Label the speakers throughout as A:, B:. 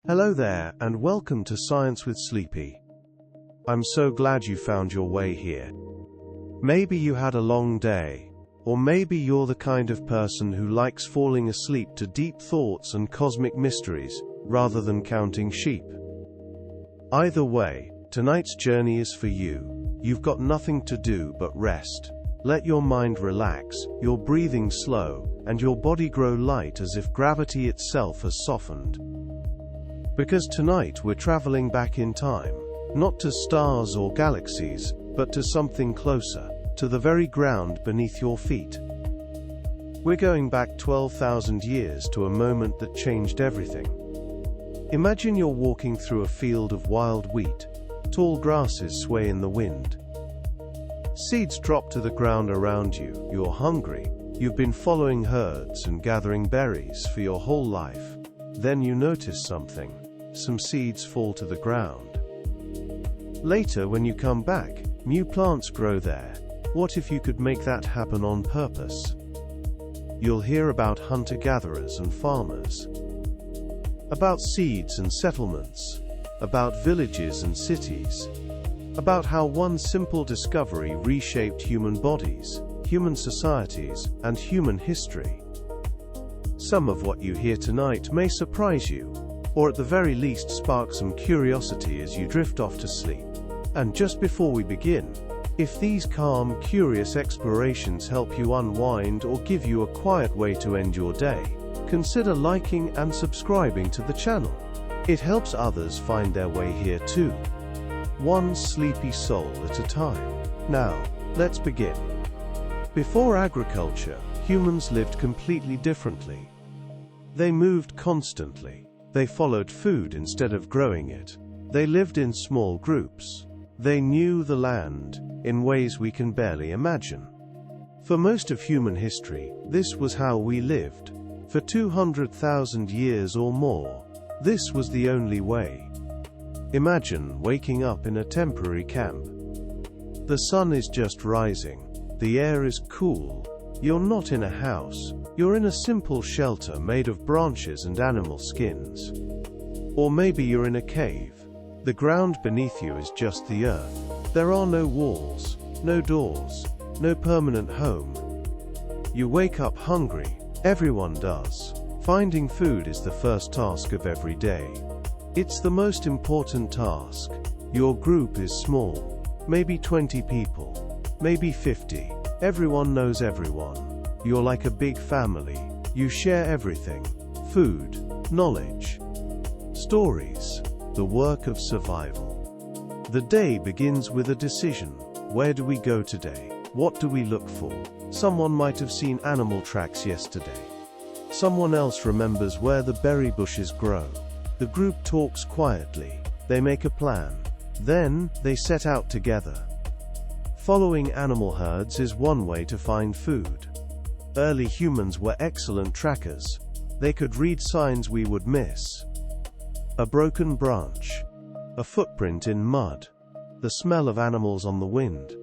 A: Hello there, and welcome to Science with Sleepy. I'm so glad you found your way here. Maybe you had a long day, or maybe you're the kind of person who likes falling asleep to deep thoughts and cosmic mysteries, rather than counting sheep. Either way, tonight's journey is for you. You've got nothing to do but rest. Let your mind relax, your breathing slow, and your body grow light as if gravity itself has softened. Because tonight we're traveling back in time, not to stars or galaxies, but to something closer, to the very ground beneath your feet. We're going back 12,000 years to a moment that changed everything. Imagine you're walking through a field of wild wheat. Tall grasses sway in the wind. Seeds drop to the ground around you. You're hungry. You've been following herds and gathering berries for your whole life. Then you notice something. Some seeds fall to the ground. Later, when you come back, new plants grow there. What if you could make that happen on purpose? You'll hear about hunter-gatherers and farmers, about seeds and settlements, about villages and cities, about how one simple discovery reshaped human bodies, human societies, and human history. Some of what you hear tonight may surprise you, or at the very least spark some curiosity as you drift off to sleep. And just before we begin, if these calm, curious explorations help you unwind or give you a quiet way to end your day, consider liking and subscribing to the channel. It helps others find their way here too. One sleepy soul at a time. Now, let's begin. Before agriculture, humans lived completely differently. They moved constantly. They followed food instead of growing it. They lived in small groups. They knew the land in ways we can barely imagine. For most of human history, this was how we lived. For 200,000 years or more, this was the only way. Imagine waking up in a temporary camp. The sun is just rising. The air is cool. You're not in a house. You're in a simple shelter made of branches and animal skins. Or maybe you're in a cave. The ground beneath you is just the earth. There are no walls, no doors, no permanent home. You wake up hungry. Everyone does. Finding food is the first task of every day. It's the most important task. Your group is small. Maybe 20 people. Maybe 50. Everyone knows everyone. You're like a big family. You share everything. Food, knowledge, stories, the work of survival. The day begins with a decision. Where do we go today? What do we look for? Someone might have seen animal tracks yesterday. Someone else remembers where the berry bushes grow. The group talks quietly. They make a plan. Then, they set out together. Following animal herds is one way to find food. Early humans were excellent trackers. They could read signs we would miss. A broken branch, a footprint in mud, the smell of animals on the wind.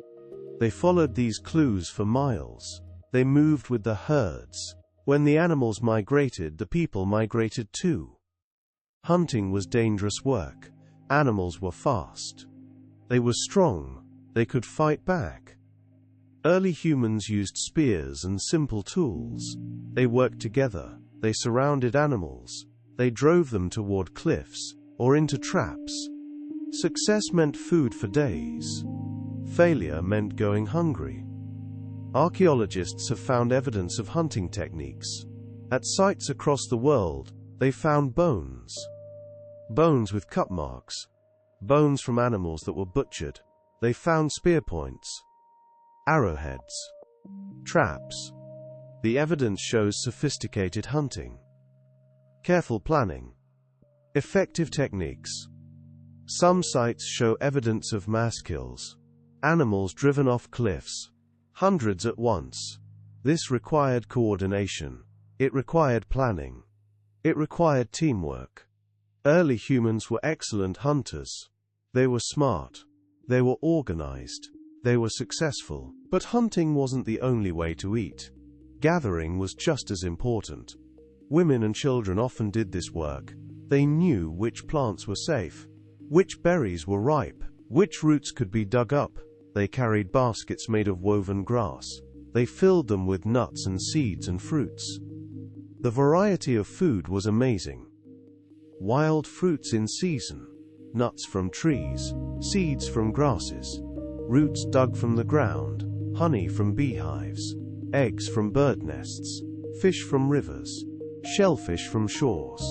A: They followed these clues for miles. They moved with the herds. When the animals migrated, the people migrated too. Hunting was dangerous work. Animals were fast. They were strong. They could fight back. Early humans used spears and simple tools. They worked together. They surrounded animals. They drove them toward cliffs or into traps. Success meant food for days. Failure meant going hungry. Archaeologists have found evidence of hunting techniques. At sites across the world, they found bones. Bones with cut marks. Bones from animals that were butchered. They found spear points, arrowheads, traps. The evidence shows sophisticated hunting, careful planning, effective techniques. Some sites show evidence of mass kills, animals driven off cliffs, hundreds at once. This required coordination. It required planning. It required teamwork. Early humans were excellent hunters. They were smart. They were organized. They were successful. But hunting wasn't the only way to eat. Gathering was just as important. Women and children often did this work. They knew which plants were safe, which berries were ripe, which roots could be dug up. They carried baskets made of woven grass. They filled them with nuts and seeds and fruits. The variety of food was amazing. Wild fruits in season, nuts from trees, seeds from grasses, roots dug from the ground, honey from beehives, eggs from bird nests, fish from rivers, shellfish from shores.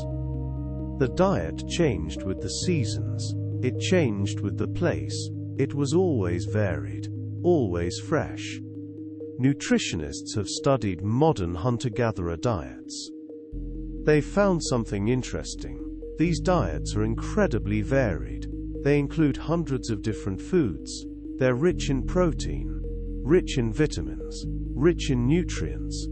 A: The diet changed with the seasons. It changed with the place. It was always varied, always fresh. Nutritionists have studied modern hunter-gatherer diets. They found something interesting. These diets are incredibly varied. They include hundreds of different foods. They're rich in protein, rich in vitamins, rich in nutrients.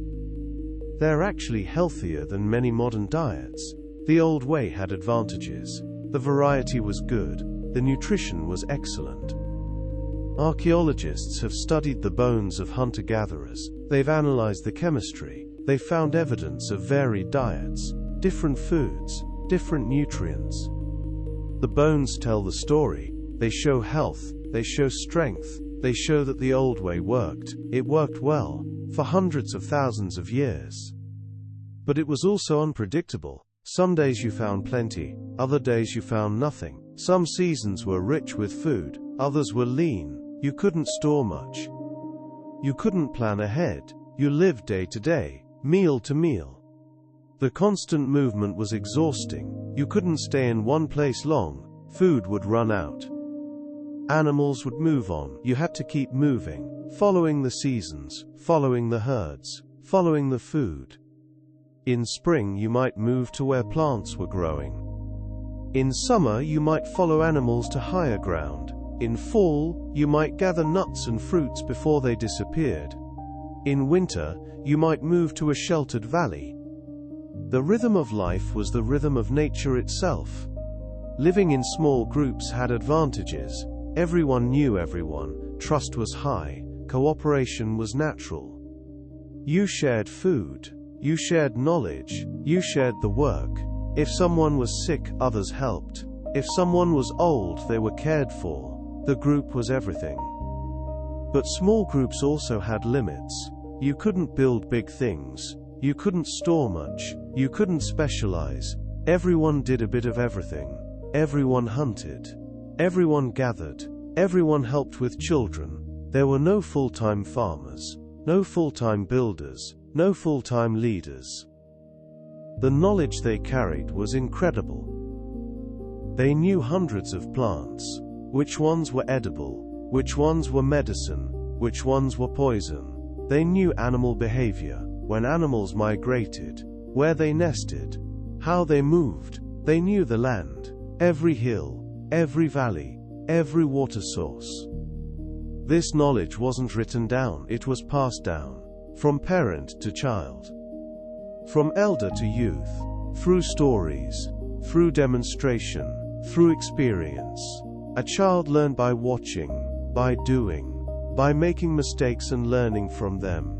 A: They're actually healthier than many modern diets. The old way had advantages. The variety was good. The nutrition was excellent. Archaeologists have studied the bones of hunter-gatherers. They've analyzed the chemistry. They found evidence of varied diets, different foods, different nutrients. The bones tell the story. They show health. They show strength. They show that the old way worked. It worked well, for hundreds of thousands of years. But it was also unpredictable. Some days you found plenty, other days you found nothing. Some seasons were rich with food, others were lean. You couldn't store much. You couldn't plan ahead. You lived day to day, meal to meal. The constant movement was exhausting. You couldn't stay in one place long. Food would run out. Animals would move on. You had to keep moving, following the seasons, following the herds, following the food. In spring you might move to where plants were growing. In summer you might follow animals to higher ground. In fall, you might gather nuts and fruits before they disappeared. In winter, you might move to a sheltered valley. The rhythm of life was the rhythm of nature itself. Living in small groups had advantages. Everyone knew everyone, trust was high, cooperation was natural. You shared food, you shared knowledge, you shared the work. If someone was sick, others helped. If someone was old, they were cared for. The group was everything. But small groups also had limits. You couldn't build big things. You couldn't store much. You couldn't specialize. Everyone did a bit of everything. Everyone hunted. Everyone gathered. Everyone helped with children. There were no full-time farmers, no full-time builders, no full-time leaders. The knowledge they carried was incredible. They knew hundreds of plants. Which ones were edible, which ones were medicine, which ones were poison. They knew animal behavior, when animals migrated, where they nested, how they moved. They knew the land, every hill, every valley, every water source. This knowledge wasn't written down, it was passed down, from parent to child, from elder to youth, through stories, through demonstration, through experience. A child learned by watching, by doing, by making mistakes and learning from them.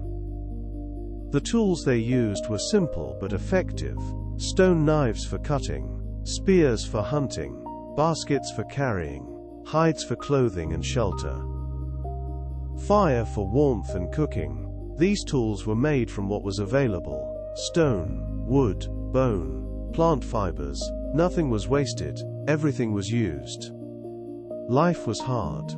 A: The tools they used were simple but effective. Stone knives for cutting, spears for hunting, baskets for carrying, hides for clothing and shelter. Fire for warmth and cooking. These tools were made from what was available: stone, wood, bone, plant fibers. Nothing was wasted, everything was used. Life was hard.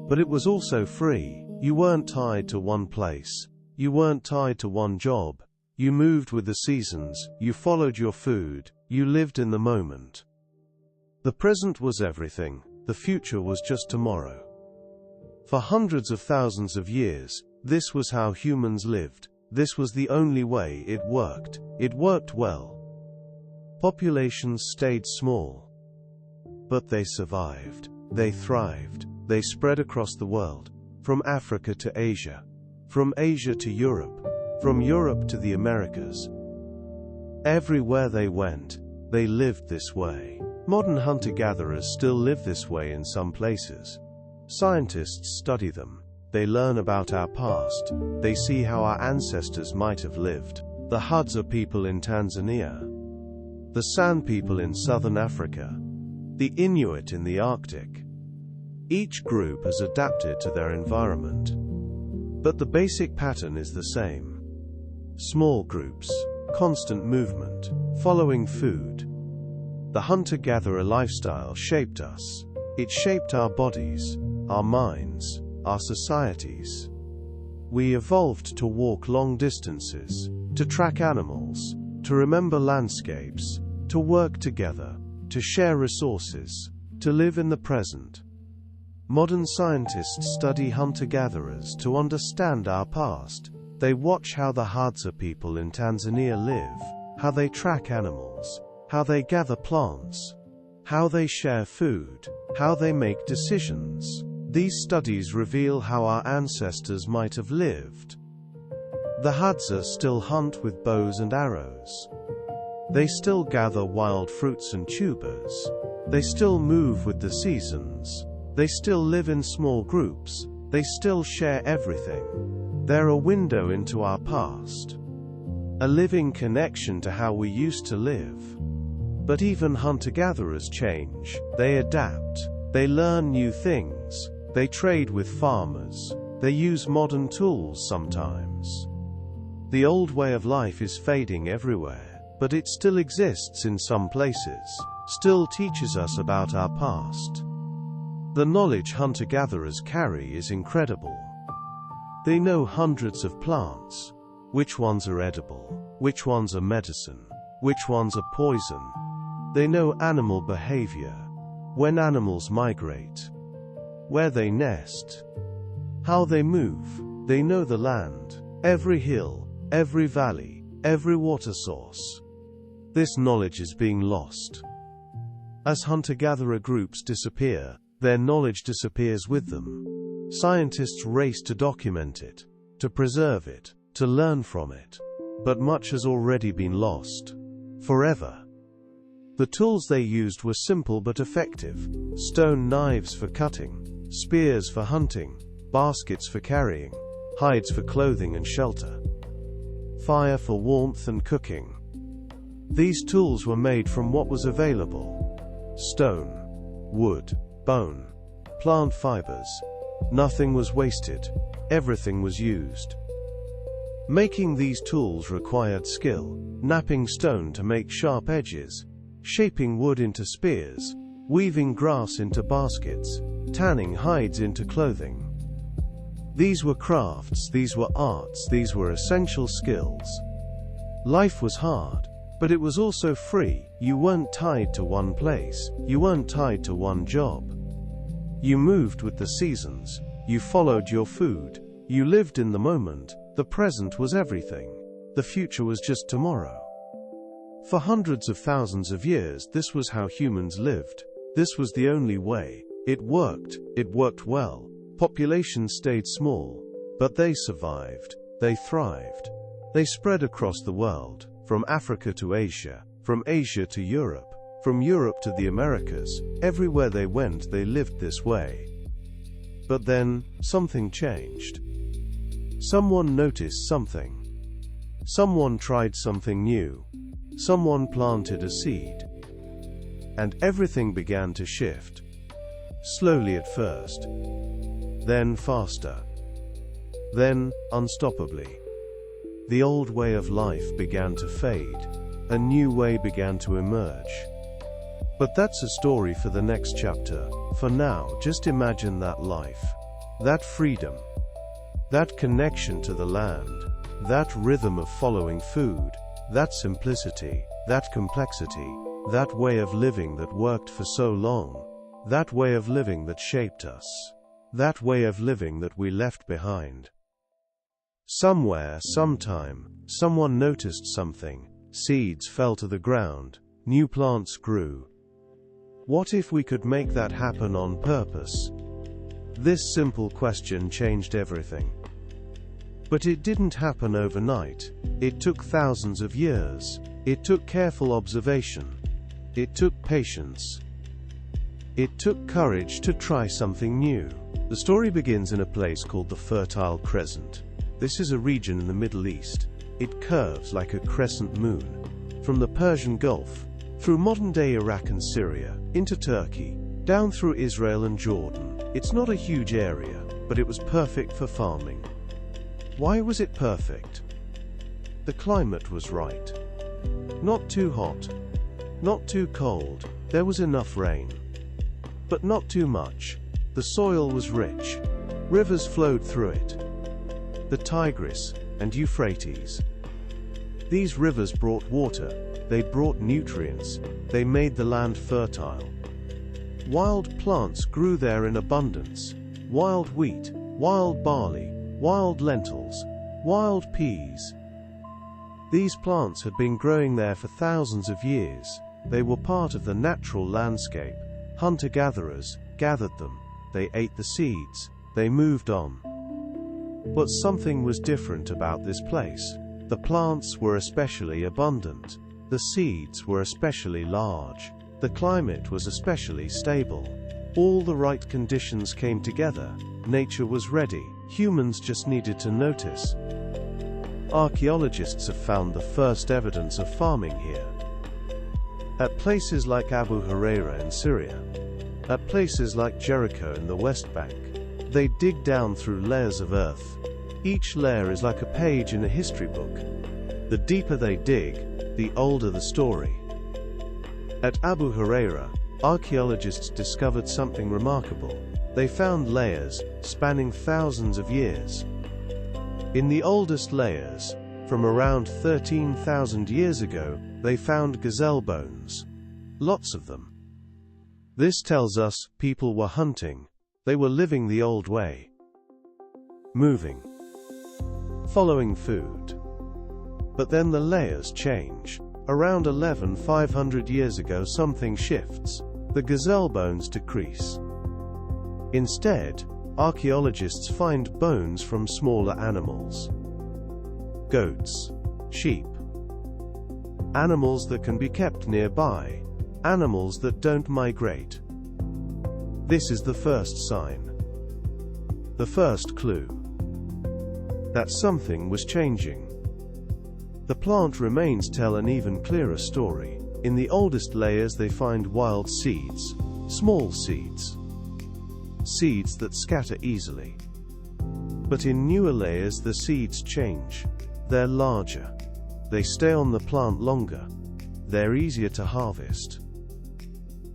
A: But it was also free. You weren't tied to one place. You weren't tied to one job. You moved with the seasons, you followed your food, you lived in the moment. The present was everything, the future was just tomorrow. For hundreds of thousands of years, this was how humans lived. This was the only way it worked. It worked well. Populations stayed small. But they survived. They thrived. They spread across the world, from Africa to Asia, from Asia to Europe, from Europe to the Americas. Everywhere they went, they lived this way. Modern hunter-gatherers still live this way in some places. Scientists study them. They learn about our past. They see how our ancestors might have lived. The Hadza people in Tanzania. the Sand People in southern Africa, the Inuit in the Arctic. Each group has adapted to their environment, but the basic pattern is the same. Small groups, constant movement, following food. The hunter-gatherer lifestyle shaped us. It shaped our bodies, our minds, our societies. We evolved to walk long distances, to track animals, to remember landscapes, to work together, to share resources, to live in the present. Modern scientists study hunter-gatherers to understand our past. They watch how the Hadza people in Tanzania live, how they track animals, how they gather plants, how they share food, how they make decisions. These studies reveal how our ancestors might have lived. The Hadza still hunt with bows and arrows. They still gather wild fruits and tubers. They still move with the seasons. They still live in small groups. They still share everything. They're a window into our past, a living connection to how we used to live. But even hunter-gatherers change. They adapt. They learn new things. They trade with farmers. They use modern tools sometimes. The old way of life is fading everywhere, but it still exists in some places, still teaches us about our past. The knowledge hunter-gatherers carry is incredible. They know hundreds of plants. Which ones are edible? Which ones are medicine? Which ones are poison? They know animal behavior, when animals migrate, where they nest, how they move. They know the land, every hill, every valley, every water source. This knowledge is being lost. As hunter-gatherer groups disappear, their knowledge disappears with them. Scientists race to document it, to preserve it, to learn from it. But much has already been lost. Forever. The tools they used were simple but effective. Stone knives for cutting, spears for hunting, baskets for carrying, hides for clothing and shelter, fire for warmth and cooking. These tools were made from what was available: stone, wood, bone, plant fibers. Nothing was wasted. Everything was used. Making these tools required skill: knapping stone to make sharp edges, shaping wood into spears, weaving grass into baskets, tanning hides into clothing. These were crafts, these were arts, these were essential skills. Life was hard, but it was also free. You weren't tied to one place, you weren't tied to one job. You moved with the seasons, you followed your food, you lived in the moment. The present was everything. The future was just tomorrow. For hundreds of thousands of years, this was how humans lived. This was the only way. It worked well. Populations stayed small, but they survived. They thrived. They spread across the world, from Africa to Asia, from Asia to Europe, from Europe to the Americas. Everywhere they went, they lived this way. But then, something changed. Someone noticed something. Someone tried something new. Someone planted a seed. And everything began to shift. Slowly at first. Then faster. Then, unstoppably. The old way of life began to fade. A new way began to emerge. But that's a story for the next chapter. For now, just imagine that life. That freedom. That connection to the land. That rhythm of following food. That simplicity. That complexity. That way of living that worked for so long. That way of living that shaped us. That way of living that we left behind. Somewhere, sometime, someone noticed something. Seeds fell to the ground. New plants grew. What if we could make that happen on purpose? This simple question changed everything. But it didn't happen overnight. It took thousands of years. It took careful observation. It took patience. It took courage to try something new. The story begins in a place called the Fertile Crescent. This is a region in the Middle East. It curves like a crescent moon. From the Persian Gulf, through modern-day Iraq and Syria, into Turkey, down through Israel and Jordan. It's not a huge area, but it was perfect for farming. Why was it perfect? The climate was right. Not too hot, not too cold, there was enough rain. But not too much. The soil was rich. Rivers flowed through it. The Tigris and Euphrates. These rivers brought water, they brought nutrients, they made the land fertile. Wild plants grew there in abundance. Wild wheat, wild barley, wild lentils, wild peas. These plants had been growing there for thousands of years. They were part of the natural landscape. Hunter-gatherers gathered them. They ate the seeds. They moved on. But something was different about this place. The plants were especially abundant. The seeds were especially large. The climate was especially stable. All the right conditions came together. Nature was ready. Humans just needed to notice. Archaeologists have found the first evidence of farming here. At places like Abu Huraira in Syria. At places like Jericho in the West Bank. They dig down through layers of earth. Each layer is like a page in a history book. The deeper they dig, the older the story. At Abu Huraira, archaeologists discovered something remarkable. They found layers spanning thousands of years. In the oldest layers, from around 13,000 years ago, they found gazelle bones. Lots of them. This tells us people were hunting. They were living the old way. Moving. Following food. But then the layers change. Around 11,500 years ago something shifts. The gazelle bones decrease. Instead, archaeologists find bones from smaller animals. Goats. Sheep. Animals that can be kept nearby. Animals that don't migrate. This is the first sign. The first clue. That something was changing. The plant remains tell an even clearer story. In the oldest layers they find wild seeds. Small seeds. Seeds that scatter easily. But in newer layers the seeds change. They're larger. They stay on the plant longer. They're easier to harvest.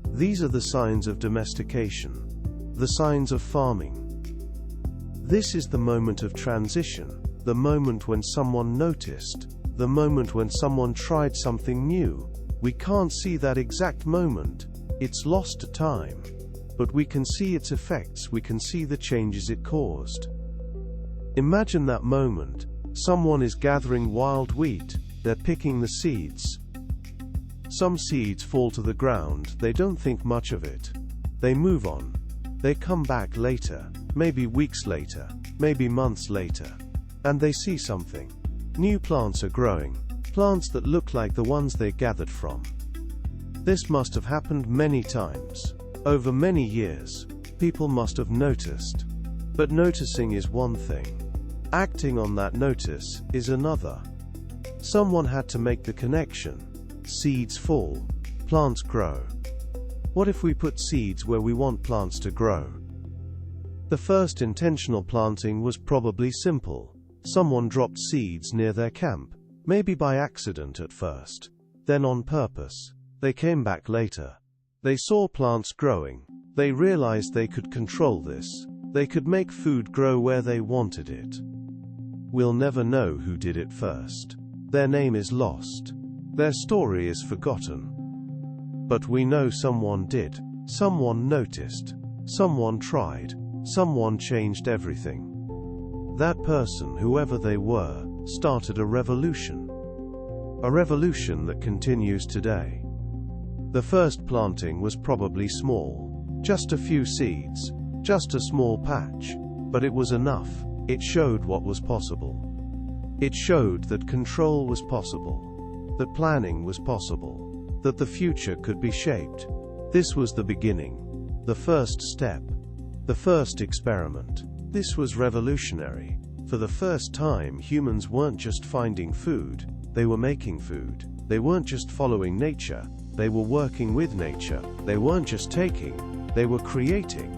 A: These are the signs of domestication. The signs of farming. This is the moment of transition. The moment when someone noticed. The moment when someone tried something new. We can't see that exact moment. It's lost to time. But we can see its effects. We can see the changes it caused. Imagine that moment. Someone is gathering wild wheat. They're picking the seeds. Some seeds fall to the ground. They don't think much of it. They move on. They come back later, maybe weeks later, maybe months later. And they see something. New plants are growing. Plants that look like the ones they gathered from. This must have happened many times. Over many years. People must have noticed. But noticing is one thing. Acting on that notice is another. Someone had to make the connection. Seeds fall. Plants grow. What if we put seeds where we want plants to grow? The first intentional planting was probably simple. Someone dropped seeds near their camp, maybe by accident at first, then on purpose. They came back later. They saw plants growing. They realized they could control this. They could make food grow where they wanted it. We'll never know who did it first. Their name is lost. Their story is forgotten. But we know someone did. Someone noticed. Someone tried. Someone changed everything. That person, whoever they were, started a revolution. A revolution that continues today. The first planting was probably small. Just a few seeds. Just a small patch. But it was enough. It showed what was possible. It showed that control was possible. That planning was possible. That the future could be shaped. This was the beginning. The first step. The first experiment. This was revolutionary. For the first time, humans weren't just finding food. They were making food. They weren't just following nature. They were working with nature. They weren't just taking, they were creating.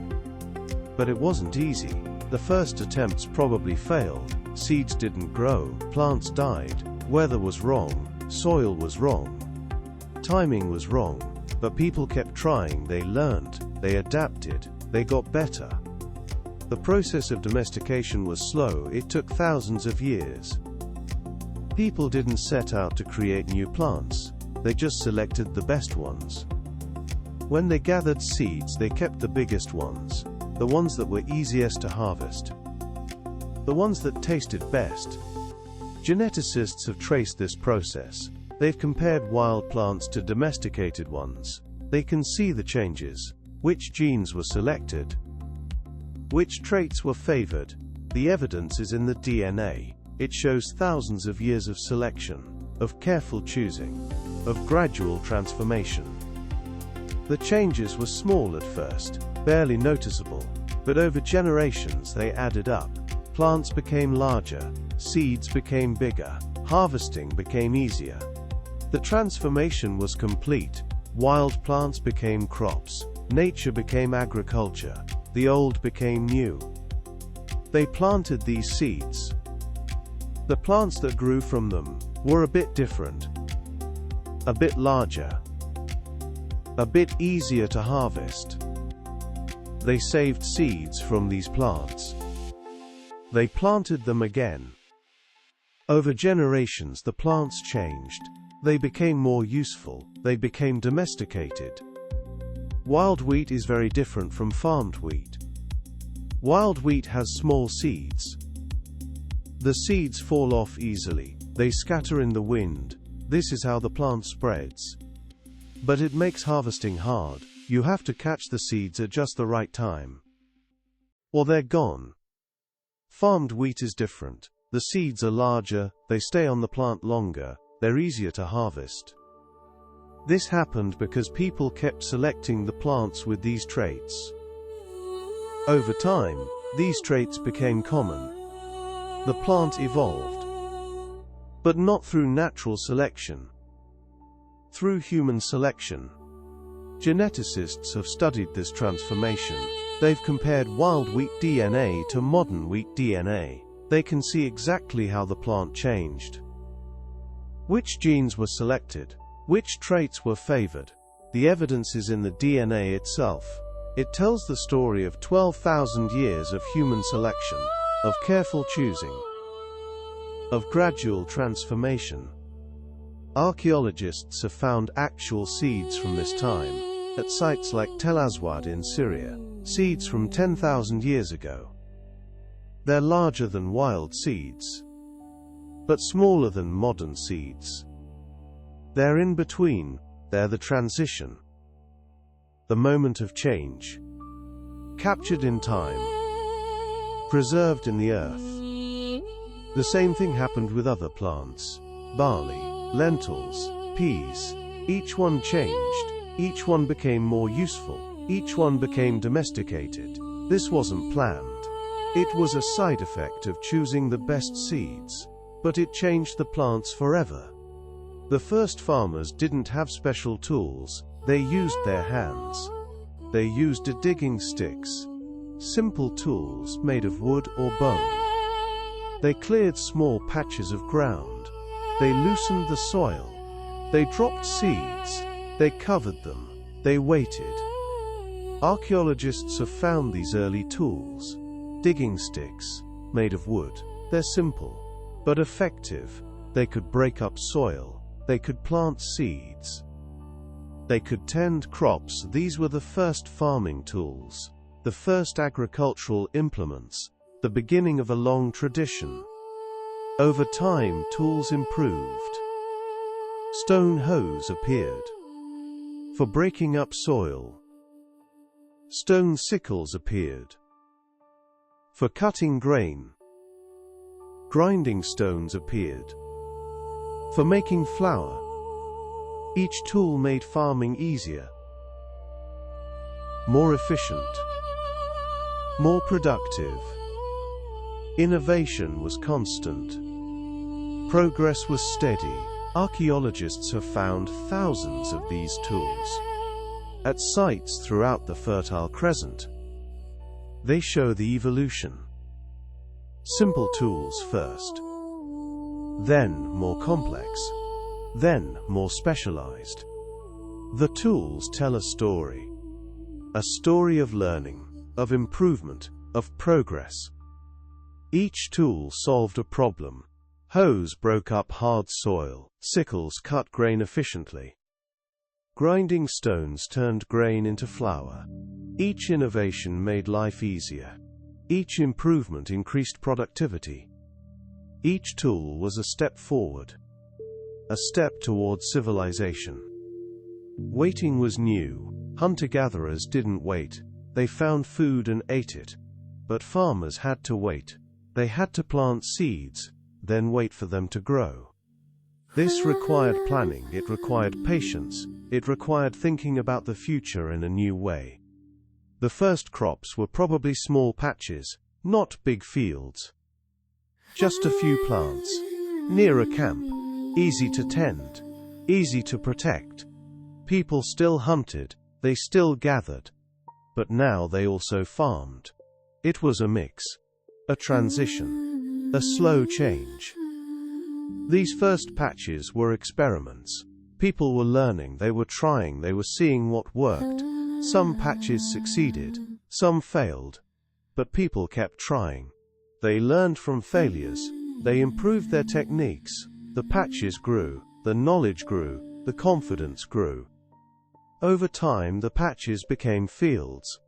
A: But it wasn't easy. The first attempts probably failed. Seeds didn't grow, plants died, weather was wrong, soil was wrong, timing was wrong. But people kept trying, they learned, they adapted, they got better. The process of domestication was slow, it took thousands of years. People didn't set out to create new plants, they just selected the best ones. When they gathered seeds, they kept the biggest ones, the ones that were easiest to harvest, the ones that tasted best. Geneticists have traced this process. They've compared wild plants to domesticated ones. They can see the changes. Which genes were selected? Which traits were favored? The evidence is in the DNA. It shows thousands of years of selection, of careful choosing, of gradual transformation. The changes were small at first, barely noticeable, but over generations they added up. Plants became larger, seeds became bigger, harvesting became easier. The transformation was complete. Wild plants became crops, nature became agriculture, the old became new. They planted these seeds. The plants that grew from them were a bit different, a bit larger, a bit easier to harvest. They saved seeds from these plants. They planted them again. Over generations the plants changed. They became more useful, they became domesticated. Wild wheat is very different from farmed wheat. Wild wheat has small seeds. The seeds fall off easily, they scatter in the wind. This is how the plant spreads. But it makes harvesting hard. You have to catch the seeds at just the right time, or they're gone. Farmed wheat is different. The seeds are larger, they stay on the plant longer, they're easier to harvest. This happened because people kept selecting the plants with these traits. Over time, these traits became common. The plant evolved. But not through natural selection. Through human selection. Geneticists have studied this transformation. They've compared wild wheat DNA to modern wheat DNA. They can see exactly how the plant changed. Which genes were selected? Which traits were favored? The evidence is in the DNA itself. It tells the story of 12,000 years of human selection, of careful choosing, of gradual transformation. Archaeologists have found actual seeds from this time, at sites like Tel Aswad in Syria, seeds from 10,000 years ago. They're larger than wild seeds, but smaller than modern seeds. They're in between, they're the transition, the moment of change, captured in time, preserved in the earth. The same thing happened with other plants, barley, lentils, peas. Each one changed, each one became more useful, each one became domesticated. This wasn't planned. It was a side effect of choosing the best seeds, but it changed the plants forever. The first farmers didn't have special tools, they used their hands. They used digging sticks, simple tools made of wood or bone. They cleared small patches of ground. They loosened the soil. They dropped seeds. They covered them. They waited. Archaeologists have found these early tools. Digging sticks, made of wood. They're simple, but effective. They could break up soil. They could plant seeds. They could tend crops. These were the first farming tools, the first agricultural implements, the beginning of a long tradition. Over time, tools improved. Stone hoes appeared for breaking up soil. Stone sickles appeared for cutting grain. Grinding stones appeared for making flour. Each tool made farming easier, more efficient, more productive. Innovation was constant. Progress was steady. Archaeologists have found thousands of these tools at sites throughout the Fertile Crescent. They show the evolution. Simple tools first, then more complex, then more specialized. The tools tell a story of learning, of improvement, of progress. Each tool solved a problem. Hoes broke up hard soil, sickles cut grain efficiently. Grinding stones turned grain into flour. Each innovation made life easier. Each improvement increased productivity. Each tool was a step forward, a step towards civilization. Waiting was new. Hunter-gatherers didn't wait. They found food and ate it. But farmers had to wait. They had to plant seeds, then wait for them to grow. This required planning, it required patience, it required thinking about the future in a new way. The first crops were probably small patches, not big fields. Just a few plants, near a camp, easy to tend, easy to protect. People still hunted, they still gathered, but now they also farmed. It was a mix, a transition, a slow change. These first patches were experiments. People were learning, they were trying, they were seeing what worked. Some patches succeeded, some failed, but people kept trying. They learned from failures, they improved their techniques. The patches grew, the knowledge grew, the confidence grew. Over time, the patches became fields.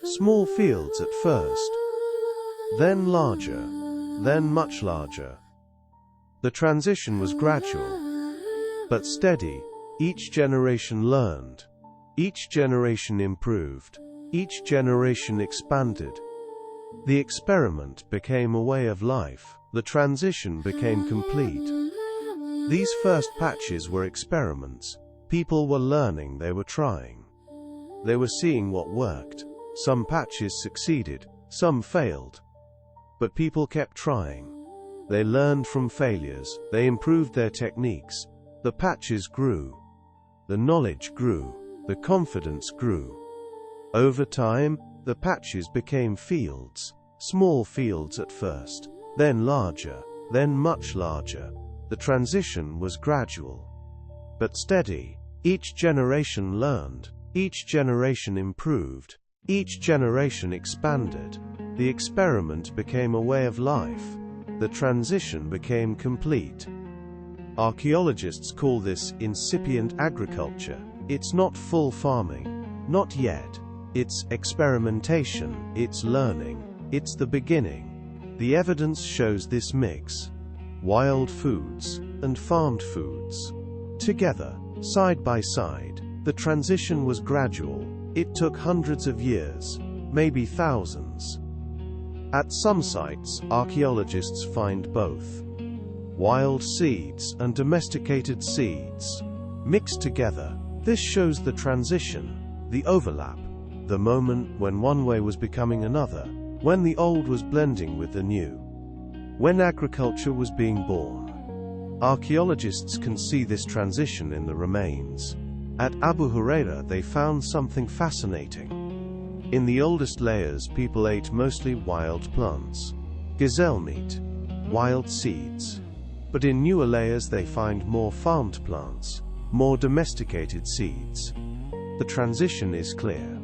A: Small fields at first, then larger, then much larger. The transition was gradual, but steady. Each generation learned. Each generation improved. Each generation expanded. The experiment became a way of life. The transition became complete. These first patches were experiments. People were learning, they were trying. They were seeing what worked. Some patches succeeded, some failed. But people kept trying. They learned from failures, they improved their techniques. The patches grew. The knowledge grew. The confidence grew. Over time, the patches became fields. Small fields at first, then larger, then much larger. The transition was gradual, but steady. Each generation learned. Each generation improved. Each generation expanded. The experiment became a way of life. The transition became complete. Archaeologists call this incipient agriculture. It's not full farming. Not yet. It's experimentation. It's learning. It's the beginning. The evidence shows this mix. Wild foods and farmed foods. Together, side by side. The transition was gradual. It took hundreds of years, maybe thousands. At some sites, archaeologists find both. Wild seeds and domesticated seeds mixed together. This shows the transition, the overlap, the moment when one way was becoming another, when the old was blending with the new, when agriculture was being born. Archaeologists can see this transition in the remains. At Abu Huraira, they found something fascinating. In the oldest layers, people ate mostly wild plants, gazelle meat, wild seeds. But in newer layers, they find more farmed plants, more domesticated seeds. The transition is clear.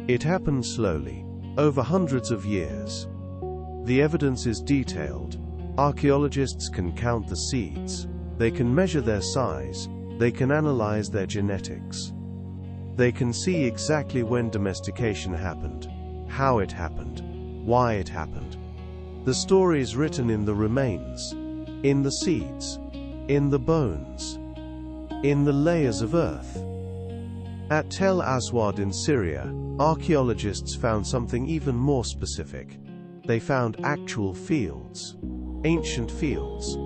A: It happened slowly, over hundreds of years. The evidence is detailed. Archaeologists can count the seeds. They can measure their size. They can analyze their genetics. They can see exactly when domestication happened, how it happened, why it happened. The story is written in the remains, in the seeds, in the bones, in the layers of earth. At Tel Aswad in Syria, archaeologists found something even more specific. They found actual fields, ancient fields,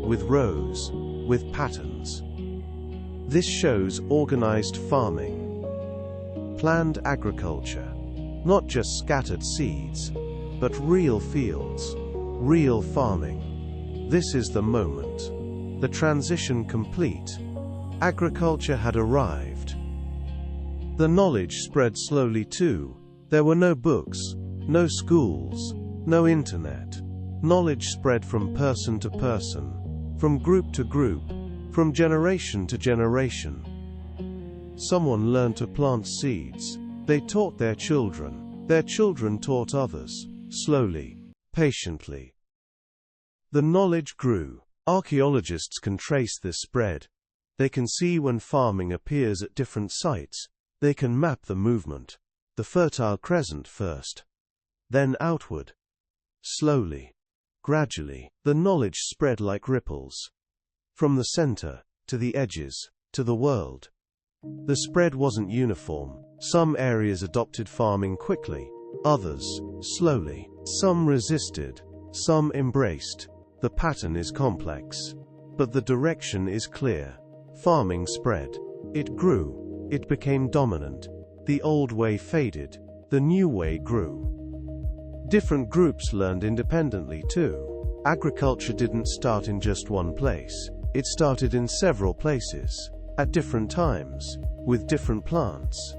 A: with rows, with patterns. This shows organized farming, planned agriculture, not just scattered seeds, but real fields, real farming. This is the moment. the transition complete. Agriculture had arrived. The knowledge spread slowly too. There were no books, no schools, no internet. Knowledge spread from person to person, from group to group, from generation to generation. Someone learned to plant seeds. They taught their children taught others, slowly, patiently. The knowledge grew. Archaeologists can trace this spread. They can see when farming appears at different sites. They can map the movement. The Fertile Crescent first, then outward. Slowly, gradually, the knowledge spread like ripples. From the center, to the edges, to the world. The spread wasn't uniform. Some areas adopted farming quickly, others, slowly. Some resisted, some embraced. The pattern is complex, but the direction is clear. Farming spread. It grew. It became dominant. The old way faded. The new way grew. Different groups learned independently too. Agriculture didn't start in just one place. It started in several places, at different times, with different plants.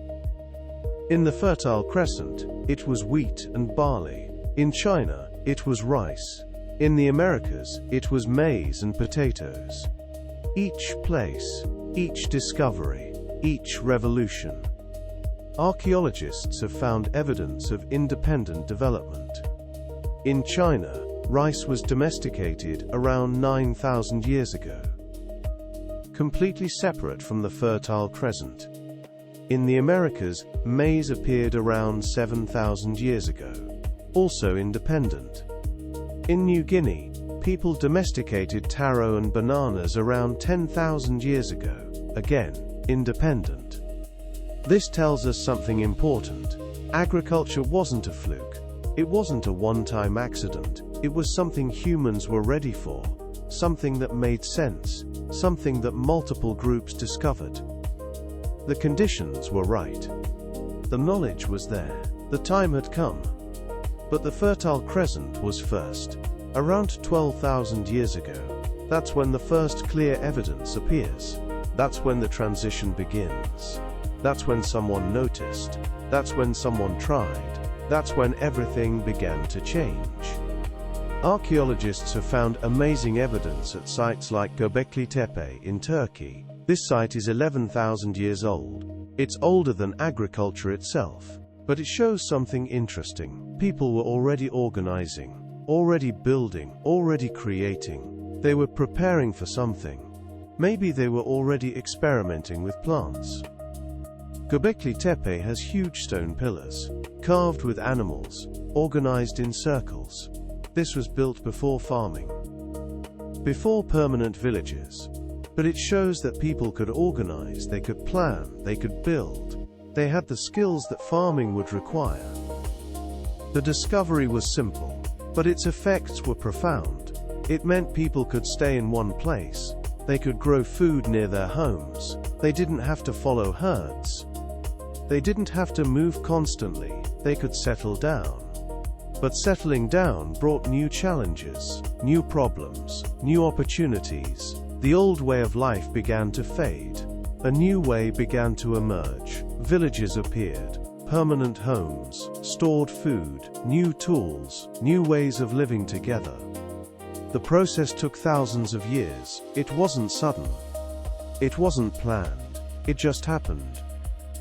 A: In the Fertile Crescent, it was wheat and barley. In China, it was rice. In the Americas, it was maize and potatoes. Each place, each discovery, each revolution. Archaeologists have found evidence of independent development. In China, rice was domesticated around 9,000 years ago, completely separate from the Fertile Crescent. In the Americas, maize appeared around 7,000 years ago, also independent. In New Guinea, people domesticated taro and bananas around 10,000 years ago, again, independent. This tells us something important. Agriculture wasn't a fluke. It wasn't a one-time accident. It was something humans were ready for, something that made sense, something that multiple groups discovered. The conditions were right. The knowledge was there. The time had come. But the Fertile Crescent was first. Around 12,000 years ago. That's when the first clear evidence appears. That's when the transition begins. That's when someone noticed. That's when someone tried. That's when everything began to change. Archaeologists have found amazing evidence at sites like Göbekli Tepe in Turkey. This site is 11,000 years old. It's older than agriculture itself. But it shows something interesting. People were already organizing, already building, already creating. They were preparing for something. Maybe they were already experimenting with plants. Göbekli Tepe has huge stone pillars, carved with animals, organized in circles. This was built before farming, before permanent villages. But it shows that people could organize, they could plan, they could build. They had the skills that farming would require. The discovery was simple, but its effects were profound. It meant people could stay in one place. They could grow food near their homes. They didn't have to follow herds. They didn't have to move constantly. They could settle down. But settling down brought new challenges, new problems, new opportunities. The old way of life began to fade. A new way began to emerge. Villages appeared, permanent homes, stored food, new tools, new ways of living together. The process took thousands of years. It wasn't sudden. It wasn't planned. It just happened.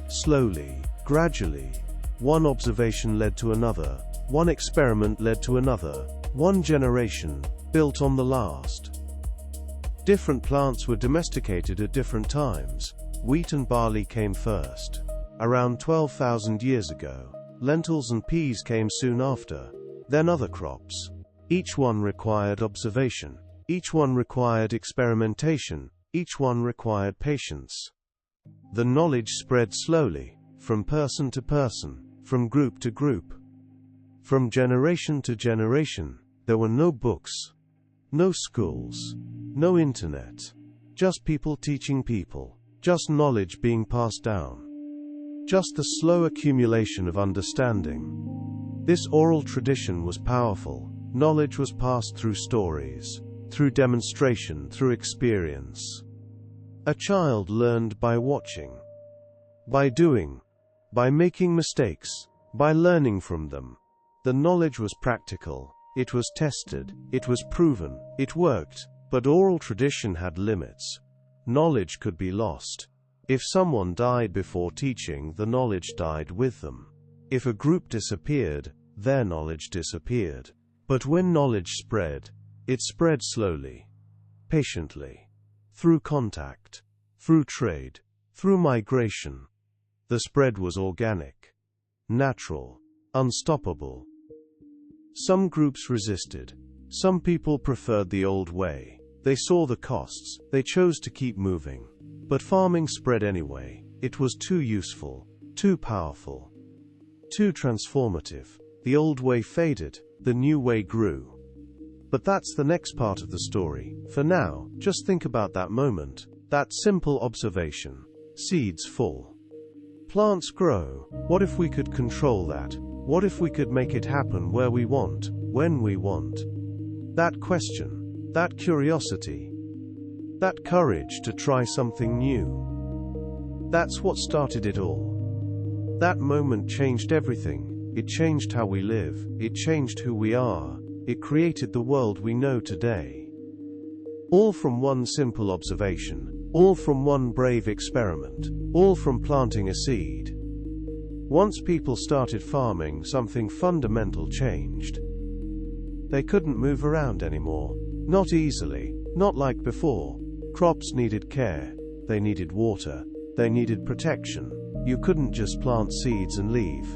A: Slowly, gradually. One observation led to another. One experiment led to another. One generation built on the last. Different plants were domesticated at different times. Wheat and barley came first, around 12,000 years ago. Lentils and peas came soon after, then other crops. Each one required observation. Each one required experimentation. Each one required patience. The knowledge spread slowly, from person to person, from group to group. From generation to generation. There were no books, no schools, no internet. Just people teaching people. Just knowledge being passed down. Just the slow accumulation of understanding. This oral tradition was powerful. Knowledge was passed through stories. through demonstration, through experience. A child learned by watching, by doing, by making mistakes, by learning from them. The knowledge was practical, it was tested, it was proven, it worked, but oral tradition had limits. Knowledge could be lost. If someone died before teaching, the knowledge died with them. If a group disappeared, their knowledge disappeared. But when knowledge spread, it spread slowly, patiently, through contact, through trade, through migration. The spread was organic, natural, unstoppable. Some groups resisted. Some people preferred the old way. They saw the costs. They chose to keep moving. But farming spread anyway. It was too useful, too powerful, too transformative. The old way faded. The new way grew. But that's the next part of the story. For now, just think about that moment, that simple observation. Seeds fall. Plants grow. What if we could control that? What if we could make it happen where we want, when we want? That question, that curiosity, that courage to try something new. That's what started it all. That moment changed everything. It changed how we live. It changed who we are. It created the world we know today. All from one simple observation. All from one brave experiment. All from planting a seed. Once people started farming, something fundamental changed. They couldn't move around anymore. Not easily. Not like before. Crops needed care. They needed water. They needed protection. You couldn't just plant seeds and leave.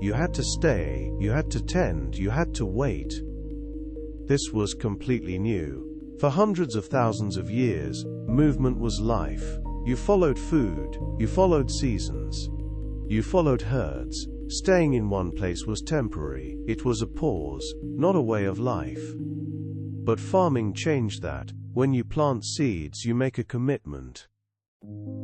A: You had to stay. You had to tend. You had to wait. This was completely new. For hundreds of thousands of years, movement was life. You followed food. You followed seasons. You followed herds. Staying in one place was temporary. It was a pause, not a way of life. But farming changed that. When you plant seeds, you make a commitment.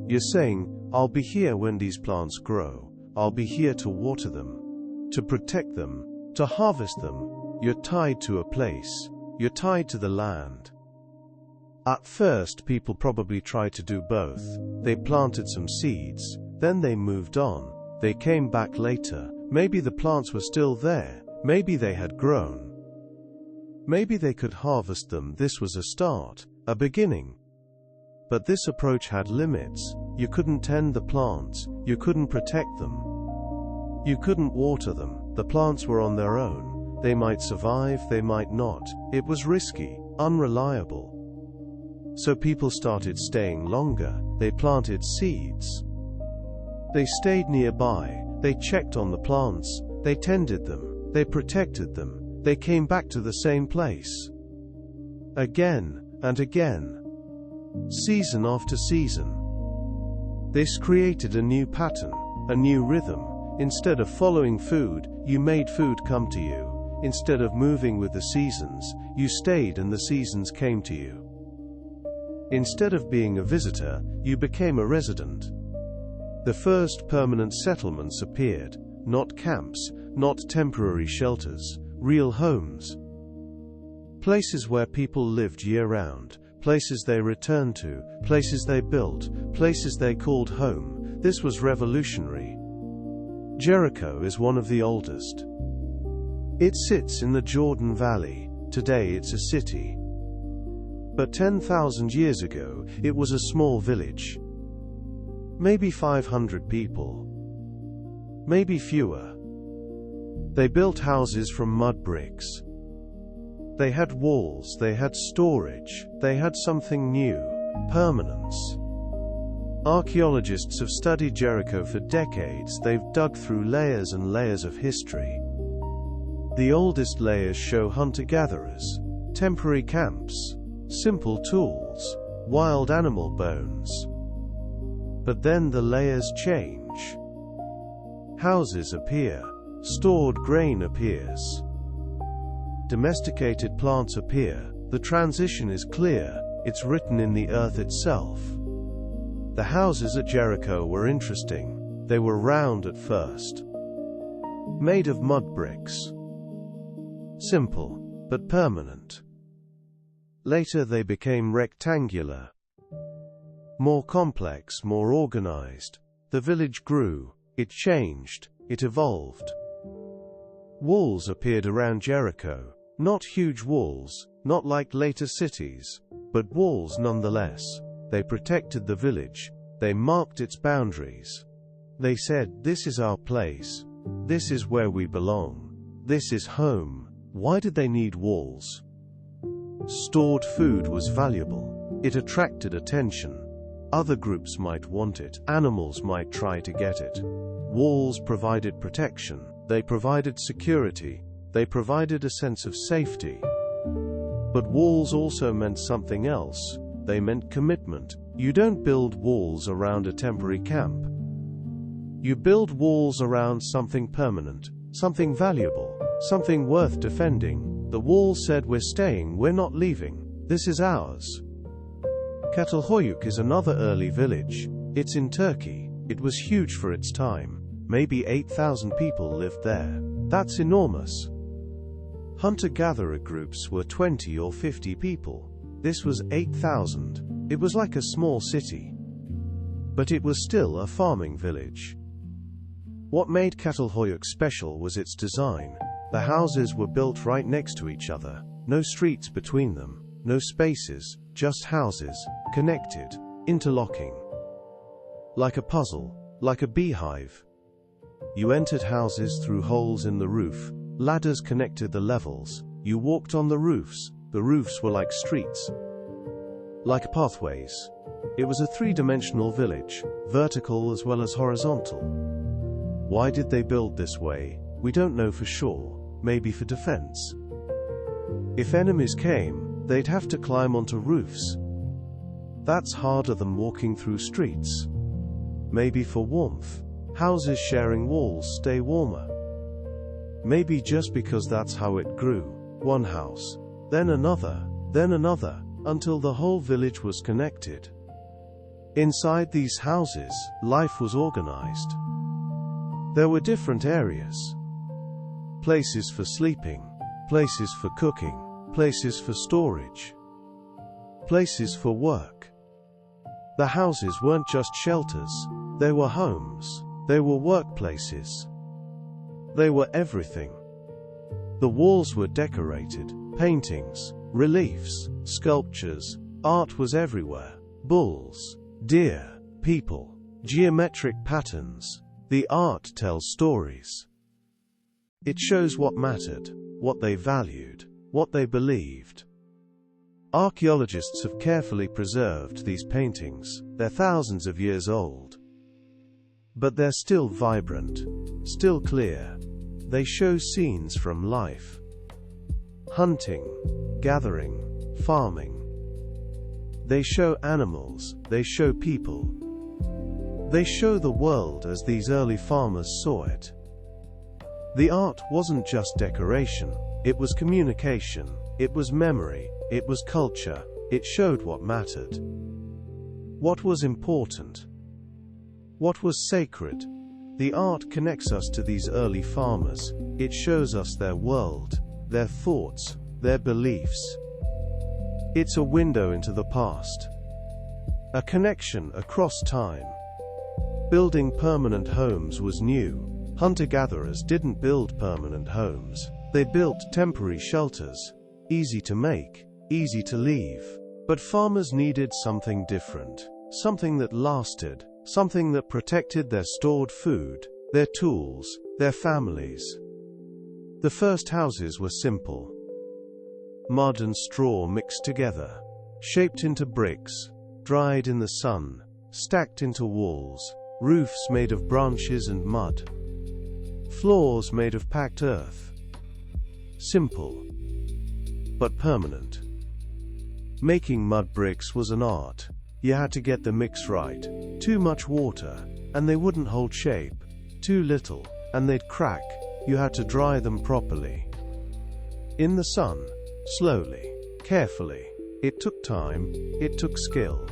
A: You're saying, I'll be here when these plants grow. I'll be here to water them, to protect them, to harvest them. You're tied to a place. You're tied to the land. At first, people probably tried to do both. They planted some seeds, then they moved on. They came back later. Maybe the plants were still there. Maybe they had grown. Maybe they could harvest them. This was a start, a beginning. But this approach had limits. You couldn't tend the plants. You couldn't protect them. You couldn't water them. The plants were on their own. They might survive, they might not. It was risky, unreliable. So people started staying longer. They planted seeds. They stayed nearby. They checked on the plants. They tended them. They protected them. They came back to the same place. Again and again. Season after season. This created a new pattern, a new rhythm. Instead of following food, you made food come to you. Instead of moving with the seasons, you stayed and the seasons came to you. Instead of being a visitor, you became a resident. The first permanent settlements appeared, not camps, not temporary shelters, real homes. Places where people lived year-round, places they returned to, places they built, places they called home. This was revolutionary. Jericho is one of the oldest. It sits in the Jordan Valley. Today it's a city. But 10,000 years ago, it was a small village. Maybe 500 people. Maybe fewer. They built houses from mud bricks. They had walls, they had storage, they had something new, permanence. Archaeologists have studied Jericho for decades. They've dug through layers and layers of history. The oldest layers show hunter-gatherers, temporary camps, simple tools, wild animal bones. But then the layers change. Houses appear. Stored grain appears. Domesticated plants appear. The transition is clear. It's written in the earth itself. The houses at Jericho were interesting. They were round at first. Made of mud bricks. Simple, but permanent. Later they became rectangular. More complex, more organized. The village grew, it changed, it evolved. Walls appeared around Jericho. Not huge walls, not like later cities, but walls nonetheless. They protected the village. They marked its boundaries. They said, "This is our place. This is where we belong. This is home." Why did they need walls? Stored food was valuable. It attracted attention. Other groups might want it. Animals might try to get it. Walls provided protection. They provided security. They provided a sense of safety. But walls also meant something else. They meant commitment. You don't build walls around a temporary camp. You build walls around something permanent, something valuable, something worth defending. The wall said, "We're staying, we're not leaving. This is ours." Fertile Crescent is another early village. It's in Turkey. It was huge for its time. Maybe 8,000 people lived there. That's enormous. Hunter-gatherer groups were 20 or 50 people. This was 8,000. It was like a small city. But it was still a farming village. What made Fertile Crescent special was its design. The houses were built right next to each other. No streets between them. No spaces, just houses, connected, interlocking. Like a puzzle, like a beehive. You entered houses through holes in the roof. Ladders connected the levels. You walked on the roofs. The roofs were like streets. Like pathways. It was a three-dimensional village, vertical as well as horizontal. Why did they build this way? We don't know for sure. Maybe for defense. If enemies came, they'd have to climb onto roofs. That's harder than walking through streets. Maybe for warmth. Houses sharing walls stay warmer. Maybe just because that's how it grew. One house, then another, until the whole village was connected. Inside these houses, life was organized. There were different areas. Places for sleeping, places for cooking, places for storage, places for work. The houses weren't just shelters, they were homes, they were workplaces. They were everything. The walls were decorated, paintings, reliefs, sculptures, art was everywhere. Bulls, deer, people, geometric patterns. The art tells stories. It shows what mattered, what they valued, what they believed. Archaeologists have carefully preserved these paintings. They're thousands of years old. But they're still vibrant, still clear. They show scenes from life. Hunting, gathering, farming. They show animals, they show people. They show the world as these early farmers saw it. The art wasn't just decoration, it was communication, it was memory, it was culture, it showed what mattered. What was important? What was sacred? The art connects us to these early farmers. It shows us their world, their thoughts, their beliefs. It's a window into the past. A connection across time. Building permanent homes was new. Hunter-gatherers didn't build permanent homes. They built temporary shelters. Easy to make, easy to leave. But farmers needed something different. Something that lasted. Something that protected their stored food, their tools, their families. The first houses were simple. Mud and straw mixed together. Shaped into bricks. Dried in the sun. Stacked into walls. Roofs made of branches and mud. Floors made of packed earth. Simple. But permanent. Making mud bricks was an art. You had to get the mix right. Too much water, and they wouldn't hold shape. Too little, and they'd crack. You had to dry them properly. In the sun. Slowly. Carefully. It took time. It took skill.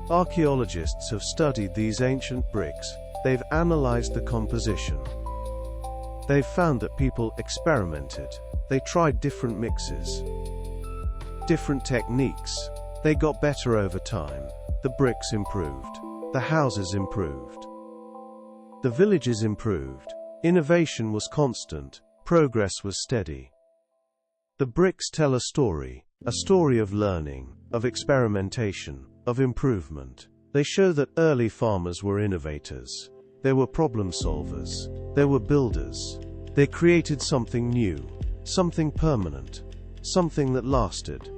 A: Archaeologists have studied these ancient bricks. They've analyzed the composition. They've found that people experimented. They tried different mixes. different techniques. They got better over time. The bricks improved. The houses improved. The villages improved. Innovation was constant. Progress was steady. The bricks tell a story of learning, of experimentation, of improvement. They show that early farmers were innovators. They were problem solvers. They were builders. They created something new, something permanent, something that lasted.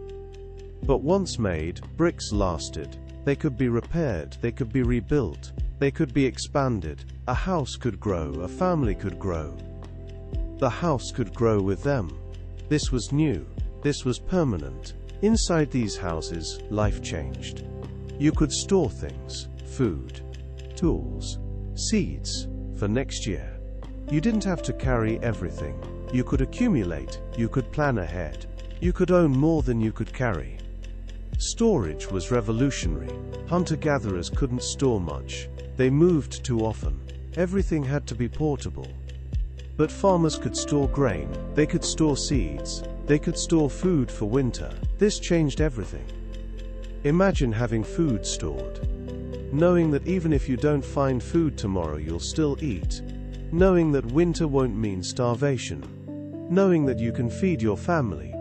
A: But once made, bricks lasted. They could be repaired, they could be rebuilt, they could be expanded. A house could grow, a family could grow. The house could grow with them. This was new. This was permanent. Inside these houses, life changed. You could store things, food, tools, seeds, for next year. You didn't have to carry everything. You could accumulate, you could plan ahead. You could own more than you could carry. Storage was revolutionary. Hunter-gatherers couldn't store much. They moved too often. Everything had to be portable. But farmers could store grain, they could store seeds, they could store food for winter. This changed everything. Imagine having food stored. Knowing that even if you don't find food tomorrow, you'll still eat. Knowing that winter won't mean starvation. Knowing that you can feed your family.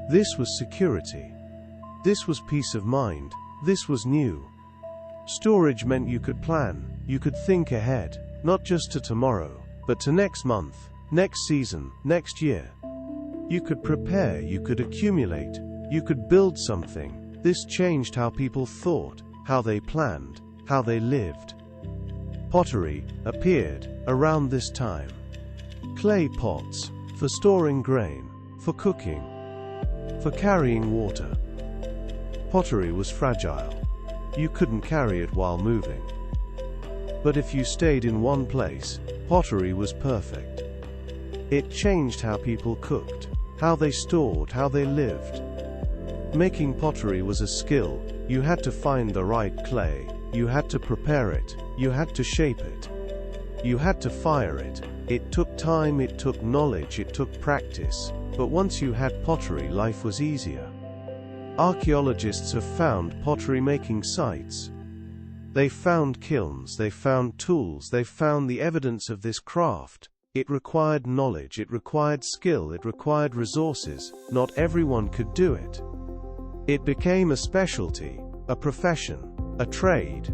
A: This was security. This was peace of mind. This was new. Storage meant you could plan, you could think ahead, not just to tomorrow, but to next month, next season, next year. You could prepare, you could accumulate, you could build something. This changed how people thought, how they planned, how they lived. Pottery appeared around this time. Clay pots, for storing grain, for cooking, for carrying water. Pottery was fragile. You couldn't carry it while moving. But if you stayed in one place, pottery was perfect. It changed how people cooked, how they stored, how they lived. Making pottery was a skill. You had to find the right clay. You had to prepare it. You had to shape it. You had to fire it. It took time, it took knowledge, it took practice. But once you had pottery, life was easier. Archaeologists have found pottery-making sites. They found kilns, they found tools, they found the evidence of this craft. It required knowledge, it required skill, it required resources. Not everyone could do it. It became a specialty, a profession, a trade.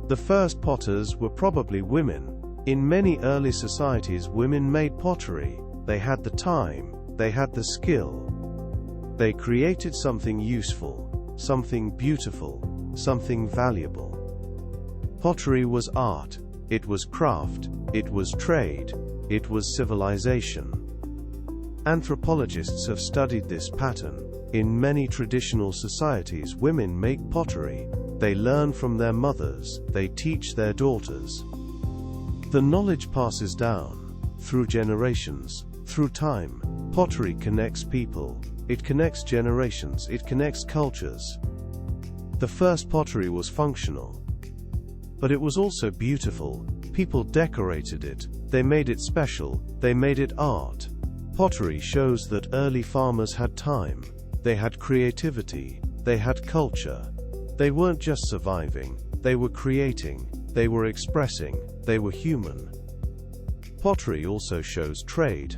A: The first potters were probably women. In many early societies, women made pottery. They had the time, they had the skill. They created something useful, something beautiful, something valuable. Pottery was art, it was craft, it was trade, it was civilization. Anthropologists have studied this pattern. In many traditional societies, women make pottery. They learn from their mothers, they teach their daughters. The knowledge passes down, through generations, through time. Pottery connects people. It connects generations, it connects cultures. The first pottery was functional. But it was also beautiful. People decorated it, they made it special, they made it art. Pottery shows that early farmers had time. They had creativity, they had culture. They weren't just surviving, they were creating, they were expressing, they were human. Pottery also shows trade.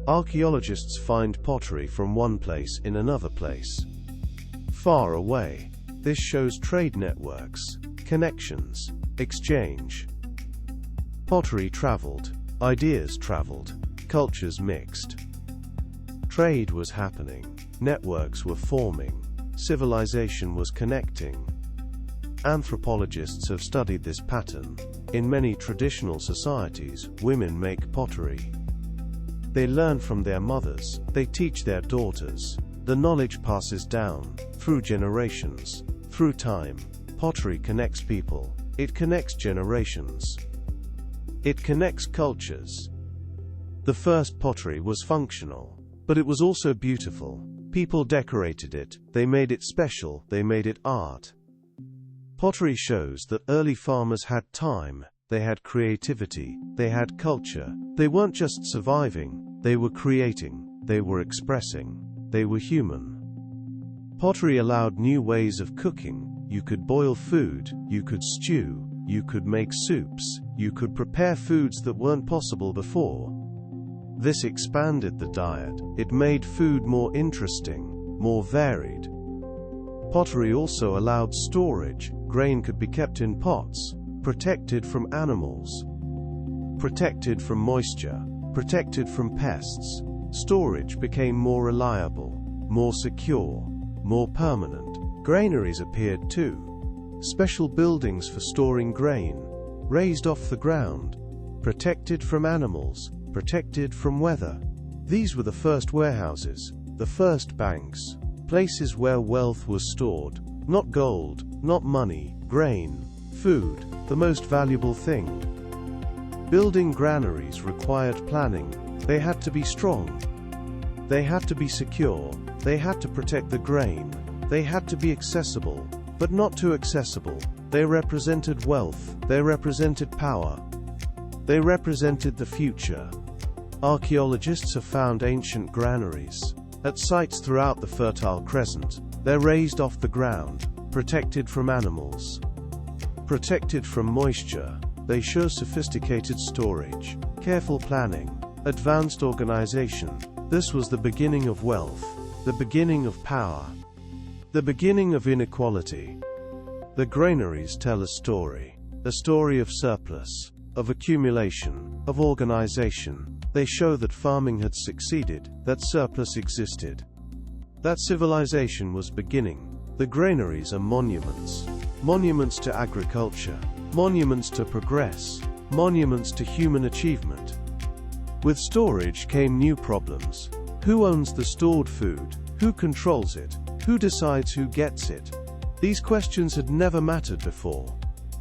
A: Archaeologists find pottery from one place in another place, far away. This shows trade networks, connections, exchange. Pottery traveled, ideas traveled, cultures mixed. Trade was happening, networks were forming, civilization was connecting. Anthropologists have studied this pattern. In many traditional societies, women make pottery. They learn from their mothers, they teach their daughters. The knowledge passes down, through generations, through time. Pottery connects people, it connects generations. It connects cultures. The first pottery was functional, but it was also beautiful. People decorated it, they made it special, they made it art. Pottery shows that early farmers had time, they had creativity, they had culture. They weren't just surviving, they were creating, they were expressing, they were human. Pottery allowed new ways of cooking. You could boil food, you could stew, you could make soups, you could prepare foods that weren't possible before. This expanded the diet. It made food more interesting, more varied. Pottery also allowed storage. Grain could be kept in pots, protected from animals, protected from moisture, protected from pests. Storage became more reliable, more secure, more permanent. Granaries appeared too. Special buildings for storing grain, raised off the ground, protected from animals, protected from weather. These were the first warehouses, the first banks, places where wealth was stored. Not gold, not money, grain, food, the most valuable thing. Building granaries required planning. They had to be strong. They had to be secure. They had to protect the grain. They had to be accessible, but not too accessible. They represented wealth. They represented power. They represented the future. Archaeologists have found ancient granaries at sites throughout the Fertile Crescent. They're raised off the ground, protected from animals, protected from moisture. They show sophisticated storage, careful planning, advanced organization. This was the beginning of wealth, the beginning of power, the beginning of inequality. The granaries tell a story of surplus, of accumulation, of organization. They show that farming had succeeded, that surplus existed, that civilization was beginning. The granaries are monuments. Monuments to agriculture, monuments to progress, monuments to human achievement. With storage came new problems. Who owns the stored food? Who controls it? Who decides who gets it? These questions had never mattered before.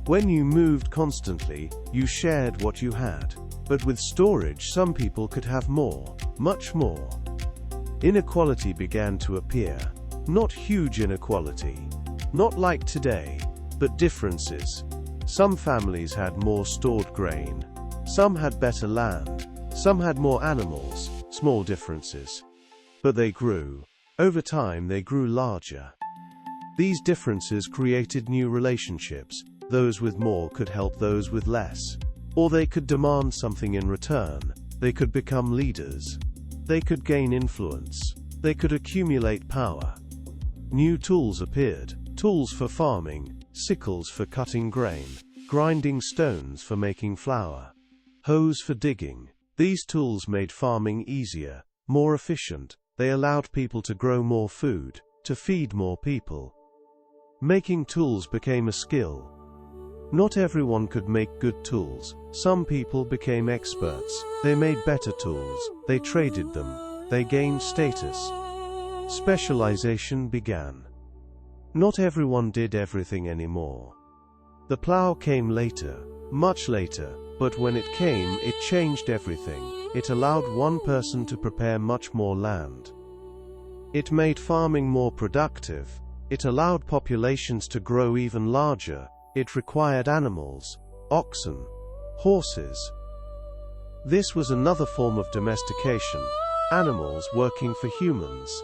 A: When you moved constantly, you shared what you had. But with storage, some people could have more, much more. Inequality began to appear. Not huge inequality, not like today, but differences. Some families had more stored grain. Some had better land. Some had more animals. Small differences. But they grew. Over time, they grew larger. These differences created new relationships. Those with more could help those with less. Or they could demand something in return. They could become leaders. They could gain influence. They could accumulate power. New tools appeared. Tools for farming, sickles for cutting grain, grinding stones for making flour, hoes for digging. These tools made farming easier, more efficient. They allowed people to grow more food, to feed more people. Making tools became a skill. Not everyone could make good tools. Some people became experts. They made better tools. They traded them. They gained status. Specialization began. Not everyone did everything anymore. The plow came later, much later, but when it came, it changed everything. It allowed one person to prepare much more land. It made farming more productive. It allowed populations to grow even larger. It required animals, oxen, horses. This was another form of domestication, animals working for humans.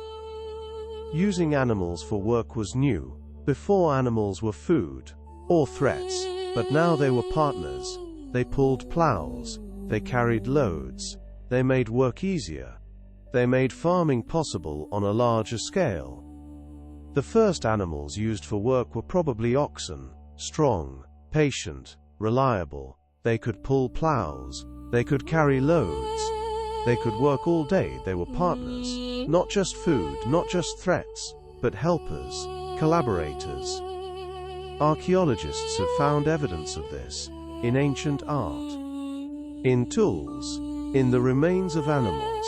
A: Using animals for work was new. Before, animals were food or threats, but now they were partners. They pulled plows, they carried loads, they made work easier. They made farming possible on a larger scale. The first animals used for work were probably oxen. Strong, patient, reliable. They could pull plows. They could carry loads. They could work all day. They were partners. Not just food, not just threats, but helpers, collaborators. Archaeologists have found evidence of this in ancient art, in tools, in the remains of animals.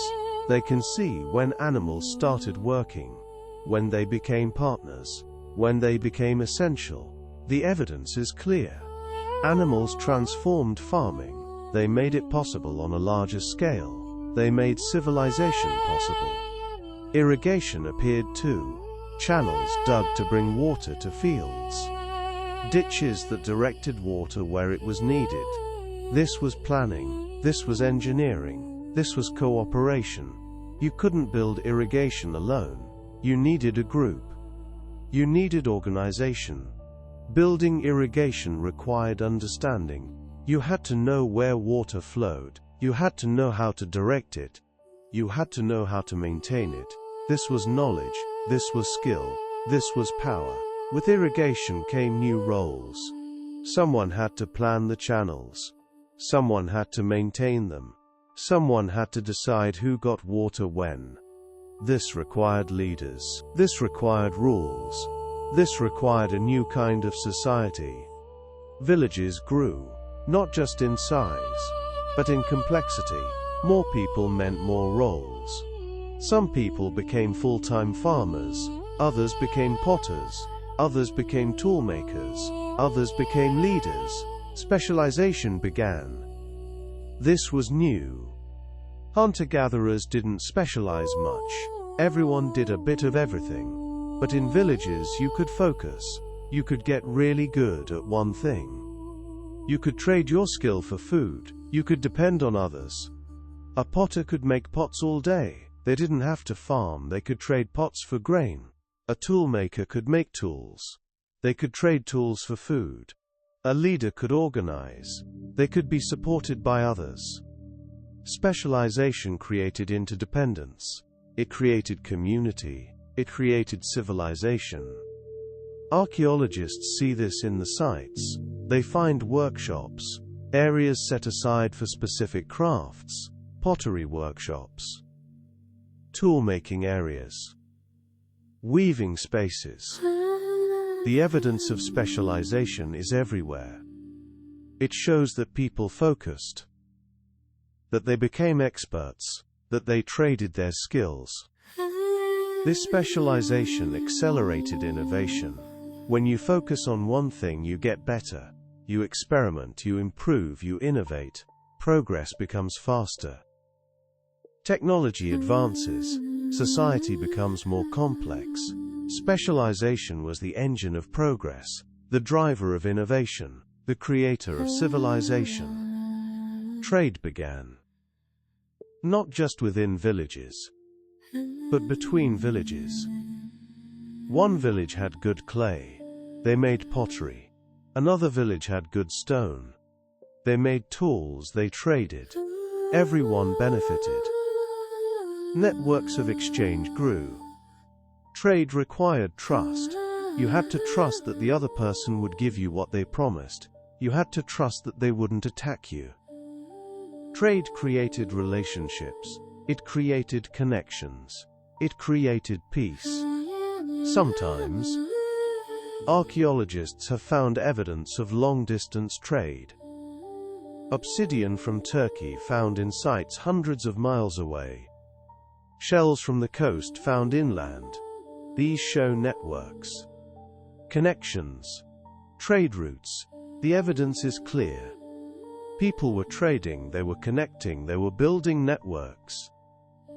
A: They can see when animals started working, when they became partners, when they became essential. The evidence is clear. Animals transformed farming. They made it possible on a larger scale. They made civilization possible. Irrigation appeared too. Channels dug to bring water to fields. Ditches that directed water where it was needed. This was planning. This was engineering. This was cooperation. You couldn't build irrigation alone. You needed a group. You needed organization. Building irrigation required understanding. You had to know where water flowed. You had to know how to direct it. You had to know how to maintain it. This was knowledge. This was skill. This was power. With irrigation came new roles. Someone had to plan the channels. Someone had to maintain them. Someone had to decide who got water when. This required leaders. This required rules. This required a new kind of society. Villages grew, not just in size, but in complexity. More people meant more roles. Some people became full-time farmers, others became potters, others became toolmakers, others became leaders. Specialization began. This was new. Hunter-gatherers didn't specialize much. Everyone did a bit of everything. But in villages you could focus. You could get really good at one thing. You could trade your skill for food. You could depend on others. A potter could make pots all day. They didn't have to farm. They could trade pots for grain. A toolmaker could make tools. They could trade tools for food. A leader could organize. They could be supported by others. Specialization created interdependence. It created community. It created civilization. Archaeologists see this in the sites. They find workshops, areas set aside for specific crafts, pottery workshops, tool-making areas, weaving spaces. The evidence of specialization is everywhere. It shows that people focused, that they became experts, that they traded their skills. This specialization accelerated innovation. When you focus on one thing, you get better. You experiment, you improve, you innovate. Progress becomes faster. Technology advances. Society becomes more complex. Specialization was the engine of progress, the driver of innovation, the creator of civilization. Trade began. Not just within villages, but between villages. One village had good clay. They made pottery. Another village had good stone. They made tools. They traded. Everyone benefited. Networks of exchange grew. Trade required trust. You had to trust that the other person would give you what they promised. You had to trust that they wouldn't attack you. Trade created relationships. It created connections. It created peace. Sometimes, archaeologists have found evidence of long-distance trade. Obsidian from Turkey found in sites hundreds of miles away. Shells from the coast found inland. These show networks, connections, trade routes. The evidence is clear. People were trading, they were connecting, they were building networks.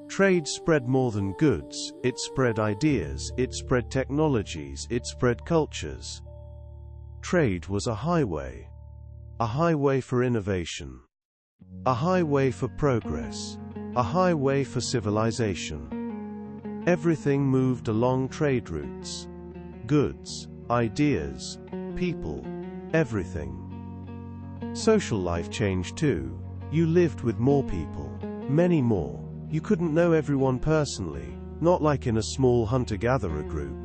A: Trade spread more than goods. It spread ideas, it spread technologies, it spread cultures. Trade was a highway for innovation, a highway for progress, a highway for civilization. Everything moved along trade routes. Goods, ideas, people, everything. Social life changed too. You lived with more people, many more. You couldn't know everyone personally, not like in a small hunter-gatherer group.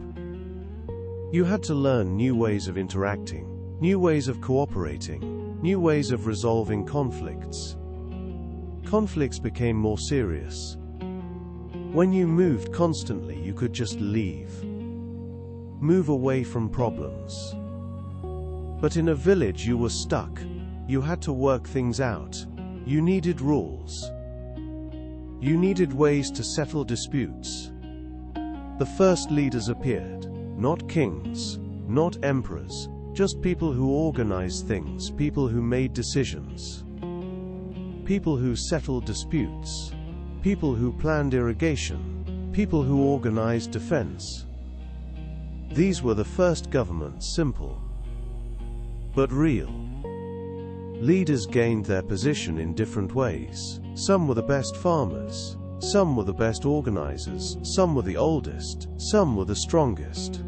A: You had to learn new ways of interacting, new ways of cooperating, new ways of resolving conflicts. Conflicts became more serious. When you moved constantly, you could just leave. Move away from problems. But in a village you were stuck. You had to work things out. You needed rules. You needed ways to settle disputes. The first leaders appeared. Not kings, not emperors, just people who organized things, people who made decisions. People who settled disputes. People who planned irrigation. People who organized defense. These were the first governments, simple but real. Leaders gained their position in different ways. Some were the best farmers. Some were the best organizers. Some were the oldest. Some were the strongest.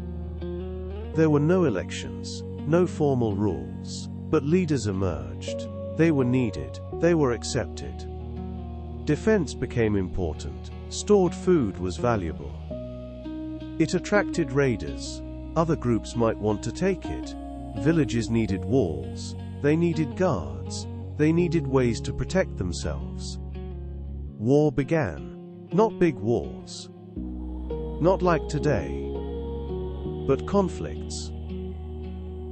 A: There were no elections, no formal rules, but leaders emerged. They were needed, they were accepted. Defense became important, stored food was valuable. It attracted raiders. Other groups might want to take it. Villages needed walls, they needed guards, they needed ways to protect themselves. War began. Not big wars. Not like today. But conflicts.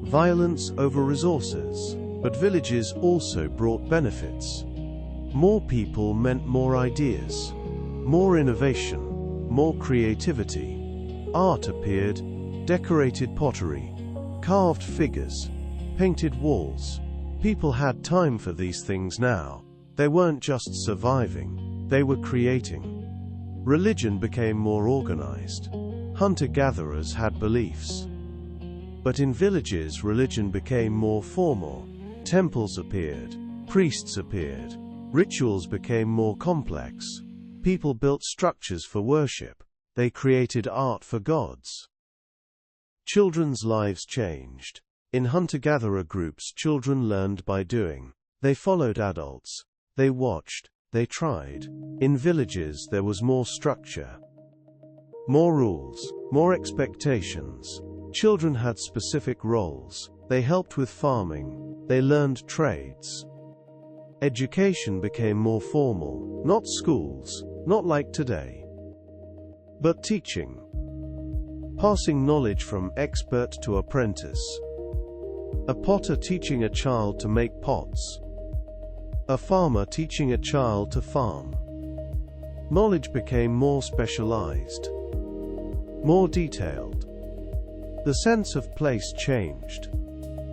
A: Violence over resources. But villages also brought benefits. More people meant more ideas, more innovation, more creativity. Art appeared, decorated pottery, carved figures, painted walls. People had time for these things now. They weren't just surviving, they were creating. Religion became more organized. Hunter-gatherers had beliefs. But in villages, religion became more formal. Temples appeared, priests appeared, rituals became more complex. People built structures for worship. They created art for gods. Children's lives changed. In hunter-gatherer groups, children learned by doing. They followed adults. They watched. They tried. In villages, there was more structure. More rules. More expectations. Children had specific roles. They helped with farming. They learned trades. Education became more formal. Not schools. Not like today. But teaching. Passing knowledge from expert to apprentice. A potter teaching a child to make pots. A farmer teaching a child to farm. Knowledge became more specialized. More detailed. The sense of place changed.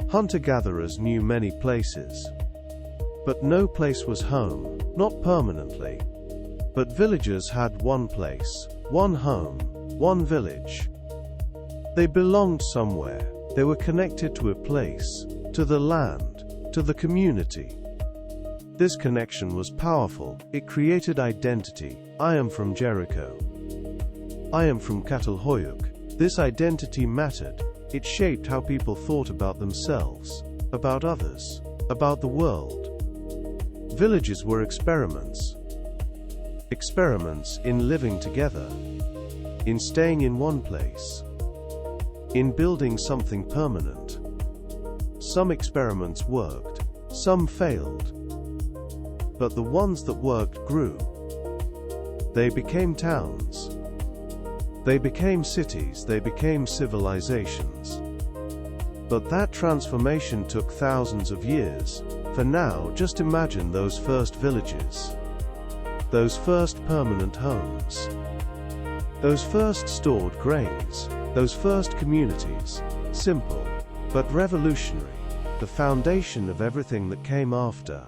A: Hunter-gatherers knew many places. But no place was home, not permanently. But villagers had one place, one home, one village. They belonged somewhere. They were connected to a place, to the land, to the community. This connection was powerful. It created identity. I am from Jericho. I am from Fertile Crescent. This identity mattered. It shaped how people thought about themselves, about others, about the world. Villages were experiments. Experiments in living together, in staying in one place, in building something permanent. Some experiments worked, some failed. But the ones that worked grew. They became towns. They became cities, they became civilizations. But that transformation took thousands of years. For now, just imagine those first villages. Those first permanent homes. Those first stored grains. Those first communities. Simple, but revolutionary. The foundation of everything that came after.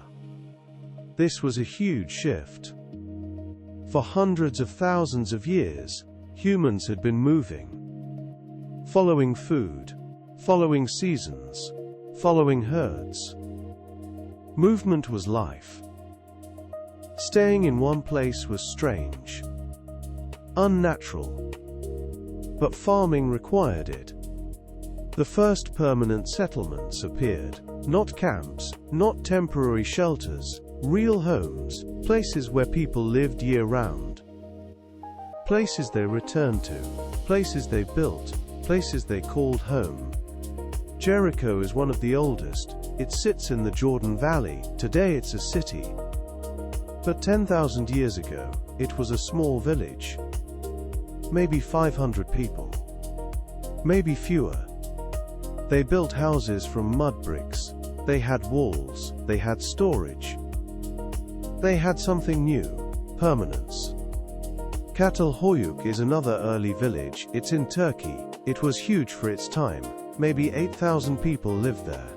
A: This was a huge shift. For hundreds of thousands of years, humans had been moving. Following food. Following seasons. Following herds. Movement was life. Staying in one place was strange. Unnatural. But farming required it. The first permanent settlements appeared. Not camps, not temporary shelters, real homes, places where people lived year-round. Places they returned to, places they built, places they called home. Jericho is one of the oldest. It sits in the Jordan Valley. Today it's a city. But 10,000 years ago, it was a small village. Maybe 500 people. Maybe fewer. They built houses from mud bricks. They had walls. They had storage. They had something new. Permanence. Fertile Crescent is another early village. It's in Turkey. It was huge for its time. Maybe 8,000 people lived there.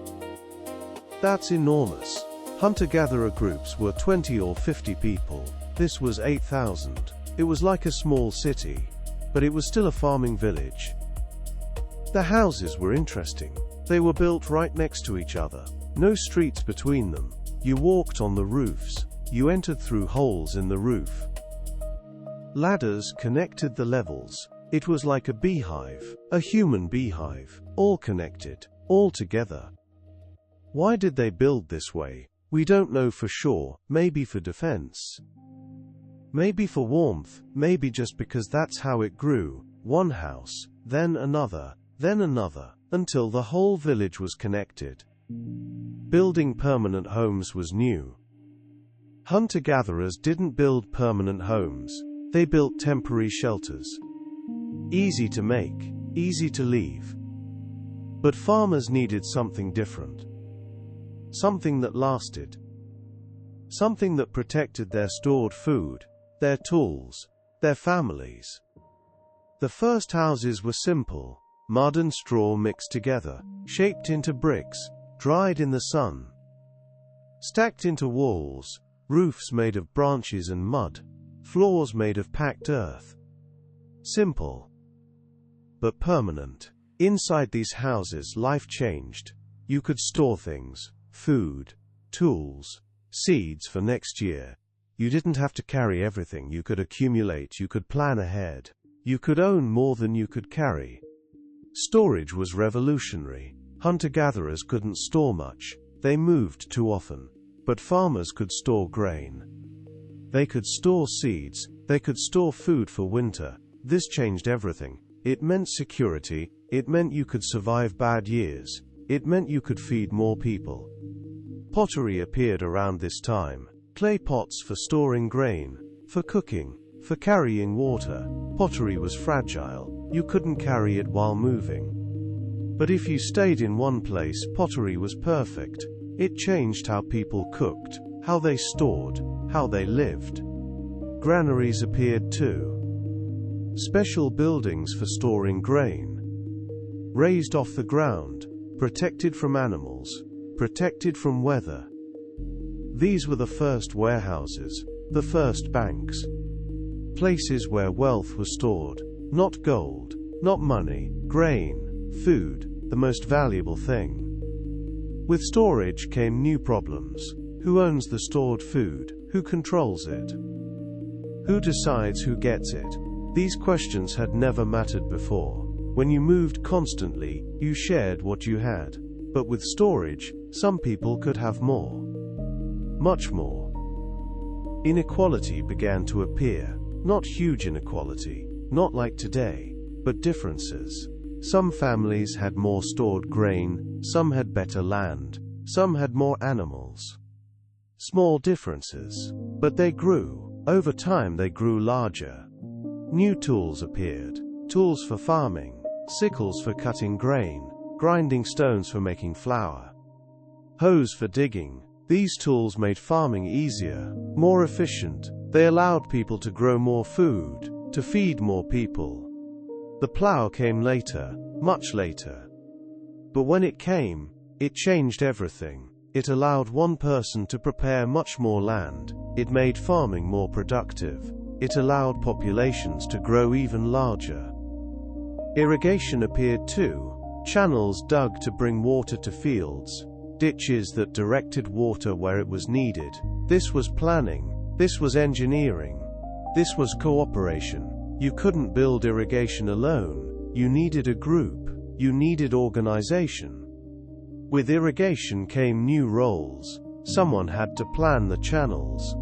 A: That's enormous. Hunter-gatherer groups were 20 or 50 people. This was 8,000. It was like a small city. But it was still a farming village. The houses were interesting. They were built right next to each other. No streets between them. You walked on the roofs. You entered through holes in the roof. Ladders connected the levels. It was like a beehive, a human beehive, all connected, all together. Why did they build this way? We don't know for sure, maybe for defense. Maybe for warmth, maybe just because that's how it grew, one house, then another, until the whole village was connected. Building permanent homes was new. Hunter-gatherers didn't build permanent homes, they built temporary shelters. Easy to make, easy to leave. But farmers needed something different. Something that lasted. Something that protected their stored food, their tools, their families. The first houses were simple, mud and straw mixed together, shaped into bricks, dried in the sun. Stacked into walls, roofs made of branches and mud, floors made of packed earth. Simple, but permanent. Inside these houses, life changed. You could store things, food, tools, seeds for next year. You didn't have to carry everything. You could accumulate, you could plan ahead. You could own more than you could carry. Storage was revolutionary. Hunter-gatherers couldn't store much. They moved too often. But farmers could store grain. They could store seeds. They could store food for winter. This changed everything. It meant security. It meant you could survive bad years. It meant you could feed more people. Pottery appeared around this time. Clay pots for storing grain, for cooking, for carrying water. Pottery was fragile. You couldn't carry it while moving. But if you stayed in one place, pottery was perfect. It changed how people cooked, how they stored, how they lived. Granaries appeared too. Special buildings for storing grain. Raised off the ground, protected from animals, protected from weather. These were the first warehouses, the first banks. Places where wealth was stored, not gold, not money, grain, food, the most valuable thing. With storage came new problems. Who owns the stored food? Who controls it? Who decides who gets it? These questions had never mattered before. When you moved constantly, you shared what you had. But with storage, some people could have more. Much more. Inequality began to appear. Not huge inequality, not like today, but differences. Some families had more stored grain, some had better land, some had more animals. Small differences, but they grew. Over time they grew larger. New tools appeared. Tools for farming, sickles for cutting grain, grinding stones for making flour, hoes for digging. These tools made farming easier, more efficient. They allowed people to grow more food, to feed more people. The plow came later, much later. But when it came, it changed everything. It allowed one person to prepare much more land. It made farming more productive. It allowed populations to grow even larger. Irrigation appeared too. Channels dug to bring water to fields. Ditches that directed water where it was needed. This was planning. This was engineering. This was cooperation. You couldn't build irrigation alone. You needed a group. You needed organization. With irrigation came new roles. Someone had to plan the channels.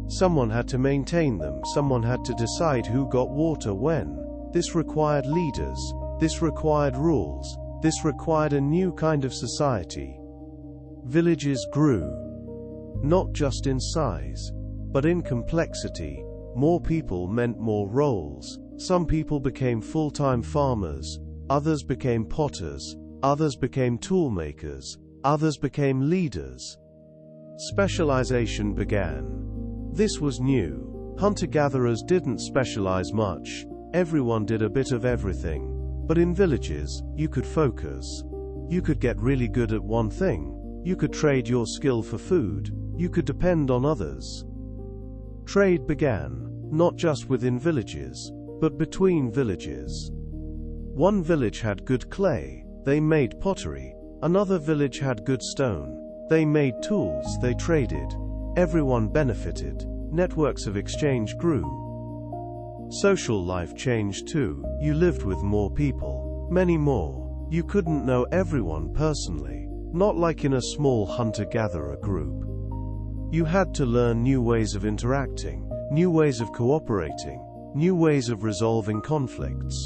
A: Someone had to maintain them. Someone had to decide who got water when. This required leaders. This required rules. This required a new kind of society. Villages grew. Not just in size, but in complexity. More people meant more roles. Some people became full-time farmers. Others became potters. Others became toolmakers. Others became leaders. Specialization began. This was new. Hunter-gatherers didn't specialize much. Everyone did a bit of everything. But in villages, you could focus. You could get really good at one thing. You could trade your skill for food. You could depend on others. Trade began, not just within villages, but between villages. One village had good clay. They made pottery. Another village had good stone. They made tools. They traded. Everyone benefited. Networks of exchange grew. Social life changed too. You lived with more people, many more. You couldn't know everyone personally, not like in a small hunter-gatherer group. You had to learn new ways of interacting, new ways of cooperating, new ways of resolving conflicts.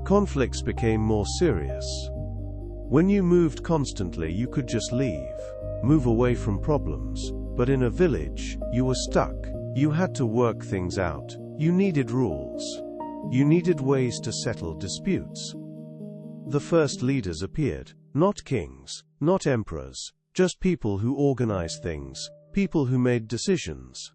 A: Conflicts became more serious. When you moved constantly, you could just leave, move away from problems, but in a village, you were stuck. You had to work things out. You needed rules. You needed ways to settle disputes. The first leaders appeared, not kings, not emperors, just people who organized things, people who made decisions,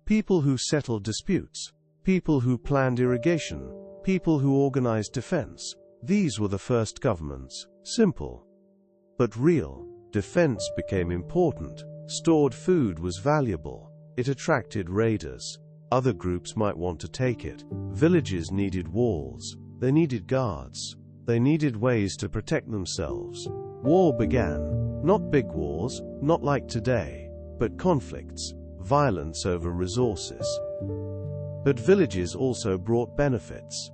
A: people who settled disputes, people who planned irrigation, people who organized defense. These were the first governments. Simple, but real. Defense became important. Stored food was valuable. It attracted raiders. Other groups might want to take it. Villages needed walls. They needed guards. They needed ways to protect themselves. War began. Not big wars, not like today, but conflicts, violence over resources. But villages also brought benefits.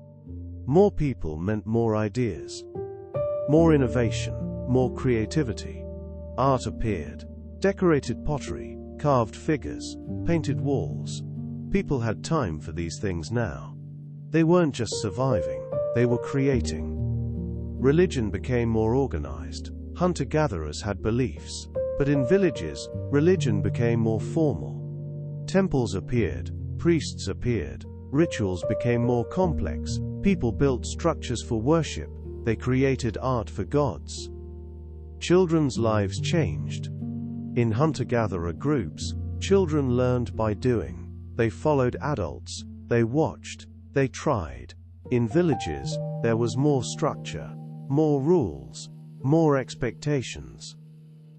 A: More people meant more ideas, more innovation, more creativity. Art appeared. Decorated pottery, carved figures, painted walls. People had time for these things now. They weren't just surviving, they were creating. Religion became more organized. Hunter-gatherers had beliefs, but in villages, religion became more formal. Temples appeared, priests appeared, rituals became more complex. People built structures for worship. They created art for gods. Children's lives changed. In hunter-gatherer groups, children learned by doing. They followed adults. They watched. They tried. In villages, there was more structure, more rules, more expectations.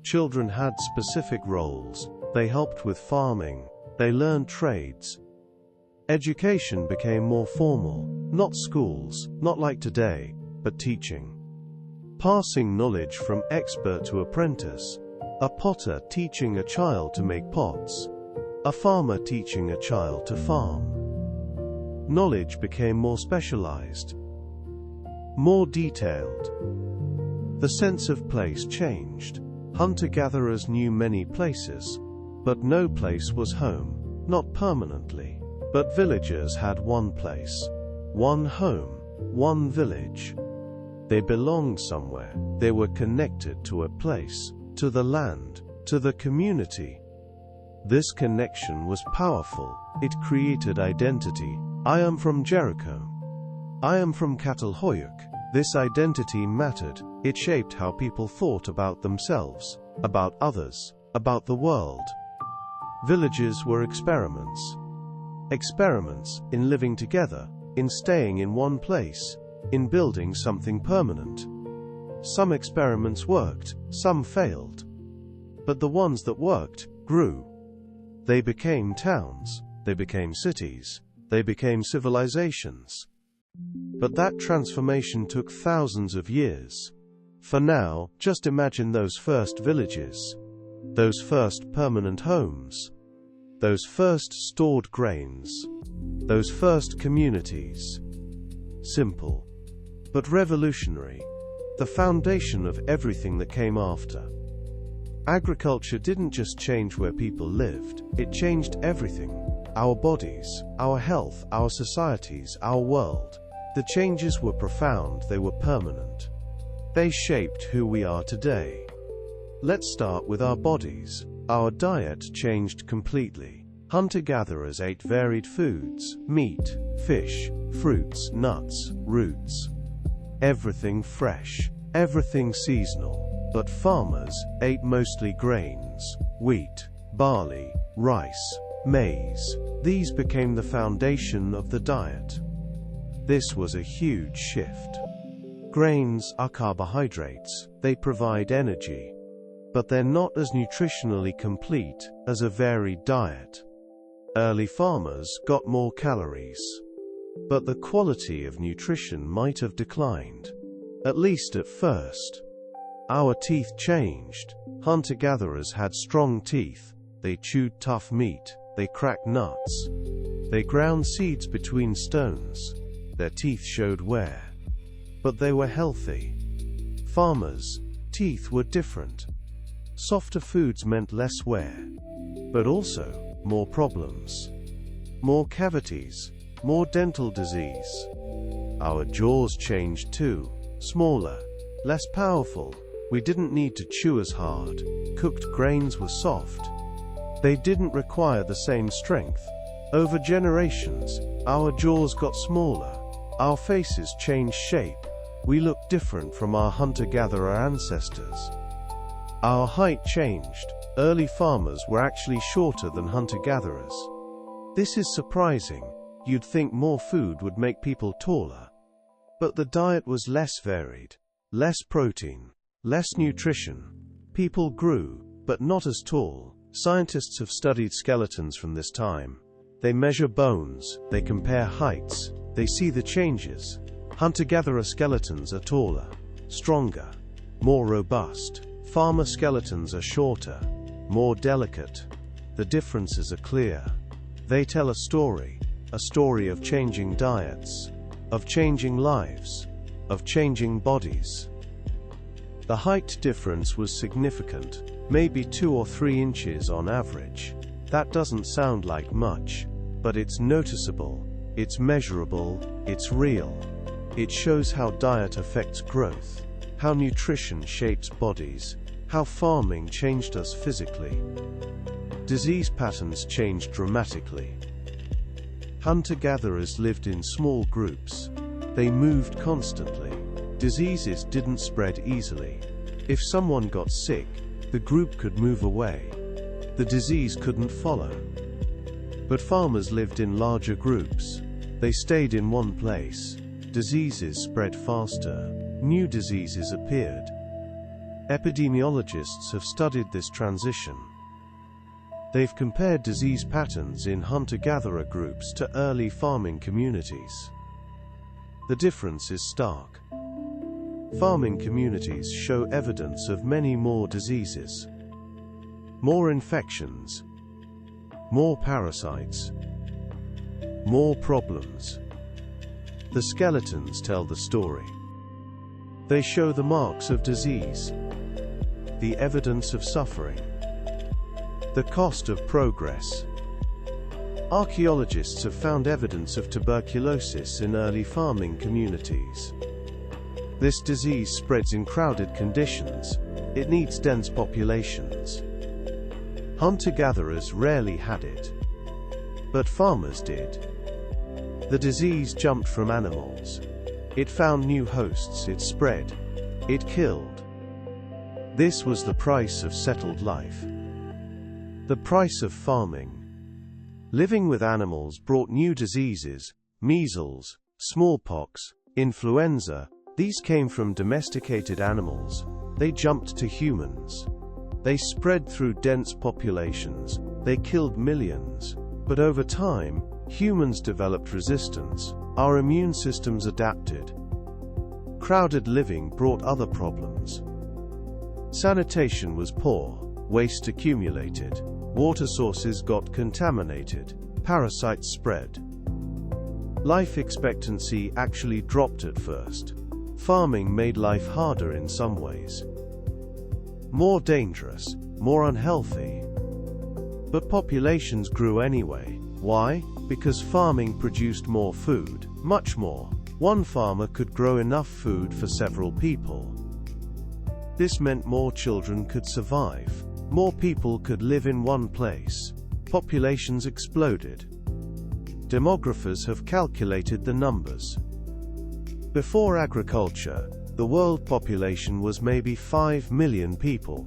A: Children had specific roles. They helped with farming. They learned trades. Education became more formal. Not schools, not like today, but teaching. Passing knowledge from expert to apprentice. A potter teaching a child to make pots. A farmer teaching a child to farm. Knowledge became more specialized, more detailed. The sense of place changed. Hunter-gatherers knew many places, but no place was home, not permanently. But villagers had one place, one home, one village. They belonged somewhere. They were connected to a place, to the land, to the community. This connection was powerful. It created identity. I am from Jericho. I am from Fertile Crescent. This identity mattered. It shaped how people thought about themselves, about others, about the world. Villages were experiments. Experiments in living together, in staying in one place, in building something permanent. Some experiments worked, some failed. But the ones that worked grew. They became towns, they became cities, they became civilizations. But that transformation took thousands of years. For now, just imagine those first villages, those first permanent homes, those first stored grains, those first communities. Simple, but revolutionary. The foundation of everything that came after. Agriculture didn't just change where people lived, it changed everything. Our bodies, our health, our societies, our world. The changes were profound, they were permanent. They shaped who we are today. Let's start with our bodies. Our diet changed completely. Hunter-gatherers ate varied foods, meat, fish, fruits, nuts, roots. Everything fresh, everything seasonal. But farmers ate mostly grains, wheat, barley, rice, maize. These became the foundation of the diet. This was a huge shift. Grains are carbohydrates. They provide energy. But they're not as nutritionally complete as a varied diet. Early farmers got more calories. But the quality of nutrition might have declined. At least at first. Our teeth changed. Hunter-gatherers had strong teeth. They chewed tough meat. They cracked nuts. They ground seeds between stones. Their teeth showed wear. But they were healthy. Farmers' teeth were different. Softer foods meant less wear. But also, more problems. More cavities. More dental disease. Our jaws changed too. Smaller. Less powerful. We didn't need to chew as hard. Cooked grains were soft. They didn't require the same strength. Over generations, our jaws got smaller. Our faces changed shape. We looked different from our hunter-gatherer ancestors. Our height changed. Early farmers were actually shorter than hunter-gatherers. This is surprising. You'd think more food would make people taller. But the diet was less varied. Less protein. Less nutrition. People grew, but not as tall. Scientists have studied skeletons from this time. They measure bones, they compare heights, they see the changes. Hunter-gatherer skeletons are taller, stronger, more robust. Farmer skeletons are shorter, more delicate. The differences are clear. They tell a story of changing diets, of changing lives, of changing bodies. The height difference was significant, maybe 2 or 3 inches on average. That doesn't sound like much, but it's noticeable, it's measurable, it's real. It shows how diet affects growth, how nutrition shapes bodies, how farming changed us physically. Disease patterns changed dramatically. Hunter-gatherers lived in small groups. They moved constantly. Diseases didn't spread easily. If someone got sick, the group could move away. The disease couldn't follow. But farmers lived in larger groups. They stayed in one place. Diseases spread faster. New diseases appeared. Epidemiologists have studied this transition. They've compared disease patterns in hunter-gatherer groups to early farming communities. The difference is stark. Farming communities show evidence of many more diseases. More infections. More parasites. More problems. The skeletons tell the story. They show the marks of disease. The evidence of suffering. The cost of progress. Archaeologists have found evidence of tuberculosis in early farming communities. This disease spreads in crowded conditions. It needs dense populations. Hunter-gatherers rarely had it. But farmers did. The disease jumped from animals. It found new hosts, it spread. It killed. This was the price of settled life. The price of farming. Living with animals brought new diseases, measles, smallpox, influenza. These came from domesticated animals. They jumped to humans. They spread through dense populations. They killed millions. But over time, humans developed resistance. Our immune systems adapted. Crowded living brought other problems. Sanitation was poor. Waste accumulated. Water sources got contaminated. Parasites spread. Life expectancy actually dropped at first. Farming made life harder in some ways. More dangerous, more unhealthy. But populations grew anyway. Why? Because farming produced more food, much more. One farmer could grow enough food for several people. This meant more children could survive. More people could live in one place. Populations exploded. Demographers have calculated the numbers. Before agriculture, the world population was maybe 5 million people.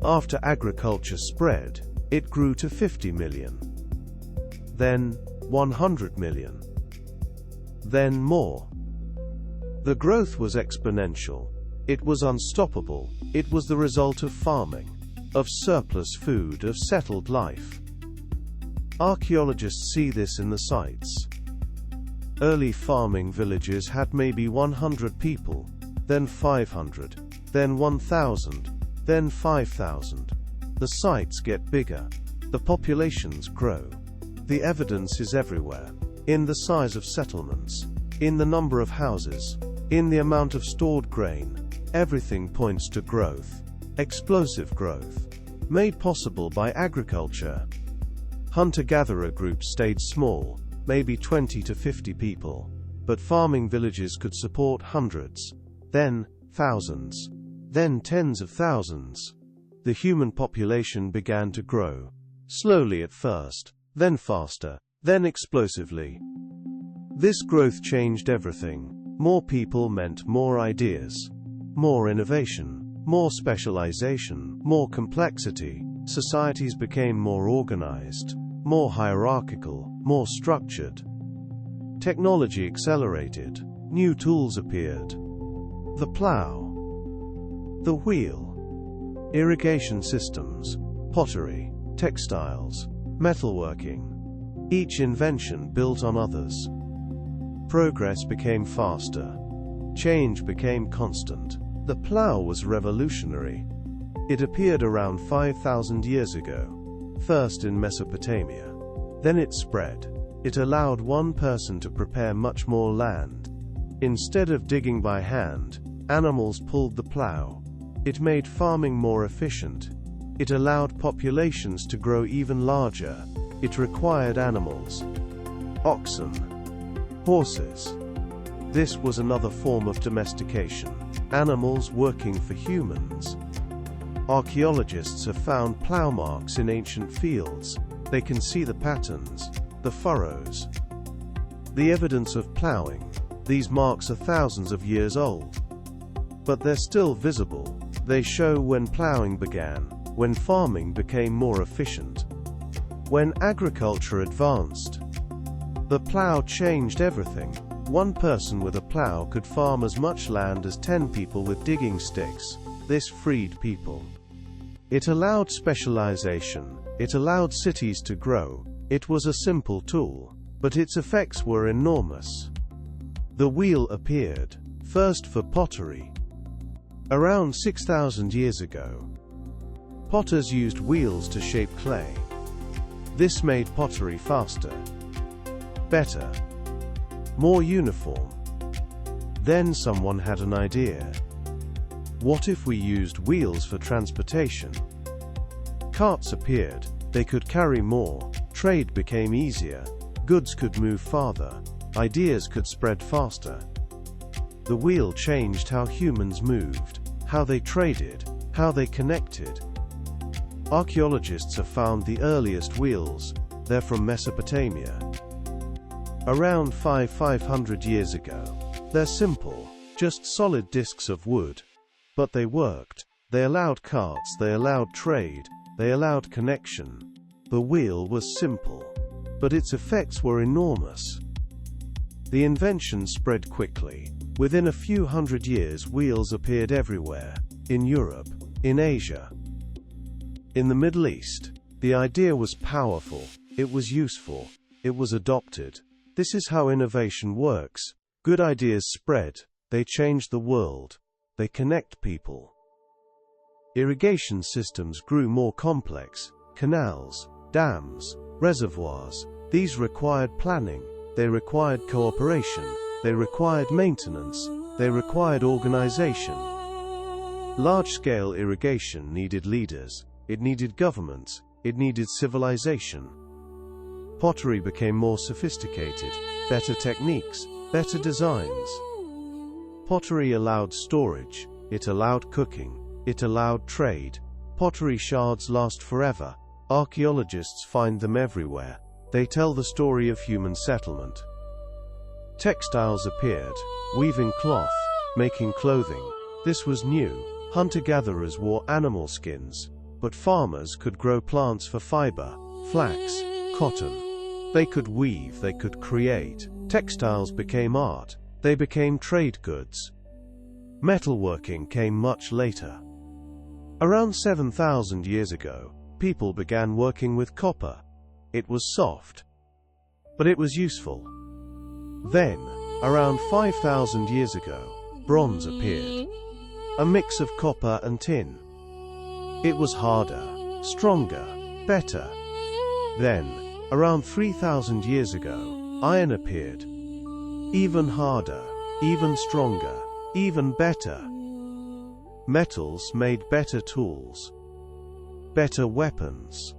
A: After agriculture spread, it grew to 50 million. Then, 100 million. Then more. The growth was exponential. It was unstoppable. It was the result of farming, of surplus food, of settled life. Archaeologists see this in the sites. Early farming villages had maybe 100 people, then 500, then 1,000, then 5,000. The sites get bigger. The populations grow. The evidence is everywhere. In the size of settlements, in the number of houses, in the amount of stored grain. Everything points to growth. Explosive growth. Made possible by agriculture. Hunter-gatherer groups stayed small, maybe 20 to 50 people. But farming villages could support hundreds, then thousands, then tens of thousands. The human population began to grow. Slowly at first, then faster, then explosively. This growth changed everything. More people meant more ideas, more innovation, more specialization, more complexity. Societies became more organized, more hierarchical, more structured. Technology accelerated. New tools appeared. The plow, the wheel, irrigation systems, pottery, textiles, metalworking. Each invention built on others. Progress became faster. Change became constant. The plow was revolutionary. It appeared around 5,000 years ago, first in Mesopotamia. Then it spread. It allowed one person to prepare much more land. Instead of digging by hand, animals pulled the plow. It made farming more efficient. It allowed populations to grow even larger. It required animals. Oxen. Horses. This was another form of domestication. Animals working for humans. Archaeologists have found plow marks in ancient fields. They can see the patterns, the furrows, the evidence of plowing. These marks are thousands of years old. But they're still visible. They show when plowing began, when farming became more efficient, when agriculture advanced. The plow changed everything. One person with a plow could farm as much land as 10 people with digging sticks. This freed people. It allowed specialization. It allowed cities to grow. It was a simple tool, but its effects were enormous. The wheel appeared, first for pottery. Around 6,000 years ago, potters used wheels to shape clay. This made pottery faster, better, more uniform. Then someone had an idea. What if we used wheels for transportation? Carts appeared. They could carry more. Trade became easier. Goods could move farther. Ideas could spread faster. The wheel changed how humans moved, how they traded, how they connected. Archaeologists have found the earliest wheels. They're from Mesopotamia. Around 500 years ago. They're simple, just solid discs of wood. But they worked. They allowed carts, they allowed trade, they allowed connection. The wheel was simple, but its effects were enormous. The invention spread quickly. Within a few hundred years, wheels appeared everywhere. In Europe, in Asia, in the Middle East. The idea was powerful. It was useful. It was adopted. This is how innovation works. Good ideas spread. They change the world. They connect people. Irrigation systems grew more complex. Canals, dams, reservoirs. These required planning. They required cooperation. They required maintenance. They required organization. Large-scale irrigation needed leaders. It needed governments. It needed civilization. Pottery became more sophisticated. Better techniques. Better designs. Pottery allowed storage. It allowed cooking. It allowed trade. Pottery shards last forever. Archaeologists find them everywhere. They tell the story of human settlement. Textiles appeared. Weaving cloth. Making clothing. This was new. Hunter-gatherers wore animal skins. But farmers could grow plants for fiber. Flax. Cotton. They could weave. They could create. Textiles became art. They became trade goods. Metalworking came much later. Around 7,000 years ago, people began working with copper. It was soft, but it was useful. Then, around 5,000 years ago, bronze appeared. A mix of copper and tin. It was harder, stronger, better. Then, Around 3,000 years ago, iron appeared. Even harder, even stronger, even better. Metals made better tools, better weapons,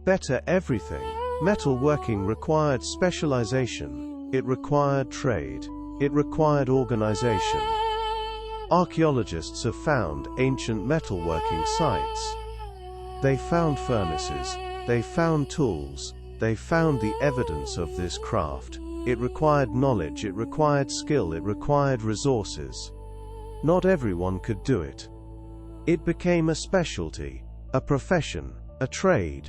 A: better everything. Metalworking required specialization, it required trade, it required organization. Archaeologists have found ancient metalworking sites. They found furnaces, they found tools, they found the evidence of this craft. It required knowledge, it required skill, it required resources. Not everyone could do it. It became a specialty, a profession, a trade.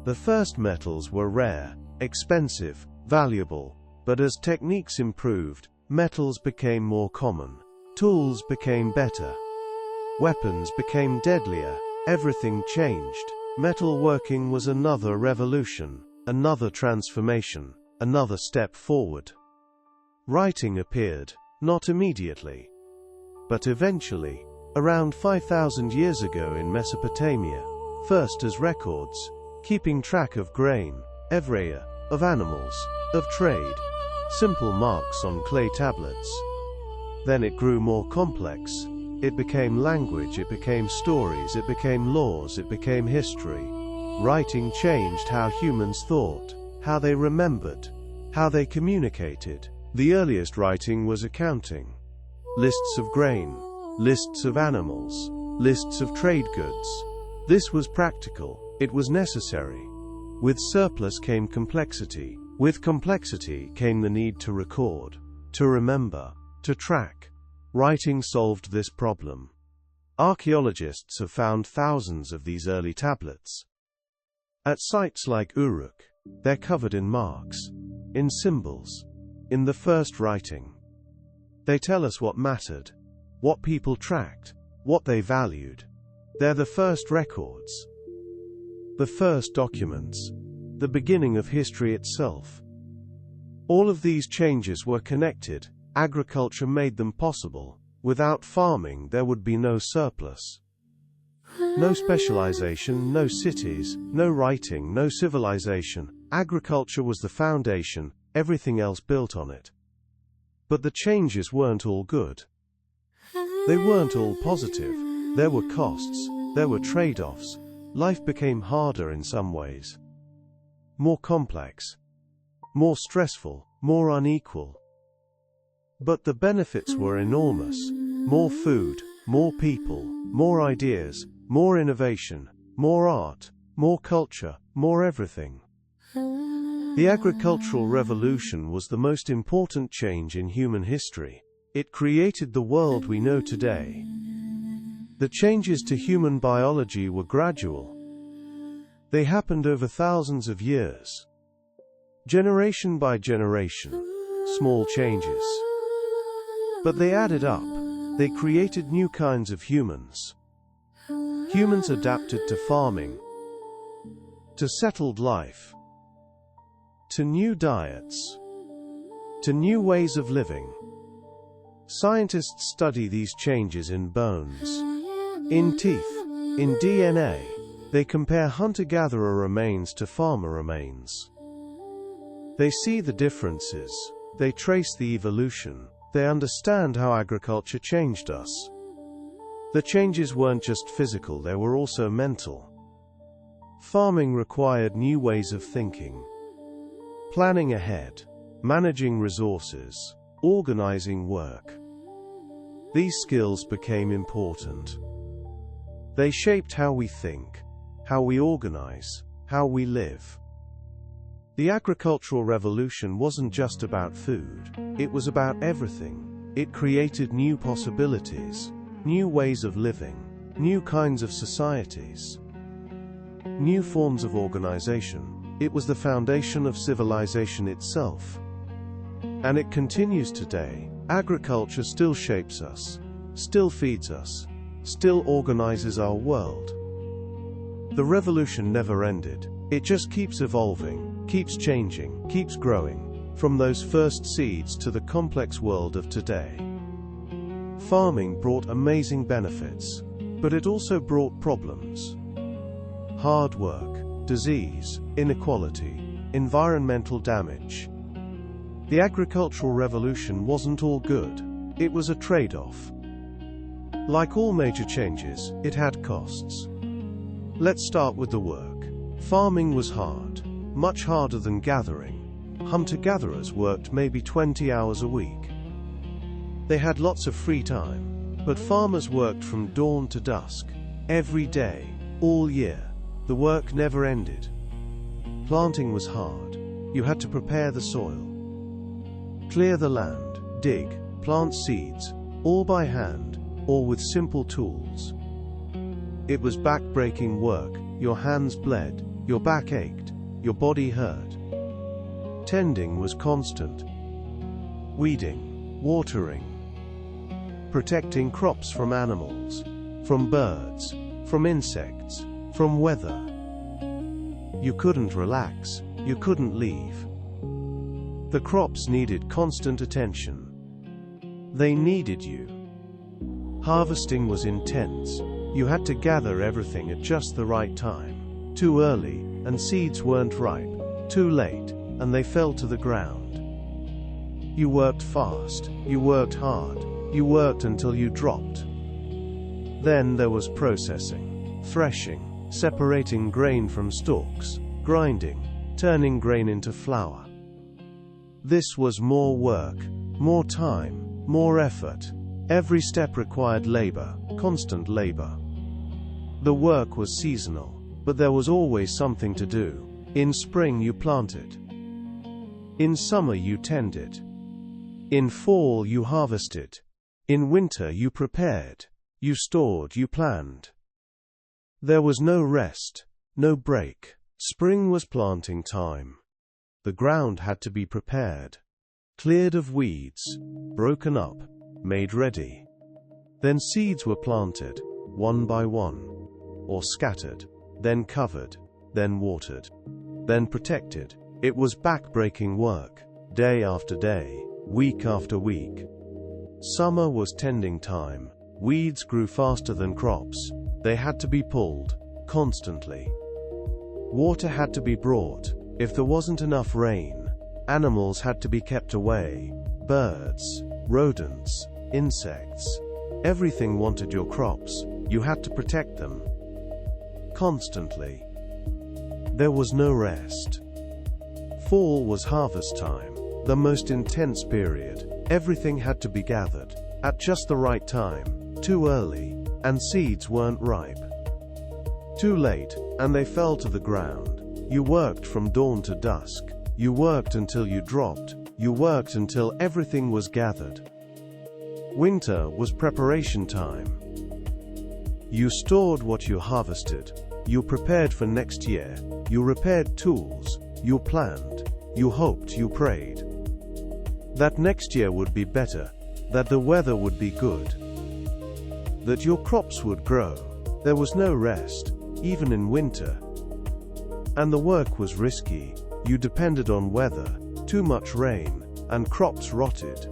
A: The first metals were rare, expensive, valuable, but as techniques improved, metals became more common. Tools became better. Weapons became deadlier. Everything changed. Metalworking was another revolution, another transformation, another step forward. Writing appeared, not immediately, but eventually, around 5,000 years ago in Mesopotamia, first as records, keeping track of grain, evreya, of animals, of trade, simple marks on clay tablets. Then it grew more complex. It became language, it became stories, it became laws, it became history. Writing changed how humans thought, how they remembered, how they communicated. The earliest writing was accounting. Lists of grain, lists of animals, lists of trade goods. This was practical, it was necessary. With surplus came complexity. With complexity came the need to record, to remember, to track. Writing solved this problem. Archaeologists have found thousands of these early tablets. At sites like Uruk, they're covered in marks, in symbols, in the first writing. They tell us what mattered, what people tracked, what they valued. They're the first records, the first documents, the beginning of history itself. All of these changes were connected. Agriculture made them possible. Without farming, there would be no surplus. No specialization, no cities, no writing, no civilization. Agriculture was the foundation, everything else built on it. But the changes weren't all good. They weren't all positive. There were costs, there were trade-offs. Life became harder in some ways. More complex, more stressful, more unequal. But the benefits were enormous. More food, more people, more ideas, more innovation, more art, more culture, more everything. The agricultural revolution was the most important change in human history. It created the world we know today. The changes to human biology were gradual. They happened over thousands of years. Generation by generation, small changes. But they added up. They created new kinds of humans. Humans adapted to farming, to settled life, to new diets, to new ways of living. Scientists study these changes in bones, in teeth, in DNA. They compare hunter-gatherer remains to farmer remains. They see the differences. They trace the evolution. They understand how agriculture changed us. The changes weren't just physical, they were also mental. Farming required new ways of thinking. Planning ahead, managing resources, organizing work. These skills became important. They shaped how we think, how we organize, how we live. The agricultural revolution wasn't just about food, it was about everything. It created new possibilities, new ways of living, new kinds of societies, new forms of organization. It was the foundation of civilization itself. And it continues today. Agriculture still shapes us, still feeds us, still organizes our world. The revolution never ended. It just keeps evolving, keeps changing, keeps growing, from those first seeds to the complex world of today. Farming brought amazing benefits, but it also brought problems. Hard work, disease, inequality, environmental damage. The agricultural revolution wasn't all good. It was a trade-off. Like all major changes, it had costs. Let's start with the work. Farming was hard, much harder than gathering. Hunter-gatherers worked maybe 20 hours a week. They had lots of free time, but farmers worked from dawn to dusk, every day, all year. The work never ended. Planting was hard. You had to prepare the soil, clear the land, dig, plant seeds, all by hand, or with simple tools. It was back-breaking work. Your hands bled, your back ached, your body hurt. Tending was constant. Weeding, watering, protecting crops from animals, from birds, from insects, from weather. You couldn't relax, you couldn't leave. The crops needed constant attention. They needed you. Harvesting was intense. You had to gather everything at just the right time. Too early, and seeds weren't ripe. Too late, and they fell to the ground. You worked fast, you worked hard, you worked until you dropped. Then there was processing, threshing, separating grain from stalks, grinding, turning grain into flour. This was more work, more time, more effort. Every step required labor, constant labor. The work was seasonal, but there was always something to do. In spring you planted. In summer you tended. In fall you harvested. In winter you prepared. You stored, you planned. There was no rest, no break. Spring was planting time. The ground had to be prepared, cleared of weeds, broken up, made ready. Then seeds were planted, one by one, or scattered, then covered, then watered, then protected. It was back-breaking work, day after day, week after week. Summer was tending time. Weeds grew faster than crops. They had to be pulled, constantly. Water had to be brought. If there wasn't enough rain, animals had to be kept away. Birds, rodents, insects. Everything wanted your crops. You had to protect them. Constantly. There was no rest. Fall was harvest time, the most intense period. Everything had to be gathered, at just the right time, too early, and seeds weren't ripe. Too late, and they fell to the ground. You worked from dawn to dusk. You worked until you dropped. You worked until everything was gathered. Winter was preparation time. You stored what you harvested. You prepared for next year. You repaired tools. You planned. You hoped. You prayed. That next year would be better. That the weather would be good. That your crops would grow. There was no rest, even in winter. And the work was risky. You depended on weather, too much rain, and crops rotted.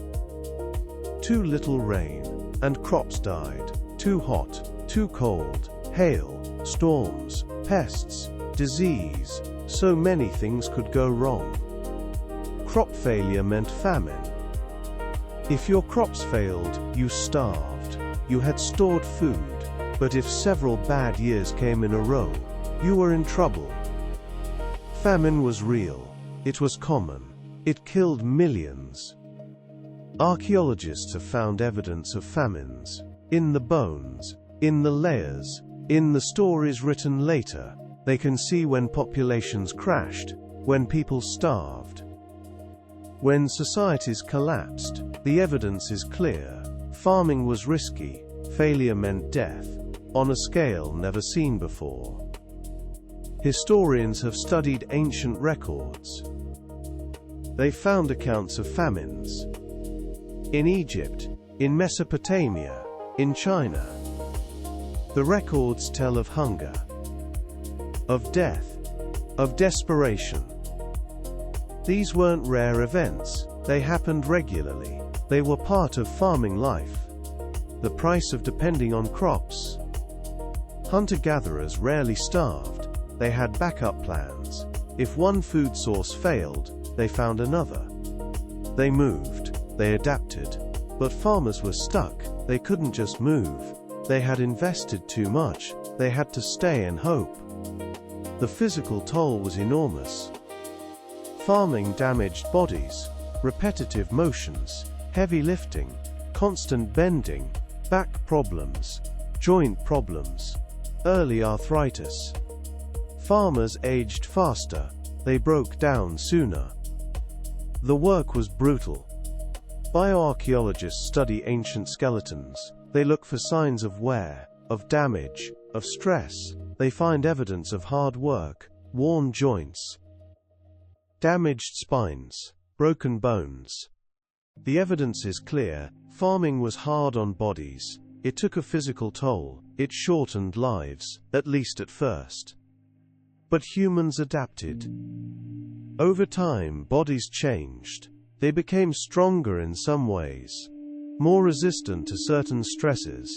A: Too little rain, and crops died. Too hot, too cold, hail, storms, pests, disease. So many things could go wrong. Crop failure meant famine. If your crops failed, you starved. You had stored food, but if several bad years came in a row, you were in trouble. Famine was real. It was common. It killed millions. Archaeologists have found evidence of famines. In the bones, in the layers, in the stories written later. They can see when populations crashed, when people starved, when societies collapsed. The evidence is clear. Farming was risky. Failure meant death, on a scale never seen before. Historians have studied ancient records. They found accounts of famines in Egypt, in Mesopotamia, in China. The records tell of hunger, of death, of desperation. These weren't rare events. They happened regularly. They were part of farming life. The price of depending on crops. Hunter-gatherers rarely starved. they had backup plans. If one food source failed, they found another. They moved, they adapted. But farmers were stuck. They couldn't just move. They had invested too much. They had to stay and hope. The physical toll was enormous. Farming damaged bodies, repetitive motions, heavy lifting, constant bending, back problems, joint problems, early arthritis. Farmers aged faster. They broke down sooner. The work was brutal. Bioarchaeologists study ancient skeletons. They look for signs of wear, of damage, of stress. They find evidence of hard work, worn joints, damaged spines, broken bones. The evidence is clear. Farming was hard on bodies. It took a physical toll. It shortened lives, at least at first. But humans adapted. Over time, bodies changed. They became stronger in some ways, more resistant to certain stresses.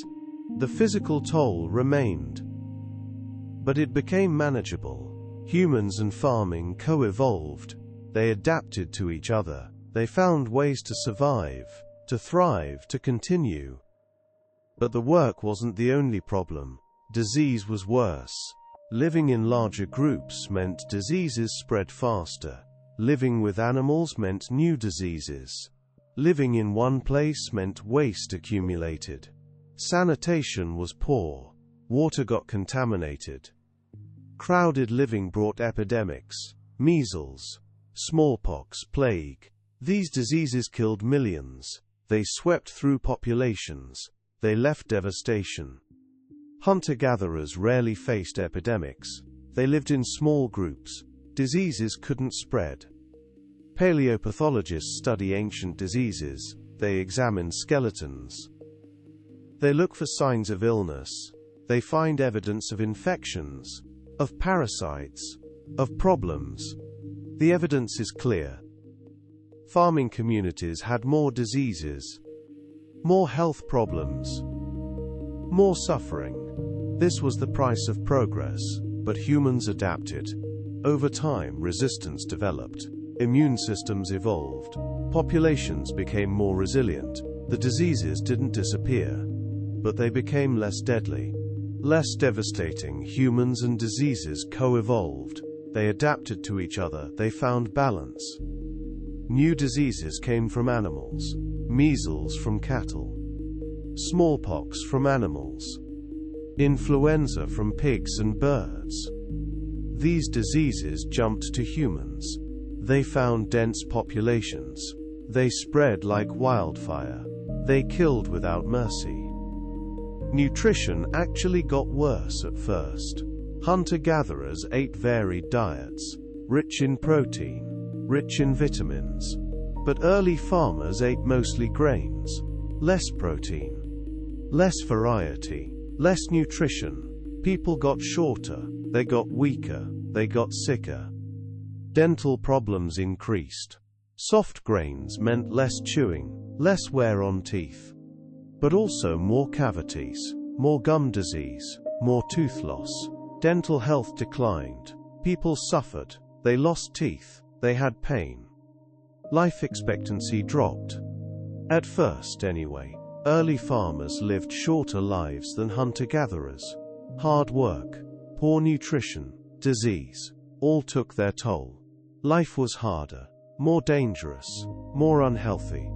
A: The physical toll remained, but it became manageable. Humans and farming co-evolved. They adapted to each other. They found ways to survive, to thrive, to continue. But the work wasn't the only problem. Disease was worse. Living in larger groups meant diseases spread faster. Living with animals meant new diseases. Living in one place meant waste accumulated. Sanitation was poor. Water got contaminated. Crowded living brought epidemics. Measles, smallpox, plague. These diseases killed millions. They swept through populations. They left devastation. Hunter-gatherers rarely faced epidemics. They lived in small groups. Diseases couldn't spread. Paleopathologists study ancient diseases. They examine skeletons. They look for signs of illness. They find evidence of infections, of parasites, of problems. The evidence is clear. Farming communities had more diseases, more health problems, more suffering. This was the price of progress, but humans adapted. Over time, resistance developed. Immune systems evolved. Populations became more resilient. The diseases didn't disappear, but they became less deadly, less devastating. Humans and diseases co-evolved. They adapted to each other. They found balance. New diseases came from animals. Measles from cattle. Smallpox from animals. Influenza from pigs and birds. These diseases jumped to humans. They found dense populations. They spread like wildfire. They killed without mercy. Nutrition actually got worse at first. Hunter-gatherers ate varied diets, rich in protein, rich in vitamins. But early farmers ate mostly grains. Less protein, less variety, less nutrition. People got shorter. They got weaker. They got sicker. Dental problems increased. Soft grains meant less chewing, less wear on teeth. But also more cavities, more gum disease, more tooth loss. Dental health declined. People suffered. They lost teeth. They had pain. Life expectancy dropped. At first, anyway. Early farmers lived shorter lives than hunter-gatherers. Hard work, poor nutrition, disease, all took their toll. Life was harder, more dangerous, more unhealthy.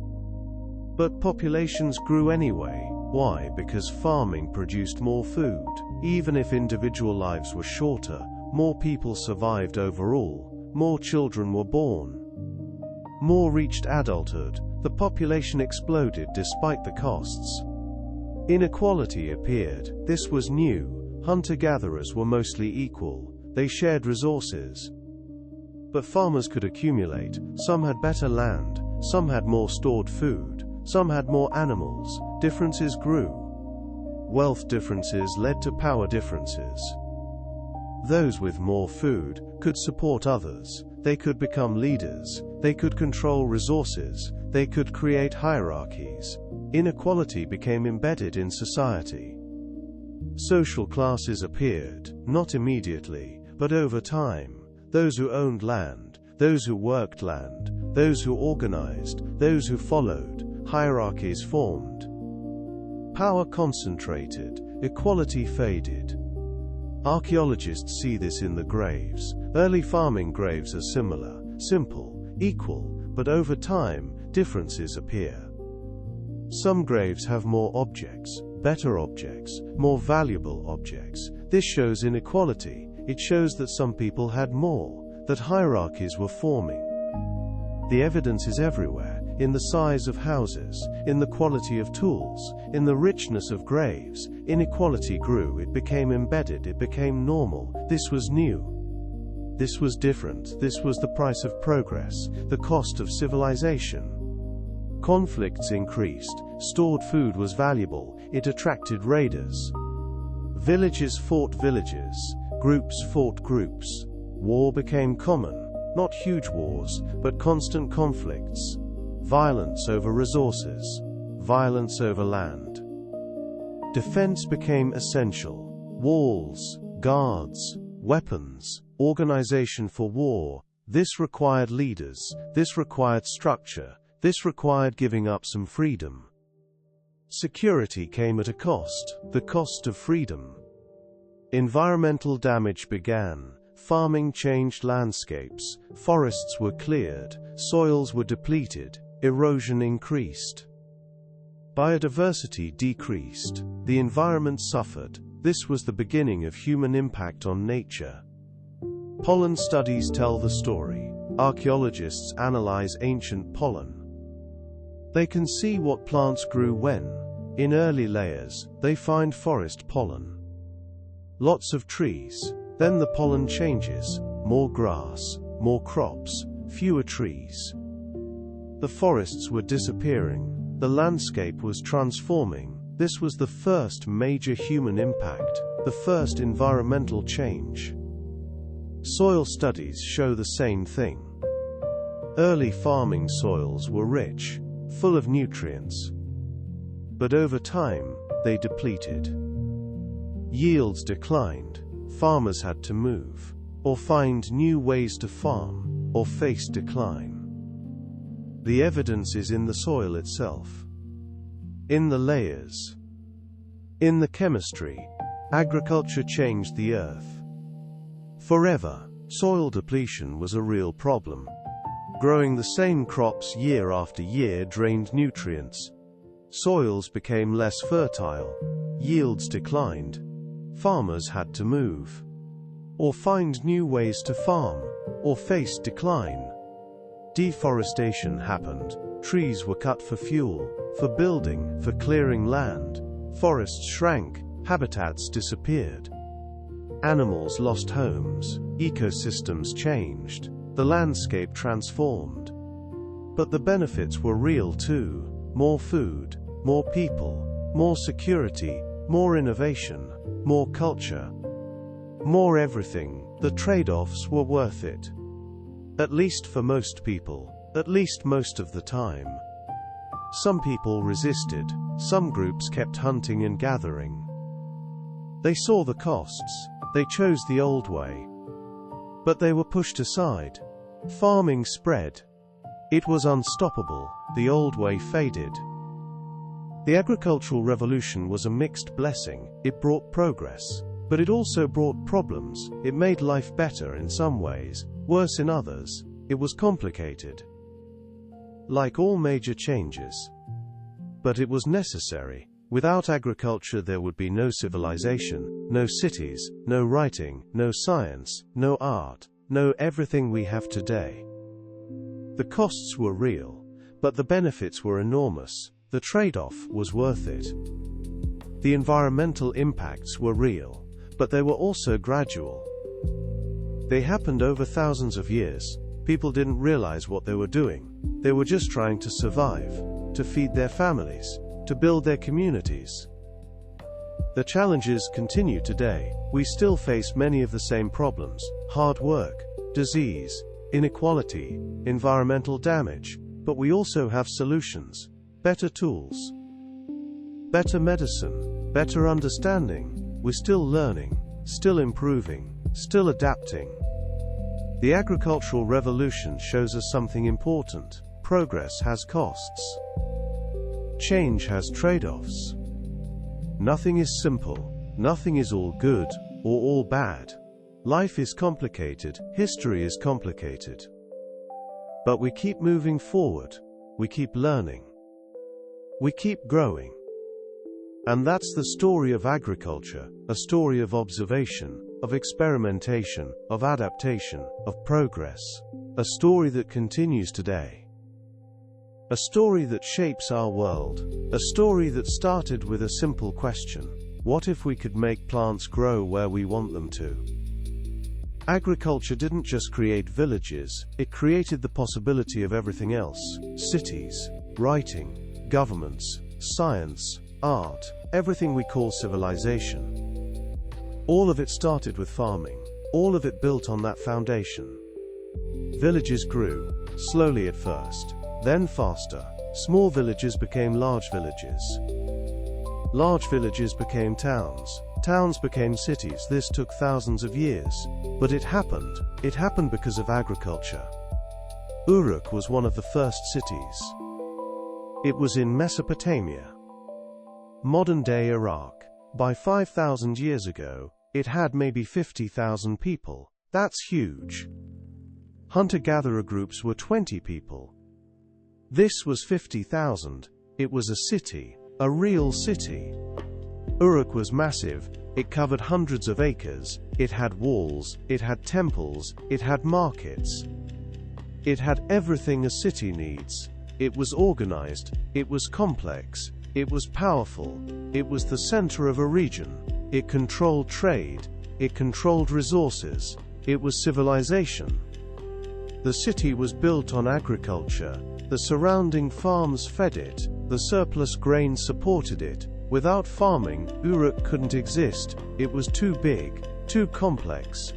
A: But populations grew anyway. Why? Because farming produced more food. Even if individual lives were shorter, more people survived overall, more children were born. More reached adulthood. The population exploded despite the costs. Inequality appeared. This was new. Hunter-gatherers were mostly equal. They shared resources. But farmers could accumulate. Some had better land. Some had more stored food. Some had more animals. Differences grew. Wealth differences led to power differences. Those with more food could support others. They could become leaders. They could control resources. They could create hierarchies. Inequality became embedded in society. Social classes appeared, not immediately, But over time, those who owned land, those who worked land, those who organized, those who followed, hierarchies formed. Power concentrated, equality faded. Archaeologists see this in the graves. Early farming graves are similar, simple, equal, but over time, differences appear. Some graves have more objects, better objects, more valuable objects. This shows inequality. It shows that some people had more, that hierarchies were forming. The evidence is everywhere, in the size of houses, in the quality of tools, in the richness of graves. Inequality grew, it became embedded, it became normal. This was new. This was different. This was the price of progress, the cost of civilization. Conflicts increased. Stored food was valuable. It attracted raiders. Villages fought villages. Groups fought groups. War became common. Not huge wars, but constant conflicts. Violence over resources. Violence over land. Defense became essential. Walls, guards, weapons, organization for war. This required leaders. This required structure. This required giving up some freedom. Security came at a cost, the cost of freedom. Environmental damage began. Farming changed landscapes. Forests were cleared. Soils were depleted. Erosion increased. Biodiversity decreased. The environment suffered. This was the beginning of human impact on nature. Pollen studies tell the story. Archaeologists analyze ancient pollen. They can see what plants grew when. In early layers, they find forest pollen. Lots of trees. Then the pollen changes. More grass, more crops, fewer trees. The forests were disappearing. The landscape was transforming. This was the first major human impact, the first environmental change. Soil studies show the same thing. Early farming soils were rich, full of nutrients. But over time, they depleted. Yields declined. Farmers had to move, or find new ways to farm, or face decline. The evidence is in the soil itself, in the layers, in the chemistry. Agriculture changed the earth. Forever, soil depletion was a real problem. Growing the same crops year after year drained nutrients. Soils became less fertile. Yields declined. Farmers had to move, or find new ways to farm, or face decline. Deforestation happened. Trees were cut for fuel, for building, for clearing land. Forests shrank. Habitats disappeared. Animals lost homes. Ecosystems changed. The landscape transformed. But the benefits were real too. More food, more people, more security, more innovation, more culture, more everything. The trade-offs were worth it. At least for most people, at least most of the time. Some people resisted. Some groups kept hunting and gathering. They saw the costs. They chose the old way. But they were pushed aside. Farming spread. It was unstoppable. The old way faded. The agricultural revolution was a mixed blessing. It brought progress, but it also brought problems. It made life better in some ways, worse in others. It was complicated, like all major changes. But it was necessary. Without agriculture there would be no civilization, no cities, no writing, no science, no art, no everything we have today. The costs were real, but the benefits were enormous. The trade-off was worth it. The environmental impacts were real, but they were also gradual. They happened over thousands of years. People didn't realize what they were doing. They were just trying to survive, to feed their families, to build their communities. The challenges continue today. We still face many of the same problems: hard work, disease, inequality, environmental damage. But we also have solutions, better tools, better medicine, better understanding. We're still learning, still improving. still adapting. The agricultural revolution shows us something important. Progress has costs. Change has trade-offs. Nothing is simple. Nothing is all good or all bad. Life is complicated. History is complicated. But we keep moving forward. We keep learning. We keep growing. And that's the story of agriculture, a story of observation, of experimentation, of adaptation, of progress. A story that continues today. A story that shapes our world. A story that started with a simple question. What if we could make plants grow where we want them to? Agriculture didn't just create villages, it created the possibility of everything else. Cities, writing, governments, science, art, everything we call civilization. All of it started with farming. All of it built on that foundation. Villages grew, slowly at first, then faster. Small villages became large villages. Large villages became towns. Towns became cities. This took thousands of years. But it happened. It happened because of agriculture. Uruk was one of the first cities. It was in Mesopotamia, modern-day Iraq. By 5,000 years ago, it had maybe 50,000 people. That's huge. Hunter-gatherer groups were 20 people. This was 50,000. It was a city, a real city. Uruk was massive. It covered hundreds of acres. It had walls, it had temples, it had markets. It had everything a city needs. It was organized, it was complex, it was powerful, it was the center of a region. It controlled trade, it controlled resources, it was civilization. The city was built on agriculture. The surrounding farms fed it. The surplus grain supported it. Without farming, Uruk couldn't exist. It was too big, too complex.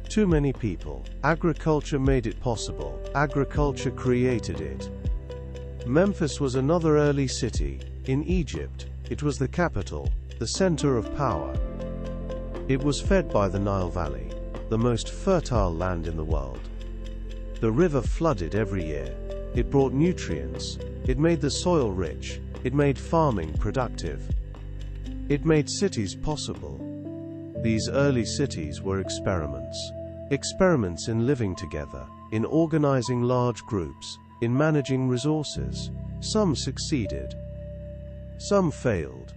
A: Too many people. Agriculture made it possible. Agriculture created it. Memphis was another early city. In Egypt, it was the capital, the center of power. It was fed by the Nile Valley, the most fertile land in the world. The river flooded every year. It brought nutrients. It made the soil rich. It made farming productive. It made cities possible. These early cities were experiments. Experiments in living together, in organizing large groups, in managing resources. Some succeeded. Some failed.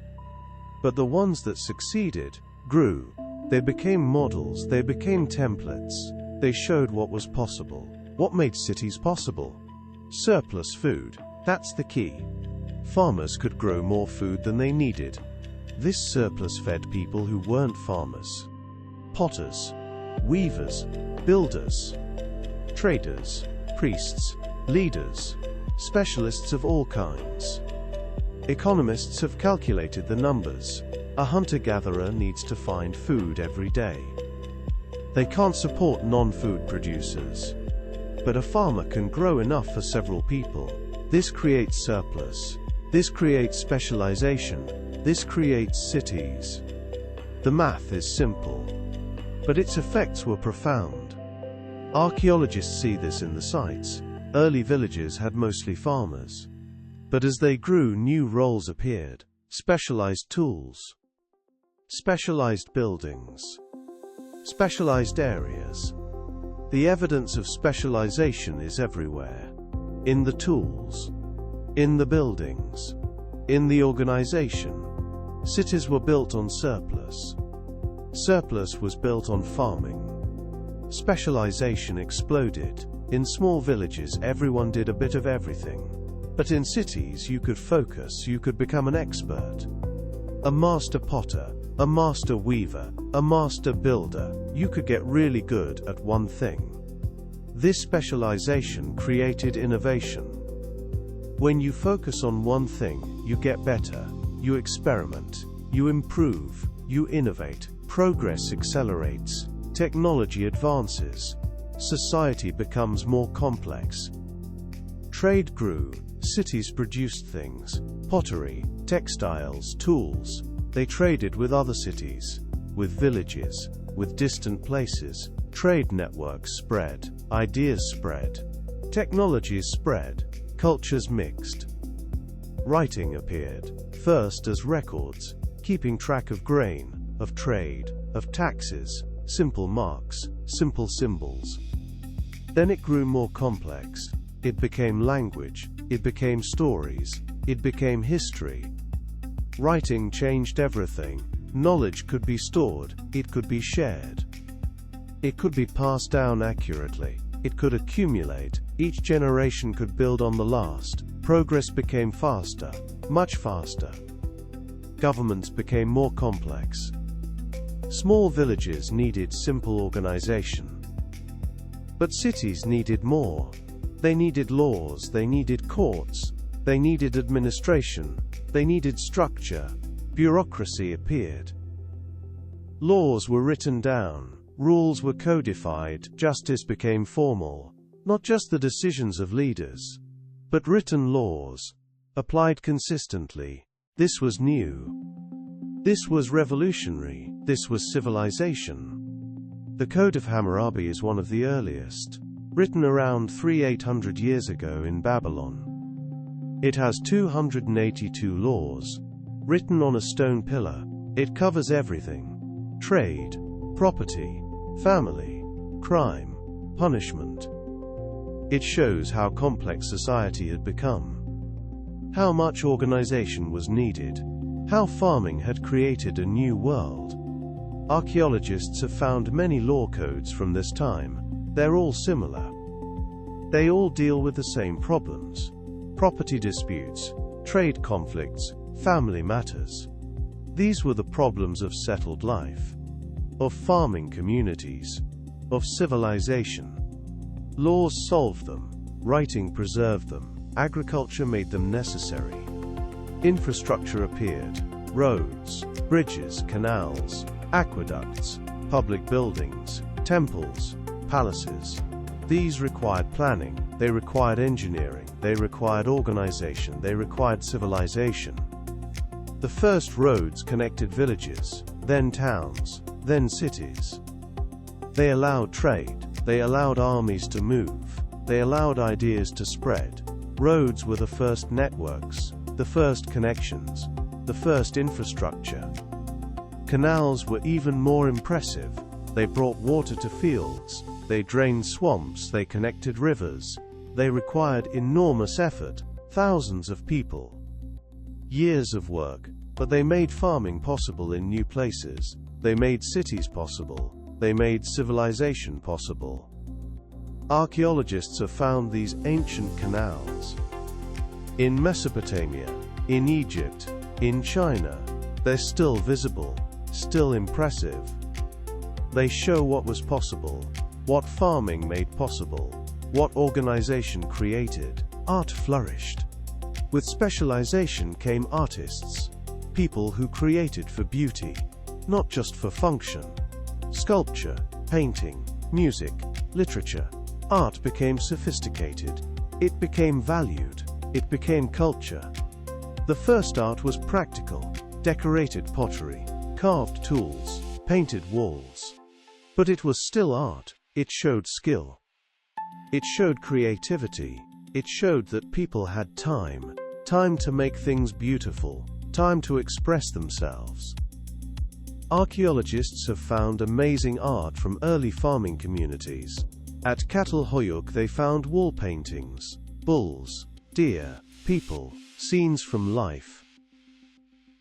A: But the ones that succeeded grew. They became models. They became templates. They showed what was possible. What made cities possible? Surplus food. That's the key. Farmers could grow more food than they needed. This surplus fed people who weren't farmers. Potters, weavers, builders, traders, priests, leaders, specialists of all kinds. Economists have calculated the numbers. A hunter-gatherer needs to find food every day. They can't support non-food producers. But a farmer can grow enough for several people. This creates surplus. This creates specialization. This creates cities. The math is simple, but its effects were profound. Archaeologists see this in the sites. Early villages had mostly farmers. But as they grew, new roles appeared. Specialized tools. Specialized buildings. Specialized areas. The evidence of specialization is everywhere. In the tools. In the buildings. In the organization. Cities were built on surplus. Surplus was built on farming. Specialization exploded. In small villages, everyone did a bit of everything. But in cities, you could focus, you could become an expert. A master potter, a master weaver, a master builder. You could get really good at one thing. This specialization created innovation. When you focus on one thing, you get better. You experiment. You improve. You innovate. Progress accelerates. Technology advances. Society becomes more complex. Trade grew. Cities produced things. Pottery, textiles, tools. They traded with other cities, with villages, with distant places. Trade networks spread, ideas spread, technologies spread, cultures mixed. Writing appeared, first as records, keeping track of grain, of trade, of taxes, simple marks, simple symbols. Then it grew more complex. It became language, it became stories, it became history. Writing changed everything. Knowledge could be stored, it could be shared. It could be passed down accurately, it could accumulate, each generation could build on the last. Progress became faster, much faster. Governments became more complex. Small villages needed simple organization. But cities needed more. They needed laws, they needed courts, they needed administration, they needed structure. Bureaucracy appeared. Laws were written down, rules were codified, justice became formal. Not just the decisions of leaders, but written laws, applied consistently. This was new. This was revolutionary. This was civilization. The Code of Hammurabi is one of the earliest, written around 300-800 years ago in Babylon. It has 282 laws, written on a stone pillar. It covers everything: trade, property, family, crime, punishment. It shows how complex society had become, how much organization was needed, how farming had created a new world. Archaeologists have found many law codes from this time. They're all similar. They all deal with the same problems: property disputes, trade conflicts, family matters. These were the problems of settled life, of farming communities, of civilization. Laws solved them, writing preserved them, agriculture made them necessary. Infrastructure appeared: roads, bridges, canals, aqueducts, public buildings, temples, palaces. These required planning, they required engineering, they required organization, they required civilization. The first roads connected villages, then towns, then cities. They allowed trade, they allowed armies to move, they allowed ideas to spread. Roads were the first networks, the first connections, the first infrastructure. Canals were even more impressive. They brought water to fields, they drained swamps, they connected rivers. They required enormous effort, thousands of people, years of work, but they made farming possible in new places. They made cities possible. They made civilization possible. Archaeologists have found these ancient canals in Mesopotamia, in Egypt, in China. They're still visible, still impressive. They show what was possible, what farming made possible, what organization created. Art flourished. With specialization came artists, people who created for beauty, not just for function. Sculpture, painting, music, literature. Art became sophisticated. It became valued. It became culture. The first art was practical: decorated pottery, carved tools, painted walls. But it was still art. It showed skill. It showed creativity. It showed that people had time to make things beautiful, time to express themselves. Archaeologists have found amazing art from early farming communities. At Çatalhöyük they found wall paintings, bulls, deer, people, scenes from life.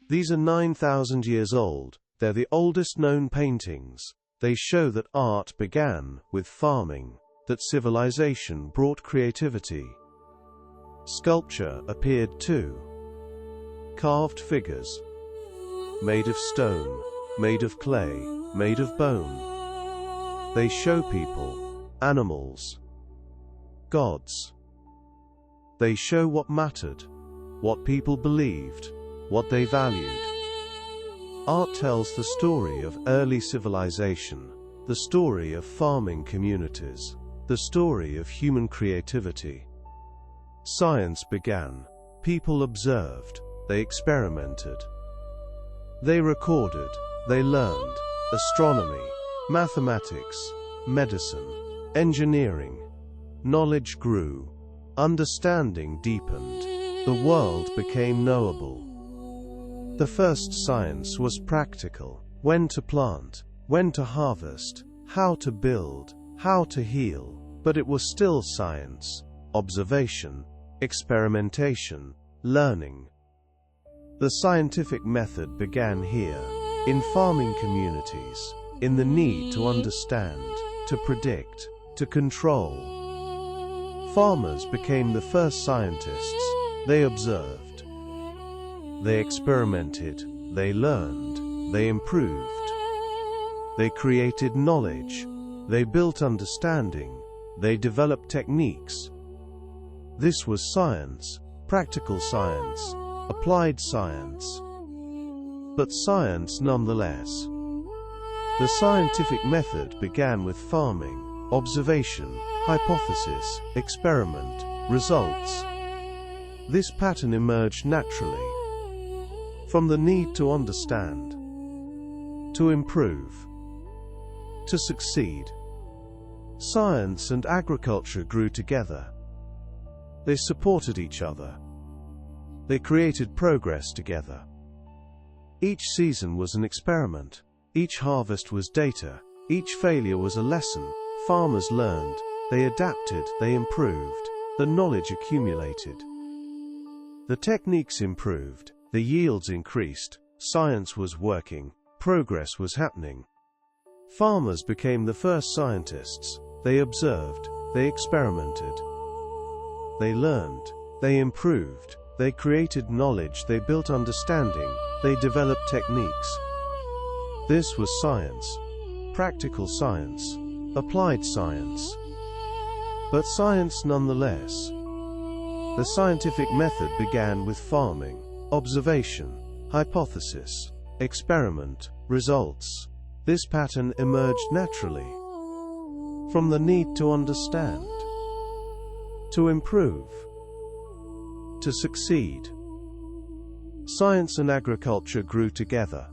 A: These are 9,000 years old. They're the oldest known paintings. They show that art began with farming, that civilization brought creativity. Sculpture appeared too. Carved figures, made of stone, made of clay, made of bone. They show people, animals, gods. They show what mattered, what people believed, what they valued. Art tells the story of early civilization, the story of farming communities, the story of human creativity. Science began. People observed, they experimented. They recorded, they learned. Astronomy, Mathematics, medicine, engineering. Knowledge grew. Understanding deepened. The world became knowable. The first science was practical. When to plant, when to harvest, how to build, how to heal. But it was still science, observation, experimentation, learning. The scientific method began here, in farming communities, in the need to understand, to predict, to control. Farmers became the first scientists. They observed. They experimented. They learned. They improved. They created knowledge. They built understanding. They developed techniques. This was science, practical science, applied science. But science nonetheless. The scientific method began with farming, observation, hypothesis, experiment, results. This pattern emerged naturally from the need to understand, to improve, to succeed. Science and agriculture grew together. They supported each other. They created progress together. Each season was an experiment. Each harvest was data. Each failure was a lesson. Farmers learned. They adapted. They improved. The knowledge accumulated. The techniques improved. The yields increased. Science was working. Progress was happening. Farmers became the first scientists. They observed. They experimented. They learned. They improved. They created knowledge. They built understanding. They developed techniques. This was science. Practical science. Applied science. But science nonetheless. The scientific method began with farming, observation, hypothesis, experiment, results. This pattern emerged naturally from the need to understand, to improve, to succeed. Science and agriculture grew together.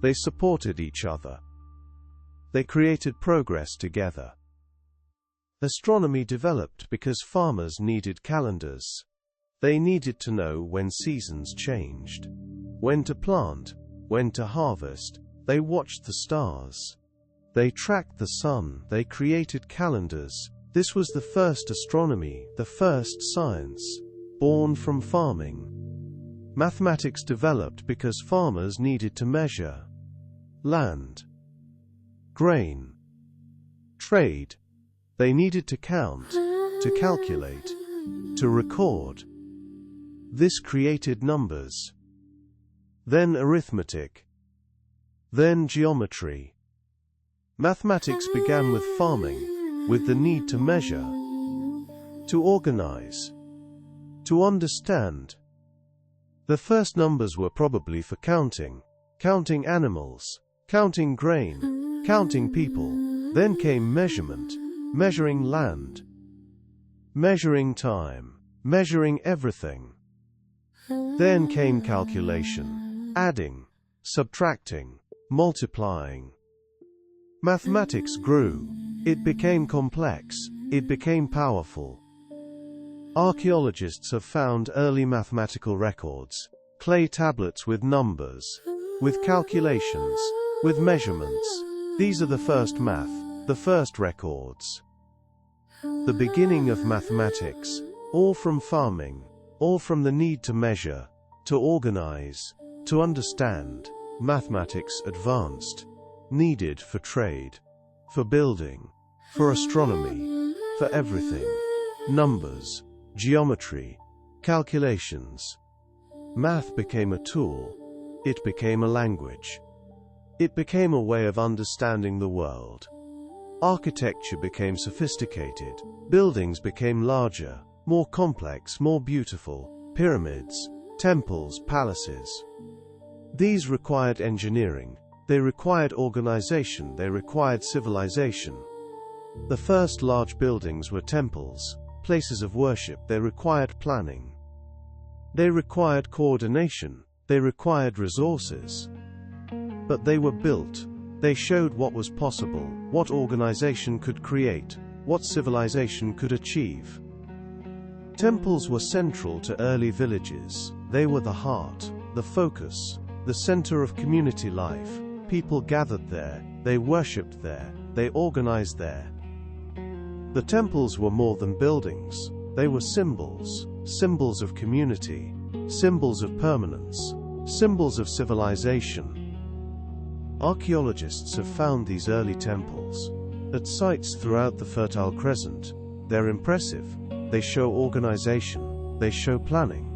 A: They supported each other. They created progress together. Astronomy developed because farmers needed calendars. They needed to know when seasons changed, when to plant, when to harvest. They watched the stars. They tracked the sun. They created calendars. This was the first astronomy, the first science, born from farming. Mathematics developed because farmers needed to measure land, grain, trade. They needed to count, to calculate, to record. This created numbers. Then arithmetic. Then geometry. Mathematics began with farming, with the need to measure, to organize, to understand. The first numbers were probably for counting, counting animals, counting grain, counting people. Then came measurement, measuring land, measuring time, measuring everything. Then came calculation, adding, subtracting, multiplying. Mathematics grew. It became complex. It became powerful. Archaeologists have found early mathematical records, clay tablets with numbers, with calculations, with measurements. These are the first math, the first records. The beginning of mathematics, all from farming, all from the need to measure, to organize, to understand. Mathematics advanced, needed for trade, for building, for astronomy, for everything. Numbers, geometry, calculations. Math became a tool. It became a language. It became a way of understanding the world. Architecture became sophisticated. Buildings became larger, more complex, more beautiful. Pyramids, temples, palaces. These required engineering. They required organization. They required civilization. The first large buildings were temples, places of worship. They required planning. They required coordination. They required resources. But they were built. They showed what was possible, what organization could create, what civilization could achieve. Temples were central to early villages. They were the heart, the focus, the center of community life. People gathered there, they worshipped there, they organized there. The temples were more than buildings. They were symbols, symbols of community, symbols of permanence, symbols of civilization. Archaeologists have found these early temples at sites throughout the Fertile Crescent. They're impressive. They show organization. They show planning.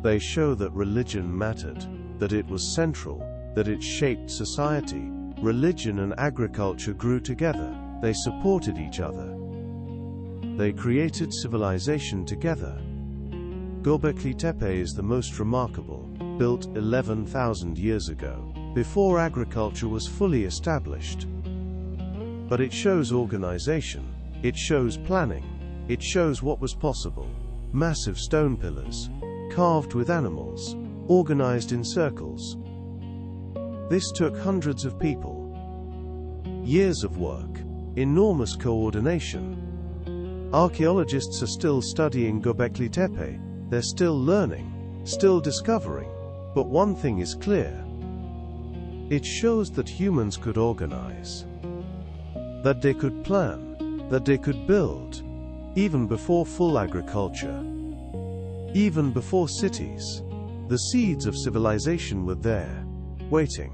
A: They show that religion mattered, that it was central, that it shaped society. Religion and agriculture grew together. They supported each other. They created civilization together. Göbekli Tepe is the most remarkable, built 11,000 years ago, before agriculture was fully established. But it shows organization, it shows planning, it shows what was possible. Massive stone pillars, carved with animals, organized in circles. This took hundreds of people. Years of work, enormous coordination. Archaeologists are still studying Göbekli Tepe. They're still learning, still discovering. But one thing is clear. It shows that humans could organize, that they could plan, that they could build, even before full agriculture, even before cities. The seeds of civilization were there, waiting,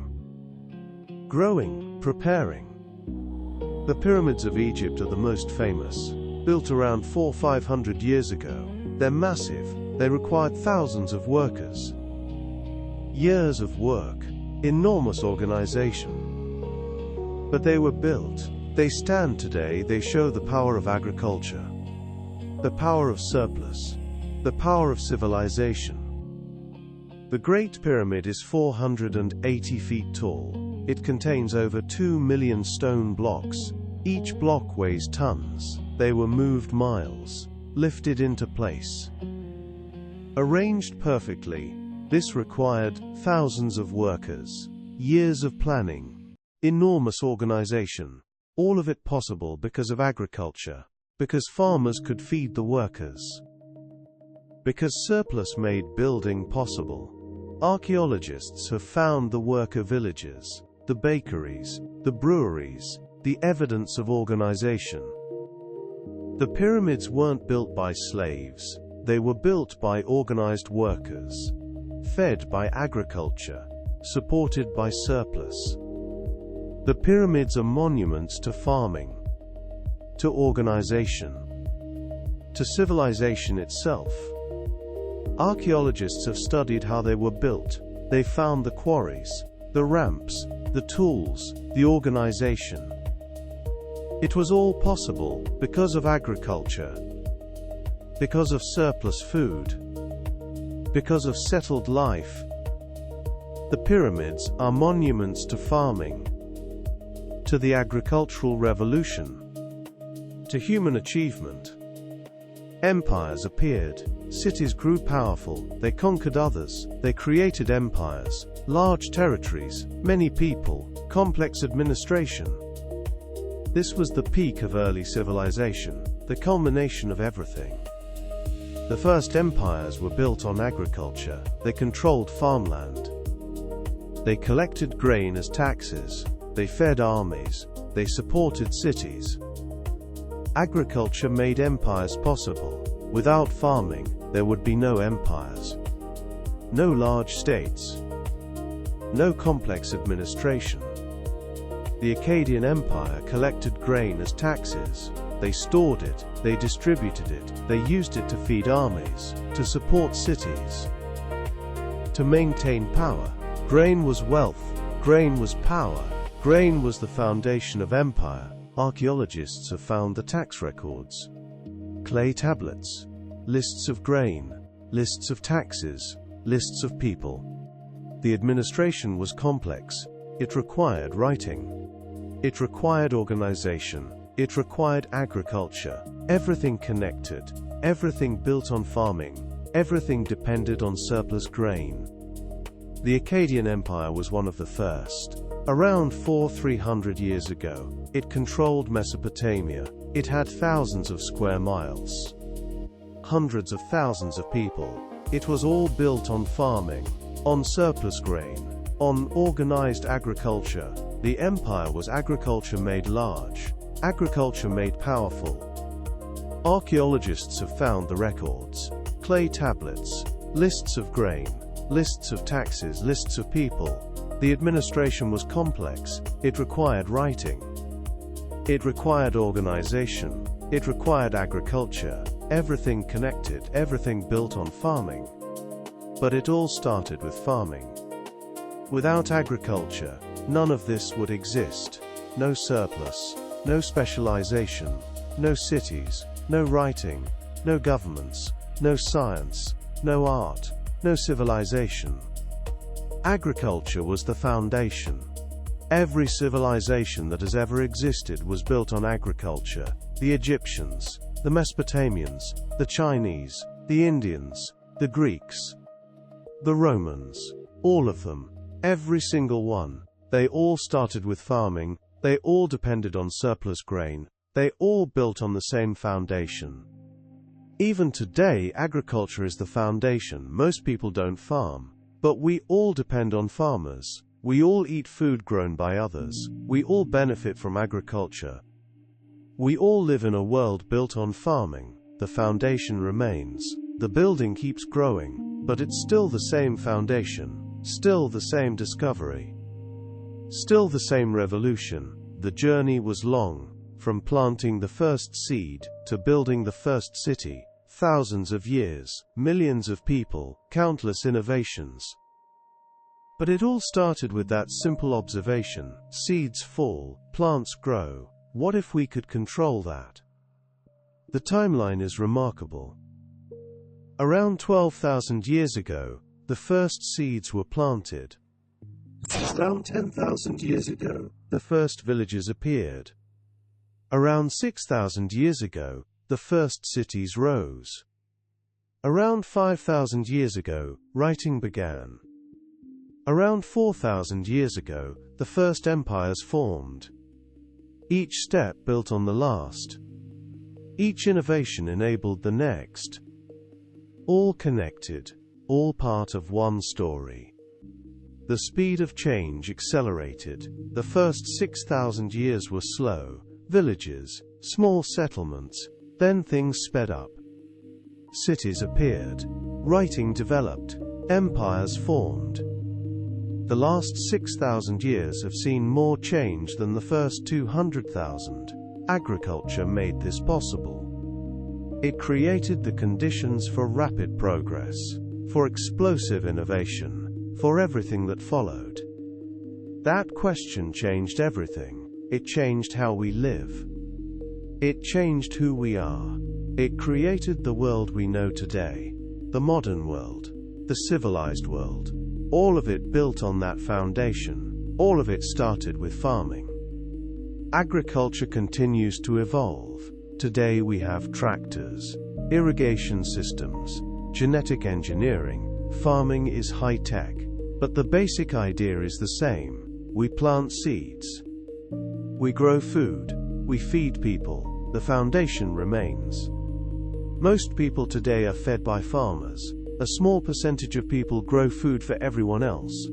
A: growing, preparing. The pyramids of Egypt are the most famous, built around 400–500 years ago. They're massive, they required thousands of workers. Years of work, enormous organization. But they were built. They stand today. They show the power of agriculture, the power of surplus, the power of civilization. The Great Pyramid is 480 feet tall. It contains over 2 million stone blocks. Each block weighs tons. They were moved miles, lifted into place, arranged perfectly. This required thousands of workers, years of planning, enormous organization. All of it possible because of agriculture, because farmers could feed the workers, because surplus made building possible. Archaeologists have found the worker villages, the bakeries, the breweries, the evidence of organization. The pyramids weren't built by slaves. They were built by organized workers, fed by agriculture, supported by surplus. The pyramids are monuments to farming, to organization, to civilization itself. Archaeologists have studied how they were built. They found the quarries, the ramps, the tools, the organization. It was all possible because of agriculture, because of surplus food, because of settled life. The pyramids are monuments to farming, to the agricultural revolution, to human achievement. Empires appeared, cities grew powerful, they conquered others, they created empires, large territories, many people, complex administration. This was the peak of early civilization, the culmination of everything. The first empires were built on agriculture. They controlled farmland. They collected grain as taxes. They fed armies. They supported cities. Agriculture made empires possible. Without farming, there would be no empires, no large states, no complex administration. The Akkadian Empire collected grain as taxes. They stored it, they distributed it, they used it to feed armies, to support cities, to maintain power. Grain was wealth, grain was power, grain was the foundation of empire. Archaeologists have found the tax records, clay tablets, lists of grain, lists of taxes, lists of people. The administration was complex. It required writing. It required organization. It required agriculture. Everything connected. Everything built on farming. Everything depended on surplus grain. The Akkadian Empire was one of the first. Around 300 years ago, it controlled Mesopotamia. It had thousands of square miles, hundreds of thousands of people. It was all built on farming, on surplus grain, on organized agriculture. The empire was agriculture made large, agriculture made powerful. Archaeologists have found the records, clay tablets, lists of grain, lists of taxes, lists of people. The administration was complex. It required writing. It required organization. It required agriculture. Everything connected, everything built on farming. But it all started with farming. Without agriculture, none of this would exist. No surplus, no specialization, no cities, no writing, no governments, no science, no art, no civilization. Agriculture was the foundation. Every civilization that has ever existed was built on agriculture. The Egyptians, the Mesopotamians, the Chinese, the Indians, the Greeks, the Romans, all of them, every single one, they all started with farming, they all depended on surplus grain, they all built on the same foundation. Even today, agriculture is the foundation. Most people don't farm, but we all depend on farmers. We all eat food grown by others. We all benefit from agriculture. We all live in a world built on farming. The foundation remains. The building keeps growing, but it's still the same foundation, still the same discovery, still the same revolution. The journey was long, from planting the first seed to building the first city. Thousands of years, millions of people, countless innovations. But it all started with that simple observation: seeds fall, plants grow. What if we could control that? The timeline is remarkable. Around 12,000 years ago, the first seeds were planted. Around 10,000 years ago, the first villages appeared. Around 6,000 years ago, the first cities rose. Around 5,000 years ago, writing began. Around 4,000 years ago, the first empires formed. Each step built on the last. Each innovation enabled the next. All connected, all part of one story. The speed of change accelerated. The first 6,000 years were slow. Villages, small settlements. Then things sped up. Cities appeared. Writing developed. Empires formed. The last 6,000 years have seen more change than the first 200,000. Agriculture made this possible. It created the conditions for rapid progress, for explosive innovation, for everything that followed. That question changed everything. It changed how we live. It changed who we are. It created the world we know today. The modern world. The civilized world. All of it built on that foundation. All of it started with farming. Agriculture continues to evolve. Today we have tractors, irrigation systems, genetic engineering. Farming is high-tech. But the basic idea is the same. We plant seeds. We grow food. We feed people. The foundation remains. Most people today are fed by farmers. A small percentage of people grow food for everyone else.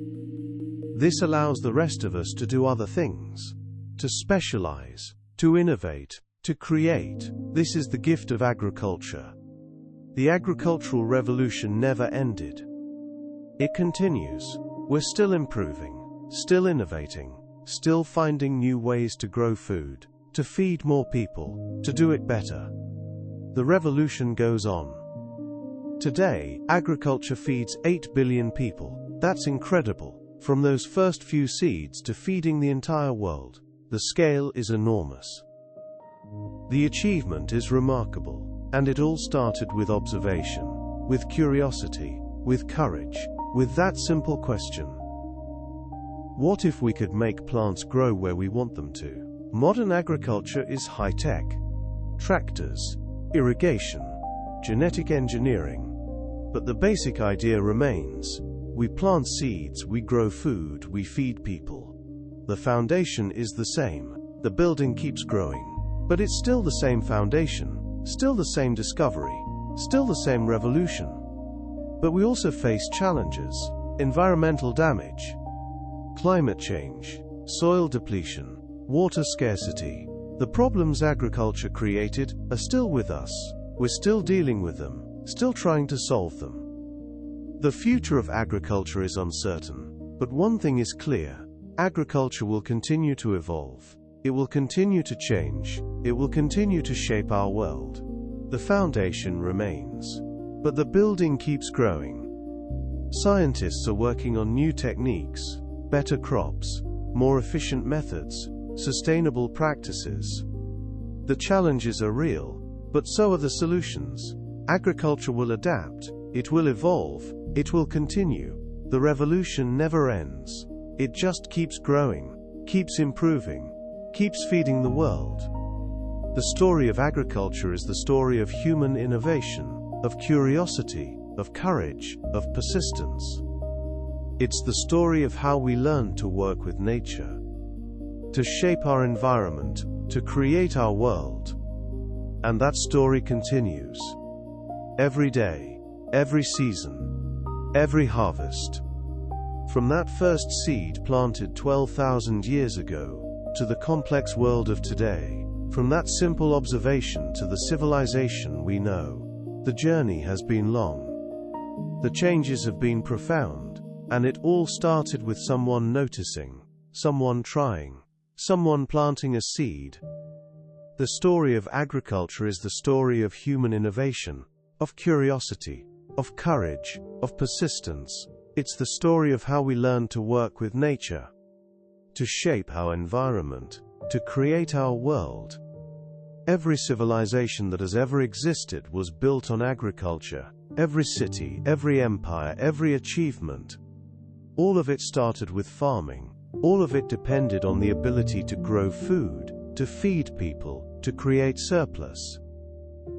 A: This allows the rest of us to do other things, to specialize, to innovate, to create. This is the gift of agriculture. The agricultural revolution never ended. It continues. We're still improving, still innovating, still finding new ways to grow food, to feed more people, to do it better. The revolution goes on. Today, agriculture feeds 8 billion people. That's incredible. From those first few seeds to feeding the entire world, the scale is enormous. The achievement is remarkable, and it all started with observation, with curiosity, with courage, with that simple question: what if we could make plants grow where we want them to? Modern agriculture is high-tech. Tractors, irrigation, genetic engineering. But the basic idea remains. We plant seeds, we grow food, we feed people. The foundation is the same. The building keeps growing. But it's still the same foundation, still the same discovery, still the same revolution. But we also face challenges: environmental damage, climate change, soil depletion, water scarcity. The problems agriculture created are still with us. We're still dealing with them, still trying to solve them. The future of agriculture is uncertain, but one thing is clear: agriculture will continue to evolve. It will continue to change. It will continue to shape our world. The foundation remains, but the building keeps growing. Scientists are working on new techniques, better crops, more efficient methods, sustainable practices. The challenges are real, but so are the solutions. Agriculture will adapt, it will evolve, it will continue. The revolution never ends. It just keeps growing, keeps improving, keeps feeding the world. The story of agriculture is the story of human innovation, of curiosity, of courage, of persistence. It's the story of how we learn to work with nature, to shape our environment, to create our world. And that story continues. Every day, every season, every harvest. From that first seed planted 12,000 years ago, to the complex world of today, from that simple observation to the civilization we know, the journey has been long. The changes have been profound, and it all started with someone noticing, someone trying, someone planting a seed. The story of agriculture is the story of human innovation, of curiosity, of courage, of persistence. It's the story of how we learn to work with nature, to shape our environment, to create our world. Every civilization that has ever existed was built on agriculture. Every city, every empire, every achievement. All of it started with farming. All of it depended on the ability to grow food, to feed people, to create surplus.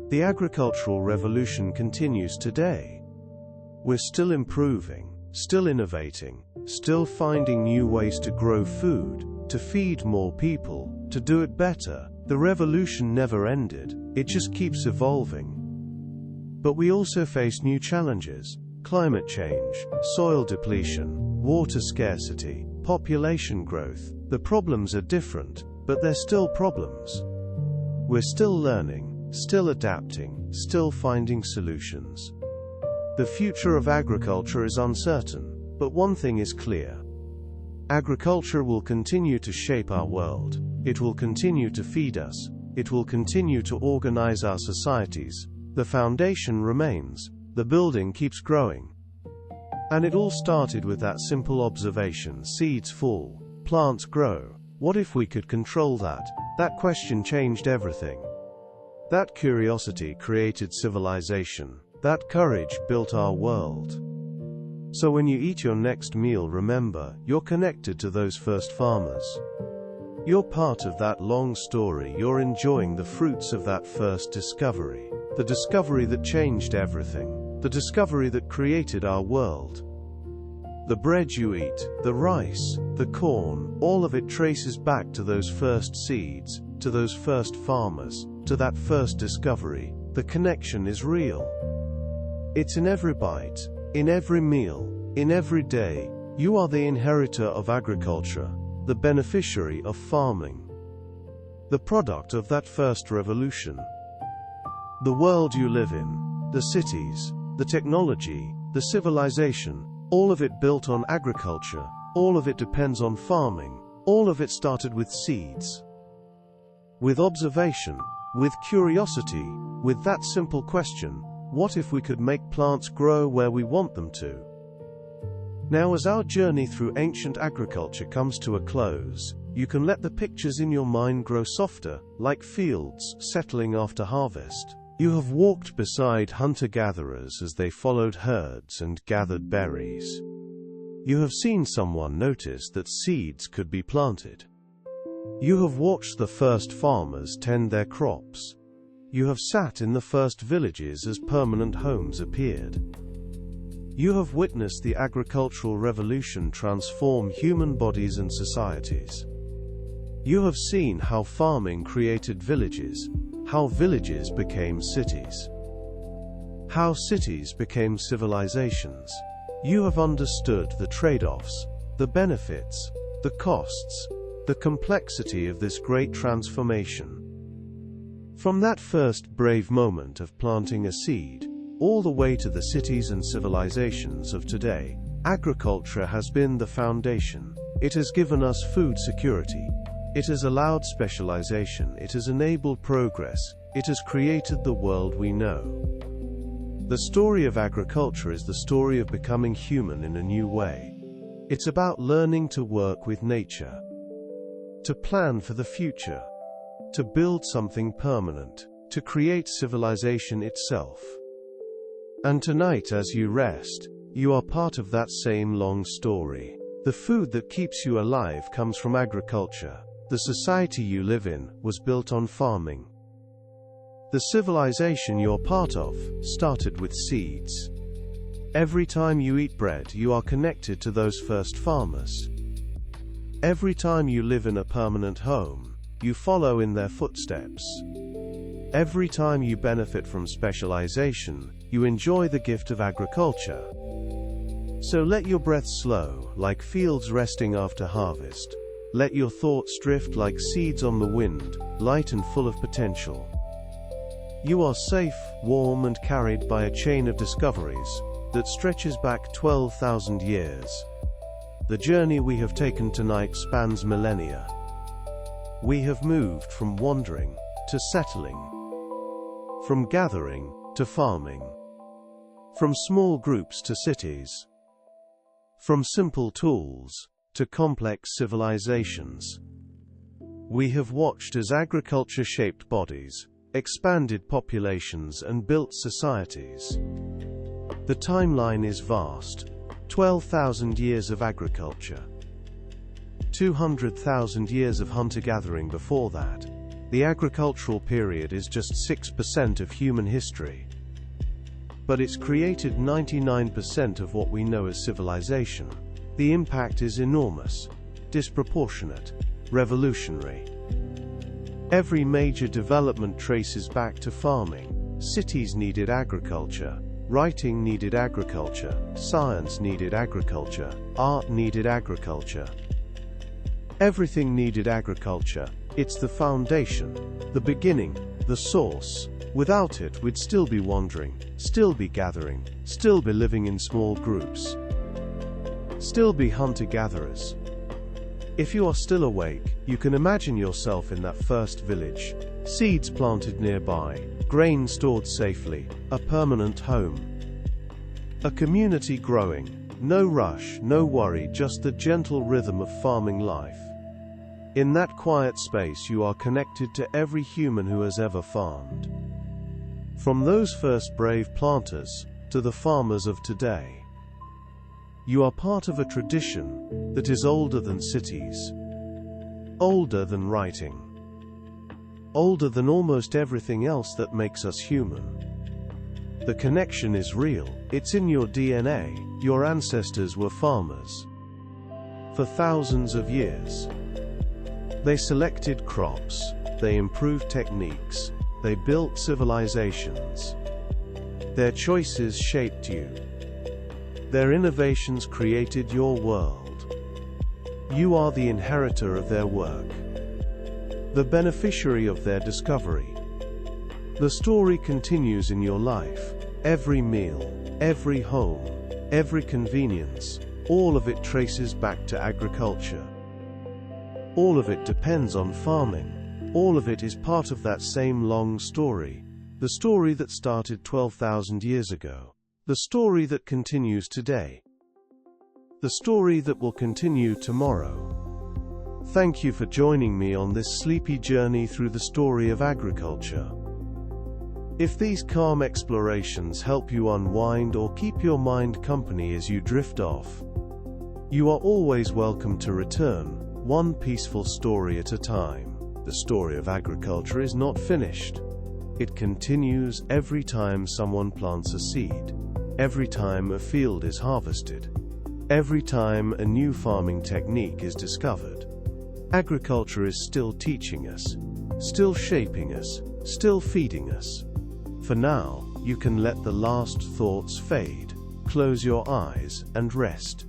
A: The agricultural revolution continues today. We're still improving, still innovating, still finding new ways to grow food, to feed more people, to do it better. The revolution never ended, it just keeps evolving. But we also face new challenges: climate change, soil depletion, water scarcity, population growth. The problems are different, but they're still problems. We're still learning, still adapting, still finding solutions. The future of agriculture is uncertain, but one thing is clear. Agriculture will continue to shape our world. It will continue to feed us. It will continue to organize our societies. The foundation remains. The building keeps growing. And it all started with that simple observation: seeds fall, plants grow. What if we could control that? That question changed everything. That curiosity created civilization. That courage built our world. So when you eat your next meal, remember, you're connected to those first farmers. You're part of that long story. You're enjoying the fruits of that first discovery. The discovery that changed everything. The discovery that created our world. The bread you eat, the rice, the corn, all of it traces back to those first seeds, to those first farmers, to that first discovery. The connection is real. It's in every bite, in every meal, in every day. You are the inheritor of agriculture, the beneficiary of farming, the product of that first revolution. The world you live in, the cities, the technology, the civilization, all of it built on agriculture, all of it depends on farming, all of it started with seeds. With observation, with curiosity, with that simple question: what if we could make plants grow where we want them to? Now, as our journey through ancient agriculture comes to a close, you can let the pictures in your mind grow softer, like fields settling after harvest. You have walked beside hunter-gatherers as they followed herds and gathered berries. You have seen someone notice that seeds could be planted. You have watched the first farmers tend their crops. You have sat in the first villages as permanent homes appeared. You have witnessed the agricultural revolution transform human bodies and societies. You have seen how farming created villages, how villages became cities, how cities became civilizations. You have understood the trade-offs, the benefits, the costs, the complexity of this great transformation. From that first brave moment of planting a seed, all the way to the cities and civilizations of today, agriculture has been the foundation. It has given us food security. It has allowed specialization. It has enabled progress. It has created the world we know. The story of agriculture is the story of becoming human in a new way. It's about learning to work with nature, to plan for the future, to build something permanent, to create civilization itself. And tonight, as you rest, you are part of that same long story. The food that keeps you alive comes from agriculture. The society you live in was built on farming. The civilization you're part of started with seeds. Every time you eat bread, you are connected to those first farmers. Every time you live in a permanent home, you follow in their footsteps. Every time you benefit from specialization, you enjoy the gift of agriculture. So let your breath slow, like fields resting after harvest. Let your thoughts drift like seeds on the wind, light and full of potential. You are safe, warm and carried by a chain of discoveries that stretches back 12,000 years. The journey we have taken tonight spans millennia. We have moved from wandering to settling, from gathering to farming, from small groups to cities, from simple tools to complex civilizations. We have watched as agriculture shaped bodies, expanded populations and built societies. The timeline is vast. 12,000 years of agriculture. 200,000 years of hunter-gathering before that. The agricultural period is just 6% of human history. But it's created 99% of what we know as civilization. The impact is enormous, disproportionate, revolutionary. Every major development traces back to farming. Cities needed agriculture. Writing needed agriculture. Science needed agriculture. Art needed agriculture. Everything needed agriculture. It's the foundation, the beginning, the source. Without it, we'd still be wandering, still be gathering, still be living in small groups, still be hunter-gatherers. If you are still awake, you can imagine yourself in that first village. Seeds planted nearby, grain stored safely, a permanent home. A community growing, no rush, no worry, just the gentle rhythm of farming life. In that quiet space you are connected to every human who has ever farmed. From those first brave planters, to the farmers of today. You are part of a tradition that is older than cities, older than writing, older than almost everything else that makes us human. The connection is real, it's in your DNA, your ancestors were farmers. For thousands of years. They selected crops, they improved techniques, they built civilizations. Their choices shaped you. Their innovations created your world. You are the inheritor of their work, the beneficiary of their discovery. The story continues in your life. Every meal, every home, every convenience, all of it traces back to agriculture. All of it depends on farming. All of it is part of that same long story. The story that started 12,000 years ago. The story that continues today. The story that will continue tomorrow. Thank you for joining me on this sleepy journey through the story of agriculture. If these calm explorations help you unwind or keep your mind company as you drift off, you are always welcome to return, one peaceful story at a time. The story of agriculture is not finished. It continues every time someone plants a seed, every time a field is harvested, every time a new farming technique is discovered. Agriculture is still teaching us, still shaping us, still feeding us. For now, you can let the last thoughts fade, close your eyes, and rest.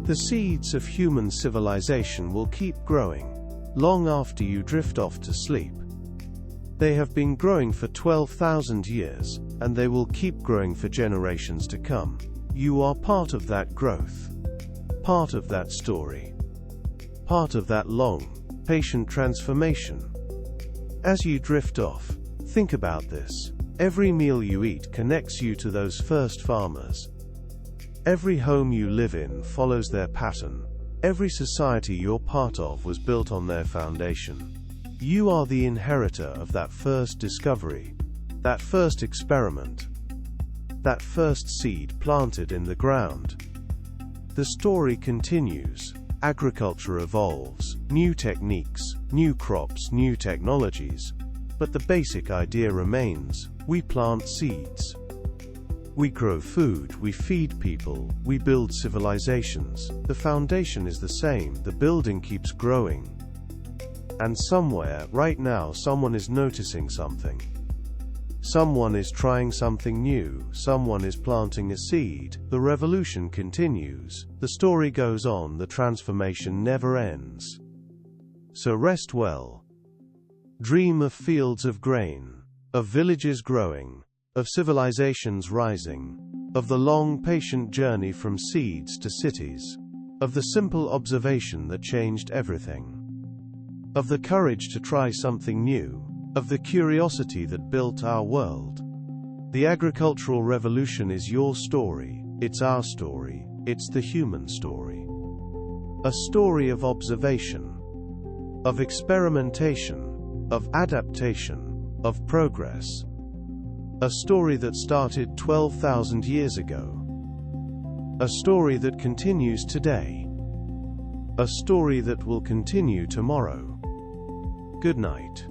A: The seeds of human civilization will keep growing, long after you drift off to sleep. They have been growing for 12,000 years, and they will keep growing for generations to come. You are part of that growth, part of that story, part of that long, patient transformation. As you drift off, think about this. Every meal you eat connects you to those first farmers. Every home you live in follows their pattern. Every society you're part of was built on their foundation. You are the inheritor of that first discovery, that first experiment, that first seed planted in the ground. The story continues. Agriculture evolves, new techniques, new crops, new technologies. But the basic idea remains: we plant seeds. We grow food, we feed people, we build civilizations. The foundation is the same, the building keeps growing. And somewhere, right now, someone is noticing something. Someone is trying something new, someone is planting a seed. The revolution continues, the story goes on, the transformation never ends. So rest well. Dream of fields of grain, of villages growing, of civilizations rising, of the long patient journey from seeds to cities, of the simple observation that changed everything, of the courage to try something new, of the curiosity that built our world. The agricultural revolution is your story, it's our story, it's the human story. A story of observation, of experimentation, of adaptation, of progress. A story that started 12,000 years ago. A story that continues today. A story that will continue tomorrow. Good night.